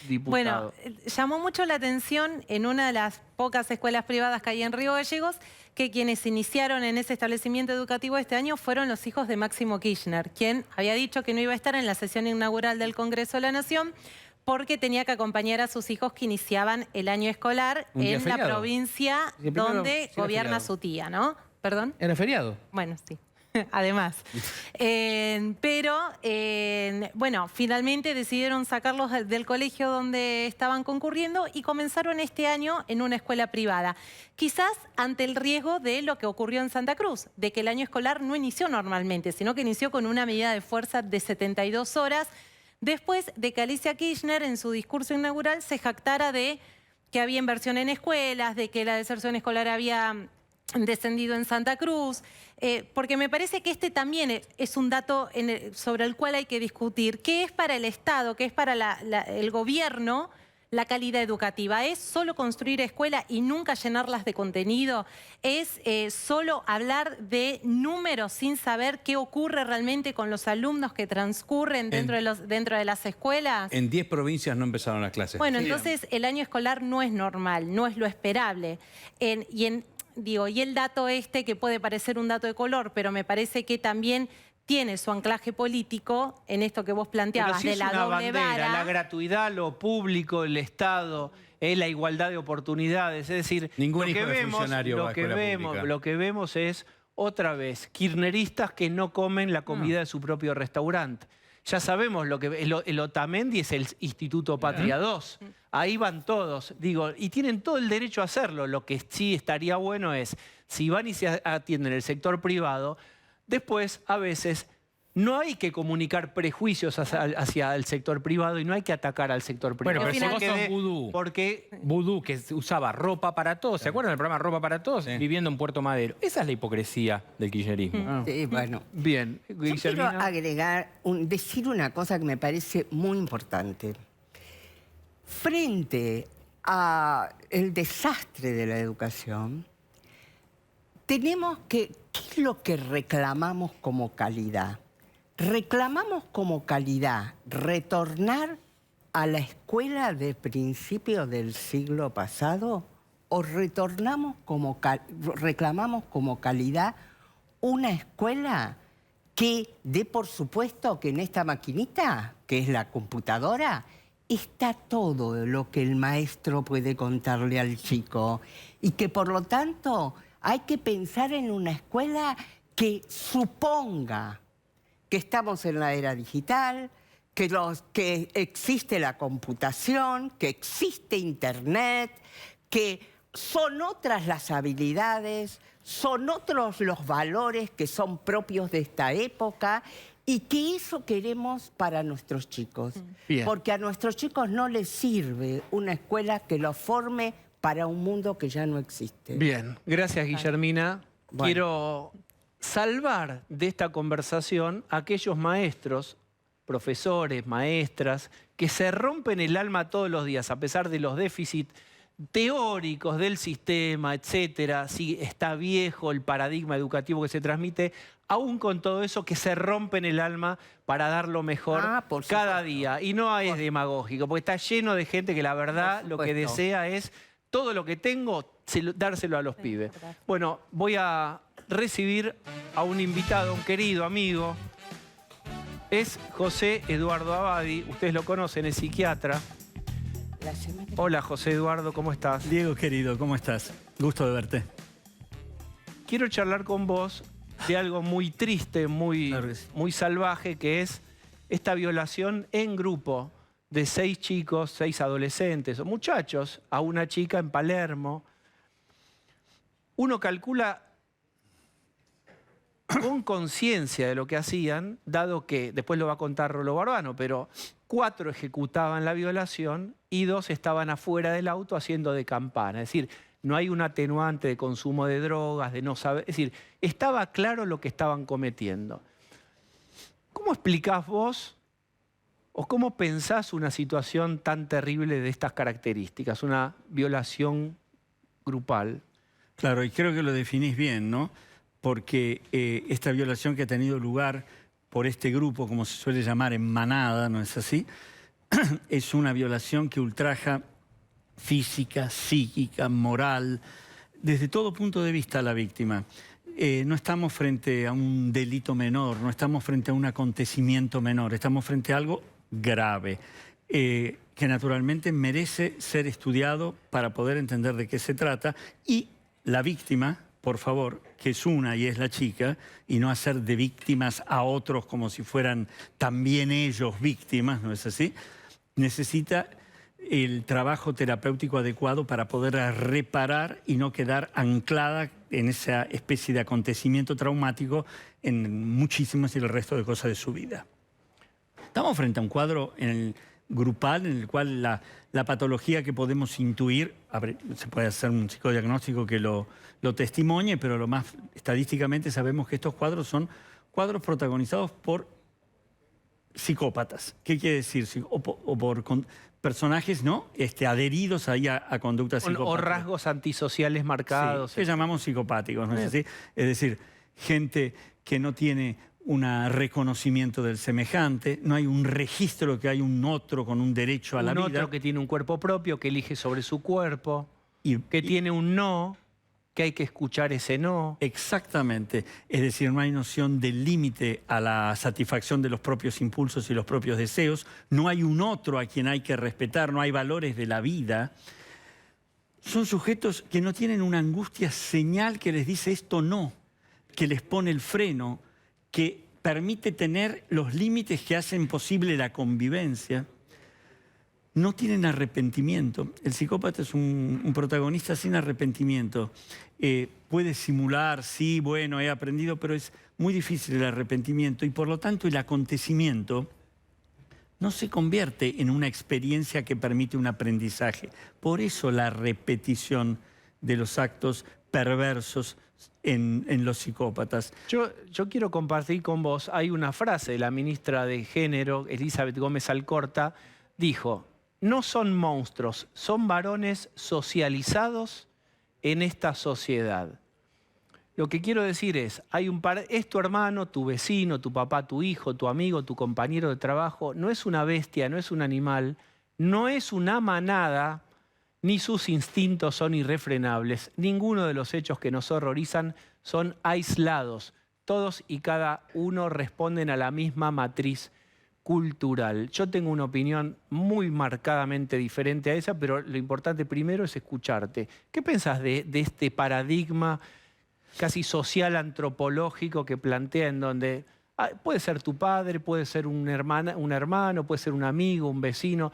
A: diputado?
M: Bueno, llamó mucho la atención en una de las pocas escuelas privadas que hay en Río Gallegos que quienes iniciaron en ese establecimiento educativo este año fueron los hijos de Máximo Kirchner, quien había dicho que no iba a estar en la sesión inaugural del Congreso de la Nación porque tenía que acompañar a sus hijos que iniciaban el año escolar en la provincia donde gobierna su tía, ¿no? ¿Perdón?
F: ¿Era feriado?
M: Bueno, sí. Además. Bueno, finalmente decidieron sacarlos del colegio donde estaban concurriendo y comenzaron este año en una escuela privada. Quizás ante el riesgo de lo que ocurrió en Santa Cruz, de que el año escolar no inició normalmente, sino que inició con una medida de fuerza de 72 horas, después de que Alicia Kirchner en su discurso inaugural se jactara de que había inversión en escuelas, de que la deserción escolar había descendido en Santa Cruz, porque me parece que este también es un dato sobre el cual hay que discutir. ¿Qué es para el Estado, qué es para el gobierno la calidad educativa? ¿Es solo construir escuelas y nunca llenarlas de contenido? ¿Es solo hablar de números sin saber qué ocurre realmente con los alumnos que transcurren dentro de las escuelas?
F: En 10 provincias no empezaron las clases.
M: Bueno, entonces el año escolar no es normal, no es lo esperable. Y el dato que puede parecer un dato de color, pero me parece que también tiene su anclaje político en esto que vos planteabas,
A: Pero si
M: de la doble vara.
A: La gratuidad, lo público, el Estado, la igualdad de oportunidades. Es decir,
F: Ningún
A: lo
F: hijo de funcionario va a escuela pública.
A: lo que vemos es, otra vez, kirchneristas que no comen la comida de su propio restaurante. Ya sabemos lo que el Otamendi es el Instituto Patria 2. Ahí van todos, digo, y tienen todo el derecho a hacerlo. Lo que sí estaría bueno es, si van y se atienden el sector privado, después, a veces, no hay que comunicar prejuicios hacia el sector privado y no hay que atacar al sector privado.
C: Bueno, pero si vos sos vudú,
A: porque
C: vudú que usaba ropa para todos, ¿se acuerdan del programa Ropa para Todos?
F: Sí.
C: Viviendo en Puerto Madero. Esa es la hipocresía del kirchnerismo.
N: Sí, bueno.
A: Bien,
N: Yo quiero
A: Guillermina.
N: agregar, decir una cosa que me parece muy importante. Frente al desastre de la educación, tenemos que, ¿qué es lo que reclamamos como calidad? Reclamamos como calidad retornar a la escuela de principios del siglo pasado o reclamamos como calidad una escuela que dé por supuesto que en esta maquinita, que es la computadora, está todo lo que el maestro puede contarle al chico y que por lo tanto hay que pensar en una escuela que suponga que estamos en la era digital, que existe la computación, que existe Internet, que son otras las habilidades, son otros los valores que son propios de esta época y que eso queremos para nuestros chicos.
A: Bien.
N: Porque a nuestros chicos no les sirve una escuela que los forme para un mundo que ya no existe.
A: Bien, gracias Guillermina.
N: Bueno.
A: Quiero salvar de esta conversación a aquellos maestros, profesores, maestras, que se rompen el alma todos los días, a pesar de los déficits teóricos del sistema, etcétera, si está viejo el paradigma educativo que se transmite, aún con todo eso que se rompen el alma para dar lo mejor cada día. Y no es demagógico, porque está lleno de gente que la verdad lo que desea es todo lo que tengo, dárselo a los pibes. Bueno, voy a recibir a un invitado, un querido amigo. Es José Eduardo Abadi, ustedes lo conocen, es psiquiatra. Hola José Eduardo, ¿cómo estás?
O: Diego querido, ¿cómo estás? Gusto de verte.
A: Quiero charlar con vos de algo muy triste, muy salvaje, que es esta violación en grupo de 6 chicos, 6 adolescentes o muchachos, a una chica en Palermo. Uno calcula con conciencia de lo que hacían, dado que, después lo va a contar Rolo Barbano, pero 4 ejecutaban la violación y 2 estaban afuera del auto haciendo de campana. Es decir, no hay un atenuante de consumo de drogas, de no saber... Es decir, estaba claro lo que estaban cometiendo. ¿Cómo explicás vos o cómo pensás una situación tan terrible de estas características, una violación grupal?
O: Claro, y creo que lo definís bien, ¿no? Porque esta violación que ha tenido lugar por este grupo, como se suele llamar en manada, ¿no es así? Es una violación que ultraja física, psíquica, moral, desde todo punto de vista a la víctima. No estamos frente a un delito menor, no estamos frente a un acontecimiento menor, estamos frente a algo grave, que naturalmente merece ser estudiado para poder entender de qué se trata y la víctima, por favor, que es una y es la chica, y no hacer de víctimas a otros como si fueran también ellos víctimas, ¿no es así? Necesita el trabajo terapéutico adecuado para poder reparar y no quedar anclada en esa especie de acontecimiento traumático en muchísimas y el resto de cosas de su vida. Estamos frente a un cuadro grupal en el cual la patología que podemos intuir, se puede hacer un psicodiagnóstico que lo testimonie, pero lo más estadísticamente sabemos que estos cuadros son cuadros protagonizados por psicópatas. ¿Qué quiere decir? O por personajes, ¿no? Adheridos ahí a conductas psicopáticas.
A: O rasgos antisociales marcados.
O: Sí, que llamamos psicopáticos, ¿no es así? Es decir, gente que no tiene un reconocimiento del semejante, no hay un registro que hay un otro con un derecho a la vida.
A: Un otro que tiene un cuerpo propio, que elige sobre su cuerpo, que tiene un no, que hay que escuchar ese no.
O: Exactamente. Es decir, no hay noción de límite a la satisfacción de los propios impulsos y los propios deseos. No hay un otro a quien hay que respetar, no hay valores de la vida. Son sujetos que no tienen una angustia señal que les dice esto no, que les pone el freno, que permite tener los límites que hacen posible la convivencia. no tienen arrepentimiento. El psicópata es un protagonista sin arrepentimiento. Puede simular, sí, bueno, he aprendido, pero es muy difícil el arrepentimiento y por lo tanto el acontecimiento no se convierte en una experiencia que permite un aprendizaje. Por eso la repetición de los actos perversos en los psicópatas.
A: Yo quiero compartir con vos, hay una frase de la ministra de Género, Elizabeth Gómez Alcorta, dijo: no son monstruos, son varones socializados en esta sociedad. Lo que quiero decir es, es tu hermano, tu vecino, tu papá, tu hijo, tu amigo, tu compañero de trabajo, no es una bestia, no es un animal, no es una manada, ni sus instintos son irrefrenables. Ninguno de los hechos que nos horrorizan son aislados. Todos y cada uno responden a la misma matriz cultural. Yo tengo una opinión muy marcadamente diferente a esa, pero lo importante primero es escucharte. ¿Qué pensás de este paradigma casi social antropológico que plantea en donde puede ser tu padre, puede ser un hermano, puede ser un amigo, un vecino?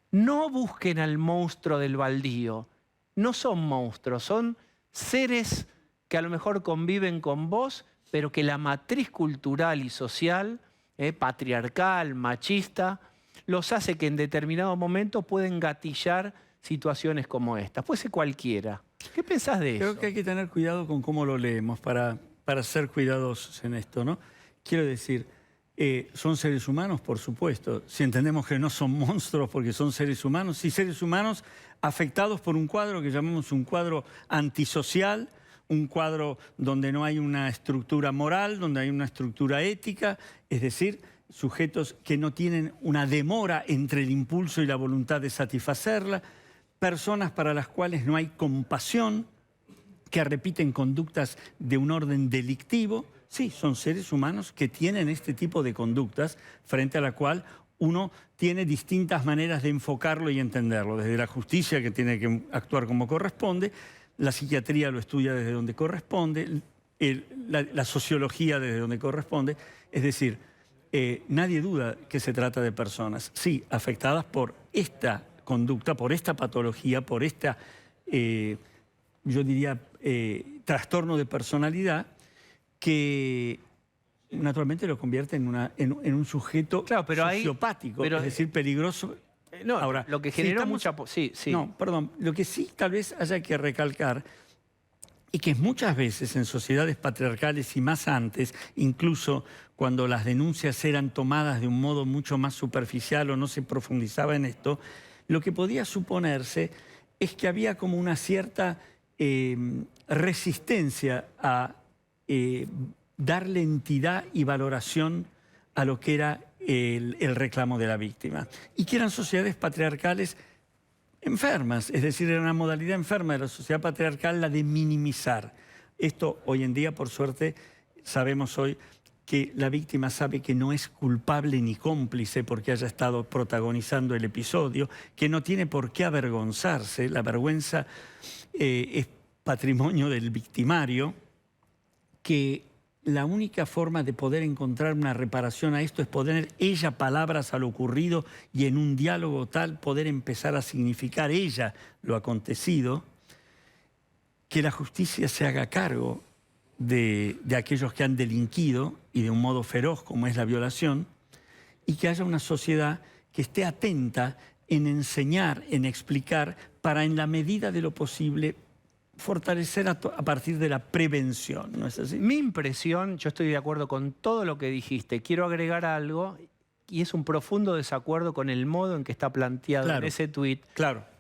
A: No busquen al monstruo del baldío. No son monstruos, son seres que a lo mejor conviven con vos, pero que la matriz cultural y social, patriarcal, machista, los hace que en determinado momento pueden gatillar situaciones como esta. Puede ser cualquiera. ¿Qué pensás de eso?
O: Creo que hay que tener cuidado con cómo lo leemos para ser cuidadosos en esto, ¿no? Quiero decir, ¿son seres humanos? Por supuesto. Si entendemos que no son monstruos porque son seres humanos, sí, seres humanos afectados por un cuadro que llamamos un cuadro antisocial, un cuadro donde no hay una estructura moral, donde hay una estructura ética, es decir, sujetos que no tienen una demora entre el impulso y la voluntad de satisfacerla, personas para las cuales no hay compasión, que repiten conductas de un orden delictivo. Sí, son seres humanos que tienen este tipo de conductas frente a la cual uno tiene distintas maneras de enfocarlo y entenderlo. Desde la justicia, que tiene que actuar como corresponde, la psiquiatría lo estudia desde donde corresponde, la sociología desde donde corresponde. Es decir, nadie duda que se trata de personas, sí, afectadas por esta conducta, por esta patología, por esta, yo diría, trastorno de personalidad, que naturalmente lo convierte en un sujeto sociopático, es decir, peligroso.
A: No,
O: ahora,
A: lo que generó mucha... Sí.
O: No, perdón. Lo que sí tal vez haya que recalcar y que muchas veces en sociedades patriarcales y más antes, incluso cuando las denuncias eran tomadas de un modo mucho más superficial o no se profundizaba en esto, lo que podía suponerse es que había como una cierta resistencia a darle entidad y valoración a lo que era el reclamo de la víctima. Y que eran sociedades patriarcales enfermas, es decir, era una modalidad enferma de la sociedad patriarcal la de minimizar. Esto hoy en día, por suerte, sabemos hoy que la víctima sabe que no es culpable ni cómplice porque haya estado protagonizando el episodio, que no tiene por qué avergonzarse. La vergüenza es patrimonio del victimario, que la única forma de poder encontrar una reparación a esto es poner ella palabras a lo ocurrido y en un diálogo tal poder empezar a significar ella lo acontecido, que la justicia se haga cargo de aquellos que han delinquido y de un modo feroz como es la violación, y que haya una sociedad que esté atenta en enseñar, en explicar, para en la medida de lo posible fortalecer a partir de la prevención, ¿no es así?
A: Mi impresión, yo estoy de acuerdo con todo lo que dijiste, quiero agregar algo, y es un profundo desacuerdo con el modo en que está planteado en ese tuit,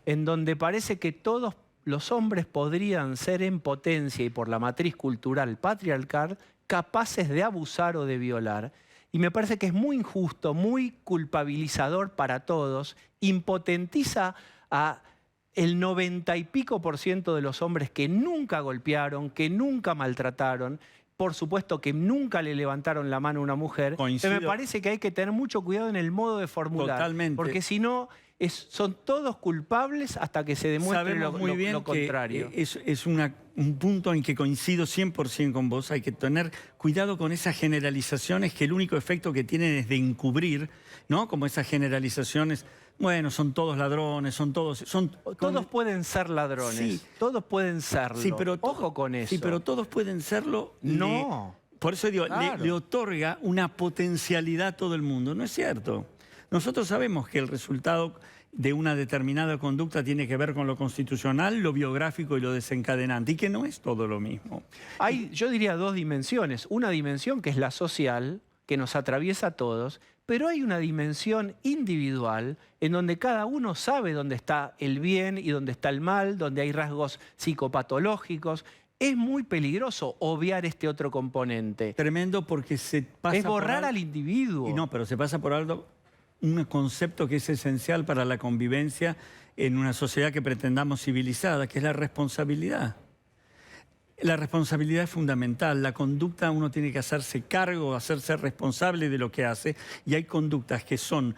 A: en donde parece que todos los hombres podrían ser en potencia y por la matriz cultural patriarcal capaces de abusar o de violar. Y me parece que es muy injusto, muy culpabilizador para todos, impotentiza a el 90 y pico % de los hombres que nunca golpearon, que nunca maltrataron, por supuesto que nunca le levantaron la mano a una mujer.
O: Coincido.
A: Me parece que hay que tener mucho cuidado en el modo de formular.
O: Totalmente.
A: Porque si no, son todos culpables hasta que se demuestre
O: Sabemos muy bien
A: lo contrario.
O: que es un punto en que coincido 100% con vos. Hay que tener cuidado con esas generalizaciones que el único efecto que tienen es de encubrir, ¿no? Como esas generalizaciones, bueno, son todos ladrones,
A: Todos pueden ser ladrones,
O: Sí.
A: todos pueden serlo.
O: Sí, pero
A: ojo con eso.
O: Sí, pero todos pueden serlo.
A: No.
O: Por eso digo,
A: Claro.
O: le otorga una potencialidad a todo el mundo. No es cierto. Nosotros sabemos que el resultado de una determinada conducta tiene que ver con lo constitucional, lo biográfico y lo desencadenante, y que no es todo lo mismo.
A: Hay, yo diría, dos dimensiones. Una dimensión que es la social, que nos atraviesa a todos, pero hay una dimensión individual en donde cada uno sabe dónde está el bien y dónde está el mal, donde hay rasgos psicopatológicos. Es muy peligroso obviar este otro componente.
O: Tremendo, porque se pasa
A: Es borrar
O: por
A: al individuo.
O: Y no, pero se pasa por algo, un concepto que es esencial para la convivencia en una sociedad que pretendamos civilizada, que es la responsabilidad. La responsabilidad es fundamental. La conducta, uno tiene que hacerse cargo, hacerse responsable de lo que hace, y hay conductas que son,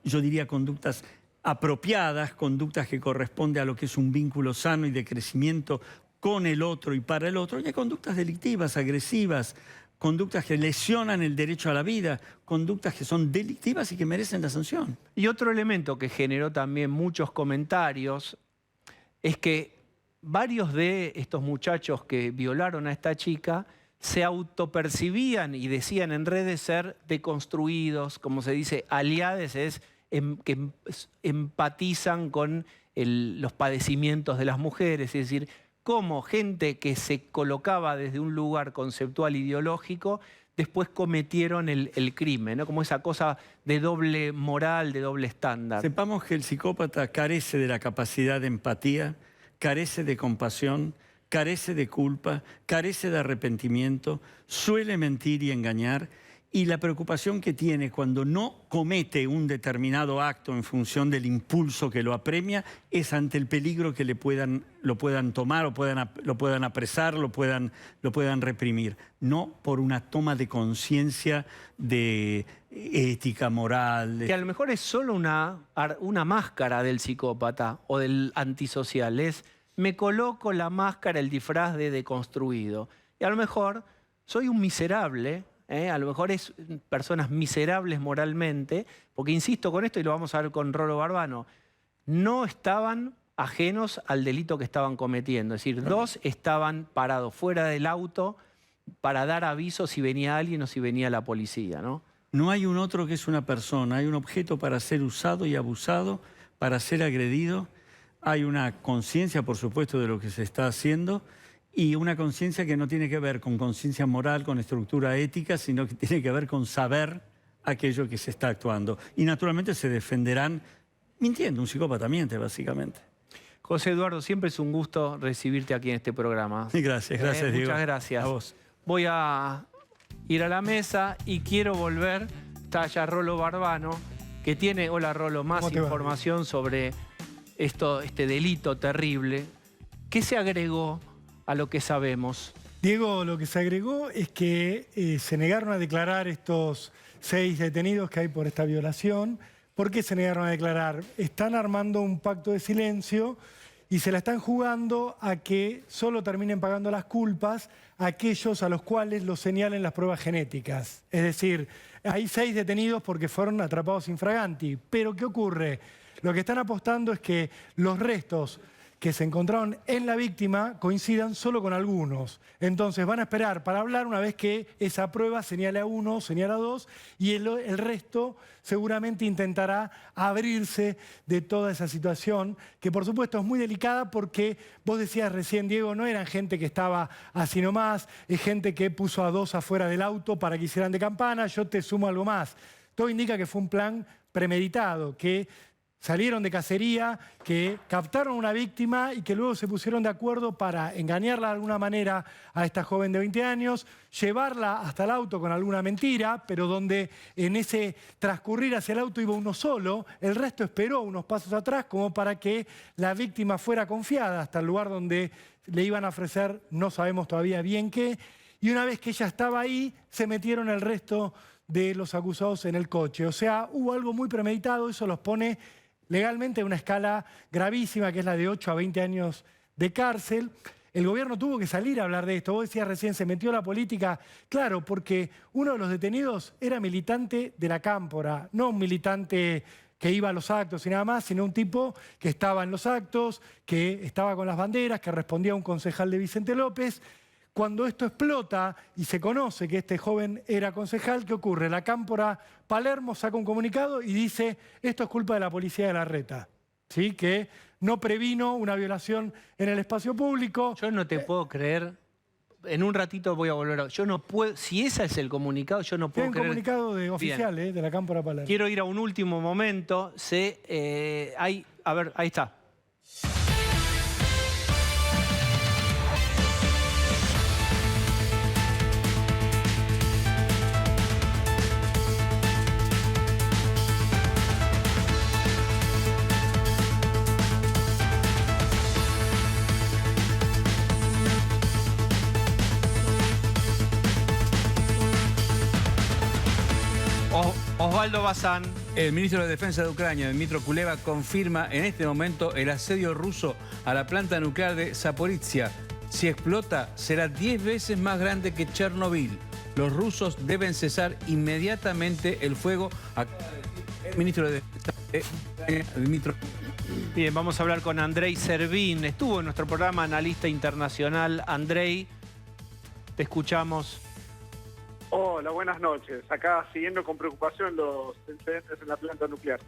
O: yo diría, conductas apropiadas, conductas que corresponden a lo que es un vínculo sano y de crecimiento con el otro y para el otro, y hay conductas delictivas, agresivas, conductas que lesionan el derecho a la vida, conductas que son delictivas y que merecen la sanción.
A: Y otro elemento que generó también muchos comentarios es que varios de estos muchachos que violaron a esta chica se autopercibían y decían en redes ser deconstruidos, como se dice, aliades, es que empatizan con los padecimientos de las mujeres, es decir, cómo gente que se colocaba desde un lugar conceptual ideológico después cometieron el crimen, ¿no? Como esa cosa de doble moral, de doble estándar.
O: Sepamos que el psicópata carece de la capacidad de empatía, carece de compasión, carece de culpa, carece de arrepentimiento, suele mentir y engañar, y la preocupación que tiene cuando no comete un determinado acto en función del impulso que lo apremia es ante el peligro que lo puedan tomar, lo puedan apresar, lo puedan reprimir. No por una toma de conciencia de ética, moral.
A: Que a lo mejor es solo una máscara del psicópata o del antisocial. Es, me coloco la máscara, el disfraz de deconstruido. Y a lo mejor soy un miserable. A lo mejor es personas miserables moralmente, porque insisto con esto y lo vamos a ver con Rolo Barbano, no estaban ajenos al delito que estaban cometiendo. Es decir, dos estaban parados fuera del auto para dar aviso si venía alguien o si venía la policía, ¿no?
O: No hay un otro que es una persona, hay un objeto para ser usado y abusado, para ser agredido. Hay una conciencia, por supuesto, de lo que se está haciendo, y una conciencia que no tiene que ver con conciencia moral, con estructura ética, sino que tiene que ver con saber aquello que se está actuando. Y naturalmente se defenderán mintiendo, un psicópata miente, básicamente.
A: José Eduardo, siempre es un gusto recibirte aquí en este programa.
O: Gracias, Diego.
A: Muchas gracias.
O: A vos.
A: Voy a ir a la mesa y quiero volver. Está allá Rolo Barbano, que tiene, hola Rolo, más información sobre este delito terrible. ¿Qué se agregó a lo que sabemos?
P: Diego, lo que se agregó es que se negaron a declarar estos 6 detenidos que hay por esta violación. ¿Por qué se negaron a declarar? Están armando un pacto de silencio y se la están jugando a que solo terminen pagando las culpas a aquellos a los cuales los señalen las pruebas genéticas. Es decir, hay 6 detenidos porque fueron atrapados infraganti. Pero ¿qué ocurre? Lo que están apostando es que los restos que se encontraron en la víctima coincidan solo con algunos. Entonces van a esperar para hablar una vez que esa prueba señale a uno, señala a dos, y el resto seguramente intentará abrirse de toda esa situación, que por supuesto es muy delicada porque vos decías recién, Diego, no eran gente que estaba así nomás, es gente que puso a 2 afuera del auto para que hicieran de campana. Yo te sumo algo más. Todo indica que fue un plan premeditado, que salieron de cacería, que captaron a una víctima y que luego se pusieron de acuerdo para engañarla de alguna manera a esta joven de 20 años, llevarla hasta el auto con alguna mentira, pero donde en ese transcurrir hacia el auto iba uno solo, el resto esperó unos pasos atrás como para que la víctima fuera confiada hasta el lugar donde le iban a ofrecer, no sabemos todavía bien qué, y una vez que ella estaba ahí, se metieron el resto de los acusados en el coche. O sea, hubo algo muy premeditado, eso los pone legalmente a una escala gravísima, que es la de 8 a 20 años de cárcel. El gobierno tuvo que salir a hablar de esto. Vos decías recién, se metió la política. Claro, porque uno de los detenidos era militante de la Cámpora, no un militante que iba a los actos y nada más, sino un tipo que estaba en los actos, que estaba con las banderas, que respondía a un concejal de Vicente López. Cuando esto explota y se conoce que este joven era concejal, ¿qué ocurre? La Cámpora Palermo saca un comunicado y dice, esto es culpa de la policía de Larreta, ¿sí? Que no previno una violación en el espacio público.
A: Yo no te puedo creer. En un ratito voy a volver a... Yo no puedo... Si ese es el comunicado, yo no puedo creer...
P: Hay un comunicado oficial de la Cámpora Palermo.
A: Quiero ir a un último momento. A ver, ahí está. Osvaldo Bazán.
F: El ministro de Defensa de Ucrania, Dmytro Kuleba, confirma en este momento el asedio ruso a la planta nuclear de Zaporizhia. Si explota, será 10 veces más grande que Chernobyl. Los rusos deben cesar inmediatamente el fuego. El ministro de Defensa de Ucrania, Dmytro.
A: Bien, vamos a hablar con Andrei Servín. Estuvo en nuestro programa, analista internacional. Andrei, te escuchamos.
Q: Hola, buenas noches. Acá siguiendo con preocupación los incidentes en la planta nuclear.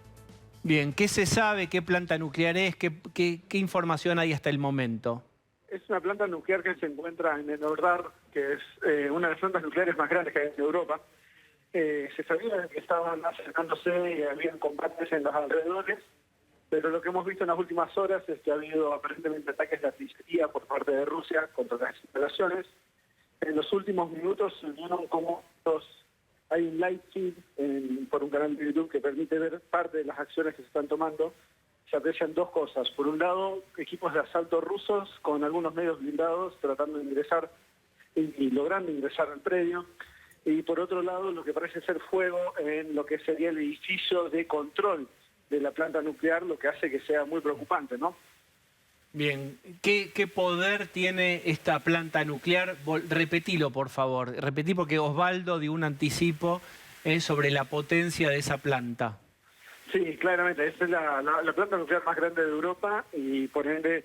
A: Bien, ¿qué se sabe? ¿Qué planta nuclear es? ¿Qué información hay hasta el momento?
Q: Es una planta nuclear que se encuentra en Enerhodar, que es una de las plantas nucleares más grandes que hay en Europa. Se sabía que estaban acercándose y habían combates en los alrededores, pero lo que hemos visto en las últimas horas es que ha habido aparentemente ataques de artillería por parte de Rusia contra las instalaciones. En los últimos minutos se vieron como hay un live feed por un canal de YouTube que permite ver parte de las acciones que se están tomando. Se aprecian dos cosas. Por un lado, equipos de asalto rusos con algunos medios blindados tratando de ingresar y logrando ingresar al predio. Y por otro lado, lo que parece ser fuego en lo que sería el edificio de control de la planta nuclear, lo que hace que sea muy preocupante, ¿no?
A: Bien, ¿qué poder tiene esta planta nuclear? Repetilo, por favor. Repetí porque Osvaldo dio un anticipo sobre la potencia de esa planta.
Q: Sí, claramente. Esta es la planta nuclear más grande de Europa y por ende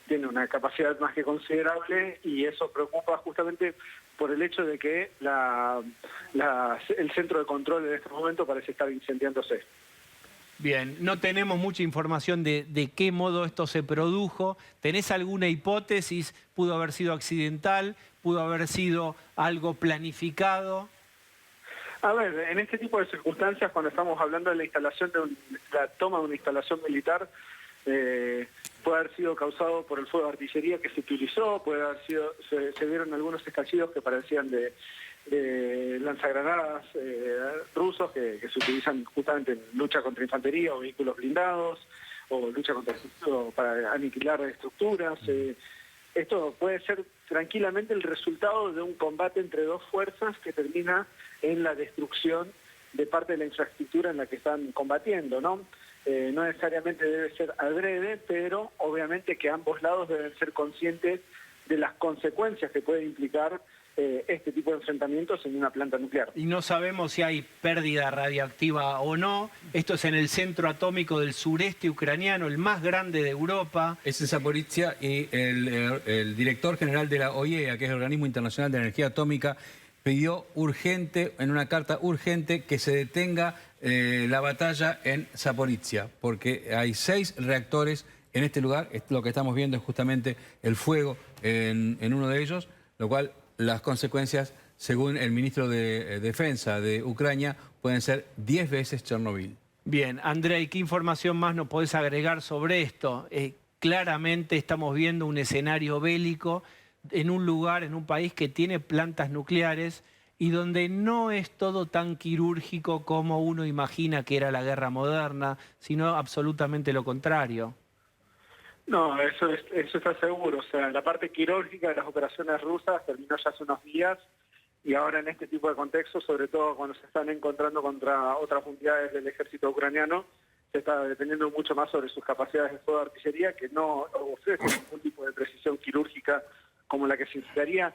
Q: tiene una capacidad más que considerable y eso preocupa justamente por el hecho de que el centro de control en este momento parece estar incendiándose.
A: Bien, no tenemos mucha información de qué modo esto se produjo. ¿Tenés alguna hipótesis? ¿Pudo haber sido accidental? ¿Pudo haber sido algo planificado?
Q: A ver, en este tipo de circunstancias, cuando estamos hablando de la instalación la toma de una instalación militar, puede haber sido causado por el fuego de artillería que se utilizó, puede haber sido, se vieron algunos estallidos que parecían de lanzagranadas rusos que se utilizan justamente en lucha contra infantería o vehículos blindados o lucha para aniquilar estructuras. Esto puede ser tranquilamente el resultado de un combate entre dos fuerzas que termina en la destrucción de parte de la infraestructura en la que están combatiendo, ¿no? No necesariamente debe ser adrede, pero obviamente que ambos lados deben ser conscientes de las consecuencias que puede implicar este tipo de enfrentamientos en una planta nuclear.
A: Y no sabemos si hay pérdida radiactiva o no. Esto es en el centro atómico del sureste ucraniano, el más grande de Europa.
F: Es en Zaporizhia y el director general de la OIEA, que es el Organismo Internacional de Energía Atómica, pidió en una carta urgente que se detenga la batalla en Zaporizhia, porque hay 6 reactores en este lugar. Lo que estamos viendo es justamente el fuego en uno de ellos, lo cual las consecuencias, según el ministro de Defensa de Ucrania, pueden ser 10 veces Chernobyl.
A: Bien, Andrei, ¿qué información más nos podés agregar sobre esto? Claramente estamos viendo un escenario bélico en un lugar, en un país que tiene plantas nucleares y donde no es todo tan quirúrgico como uno imagina que era la guerra moderna, sino absolutamente lo contrario.
Q: No, eso está seguro. O sea, la parte quirúrgica de las operaciones rusas terminó ya hace unos días y ahora en este tipo de contextos, sobre todo cuando se están encontrando contra otras unidades del ejército ucraniano, se está dependiendo mucho más sobre sus capacidades de fuego de artillería, que no ofrece ningún tipo de precisión quirúrgica como la que se necesitaría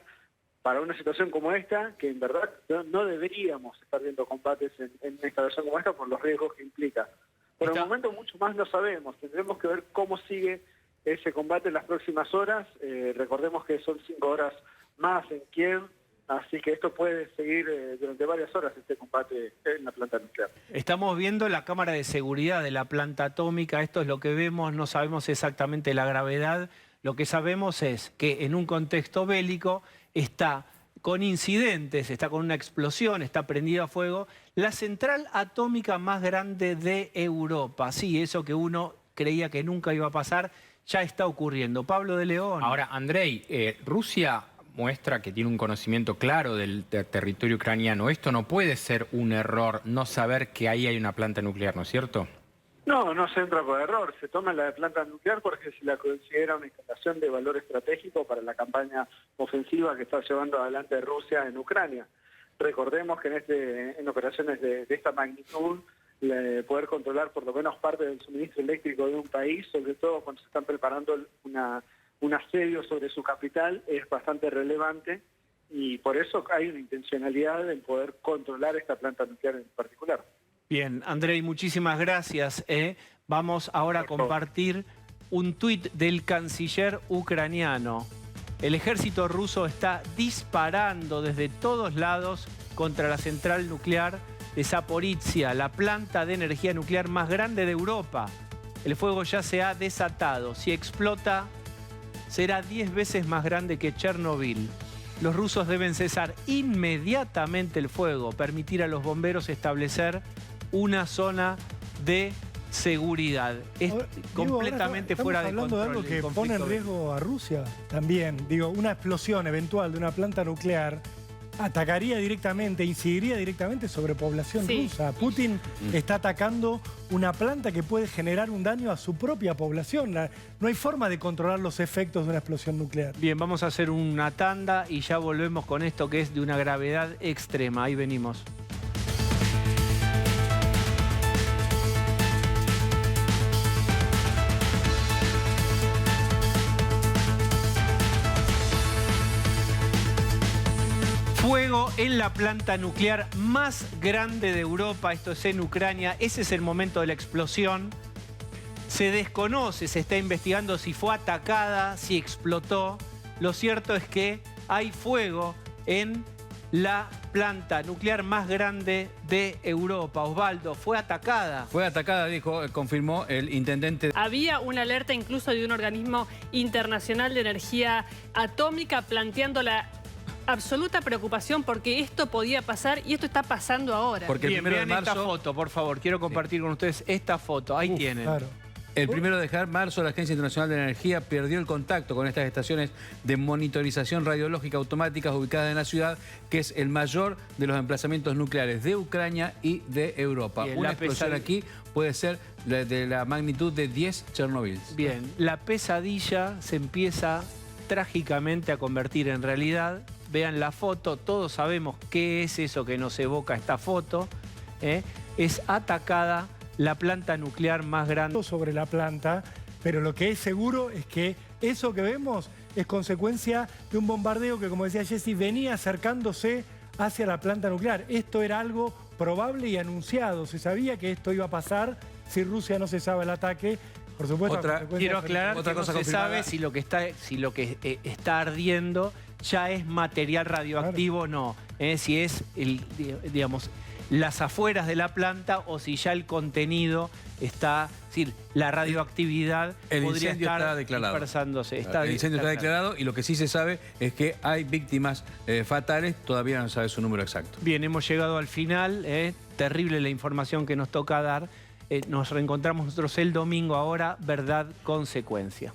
Q: para una situación como esta, que en verdad no deberíamos estar viendo combates en esta versión como esta por los riesgos que implica. Por el momento mucho más no sabemos, tendremos que ver cómo sigue ese combate en las próximas horas. Recordemos que son 5 horas más en Kiev, así que esto puede seguir durante varias horas, este combate en la planta nuclear.
A: Estamos viendo la cámara de seguridad de la planta atómica, esto es lo que vemos, no sabemos exactamente la gravedad. Lo que sabemos es que en un contexto bélico está con incidentes, está con una explosión, está prendida a fuego, la central atómica más grande de Europa. Sí, eso que uno creía que nunca iba a pasar, ya está ocurriendo. Pablo de León.
C: Ahora, Andrei, Rusia muestra que tiene un conocimiento claro del territorio ucraniano. Esto no puede ser un error, no saber que ahí hay una planta nuclear, ¿no es cierto?
Q: No se entra por error. Se toma la planta nuclear porque se la considera una instalación de valor estratégico para la campaña ofensiva que está llevando adelante Rusia en Ucrania. Recordemos que en operaciones de esta magnitud, poder controlar por lo menos parte del suministro eléctrico de un país, sobre todo cuando se están preparando un asedio sobre su capital, es bastante relevante y por eso hay una intencionalidad en poder controlar esta planta nuclear en particular.
A: Bien, Andrei, muchísimas gracias. Vamos ahora a compartir un tuit del canciller ucraniano. El ejército ruso está disparando desde todos lados contra la central nuclear de Zaporizhia, la planta de energía nuclear más grande de Europa. El fuego ya se ha desatado. Si explota, será 10 veces más grande que Chernobyl. Los rusos deben cesar inmediatamente el fuego, permitir a los bomberos establecer una zona de seguridad. Es completamente fuera de control.
P: Estamos hablando de algo que pone en riesgo a Rusia también. Digo, una explosión eventual de una planta nuclear atacaría directamente, incidiría directamente sobre población rusa. Putin está atacando una planta que puede generar un daño a su propia población. No hay forma de controlar los efectos de una explosión nuclear.
A: Bien, vamos a hacer una tanda y ya volvemos con esto que es de una gravedad extrema. Ahí venimos. Fuego en la planta nuclear más grande de Europa, esto es en Ucrania, ese es el momento de la explosión. Se desconoce, se está investigando si fue atacada, si explotó. Lo cierto es que hay fuego en la planta nuclear más grande de Europa. Osvaldo, ¿fue atacada?
F: Fue atacada, confirmó el intendente.
D: Había una alerta incluso de un organismo internacional de energía atómica planteando la absoluta preocupación porque esto podía pasar y esto está pasando ahora.
A: Porque bien, vean esta foto, por favor. Quiero compartir con ustedes esta foto. Ahí tienen.
F: Claro. El 1 de marzo, la Agencia Internacional de Energía perdió el contacto con estas estaciones de monitorización radiológica automáticas ubicadas en la ciudad, que es el mayor de los emplazamientos nucleares de Ucrania y de Europa.
A: Bien,
F: una explosión aquí puede ser de la magnitud de 10 Chernobyl.
A: Bien, la pesadilla se empieza trágicamente a convertir en realidad. Vean la foto, todos sabemos qué es eso que nos evoca esta foto. Es atacada la planta nuclear más grande.
P: Sobre la planta, pero lo que es seguro es que eso que vemos es consecuencia de un bombardeo que, como decía Jessy, venía acercándose hacia la planta nuclear. Esto era algo probable y anunciado. Se sabía que esto iba a pasar si Rusia no cesaba el ataque. Por supuesto,
A: quiero aclarar que no se sabe si lo que está ardiendo ya es material radioactivo o no. Si es, digamos, las afueras de la planta o si ya el contenido está... Es decir, la radioactividad podría estar dispersándose.
F: El incendio está declarado y lo que sí se sabe es que hay víctimas fatales. Todavía no se sabe su número exacto.
A: Bien, hemos llegado al final. Terrible la información que nos toca dar. Nos reencontramos nosotros el domingo ahora, Verdad, Consecuencia.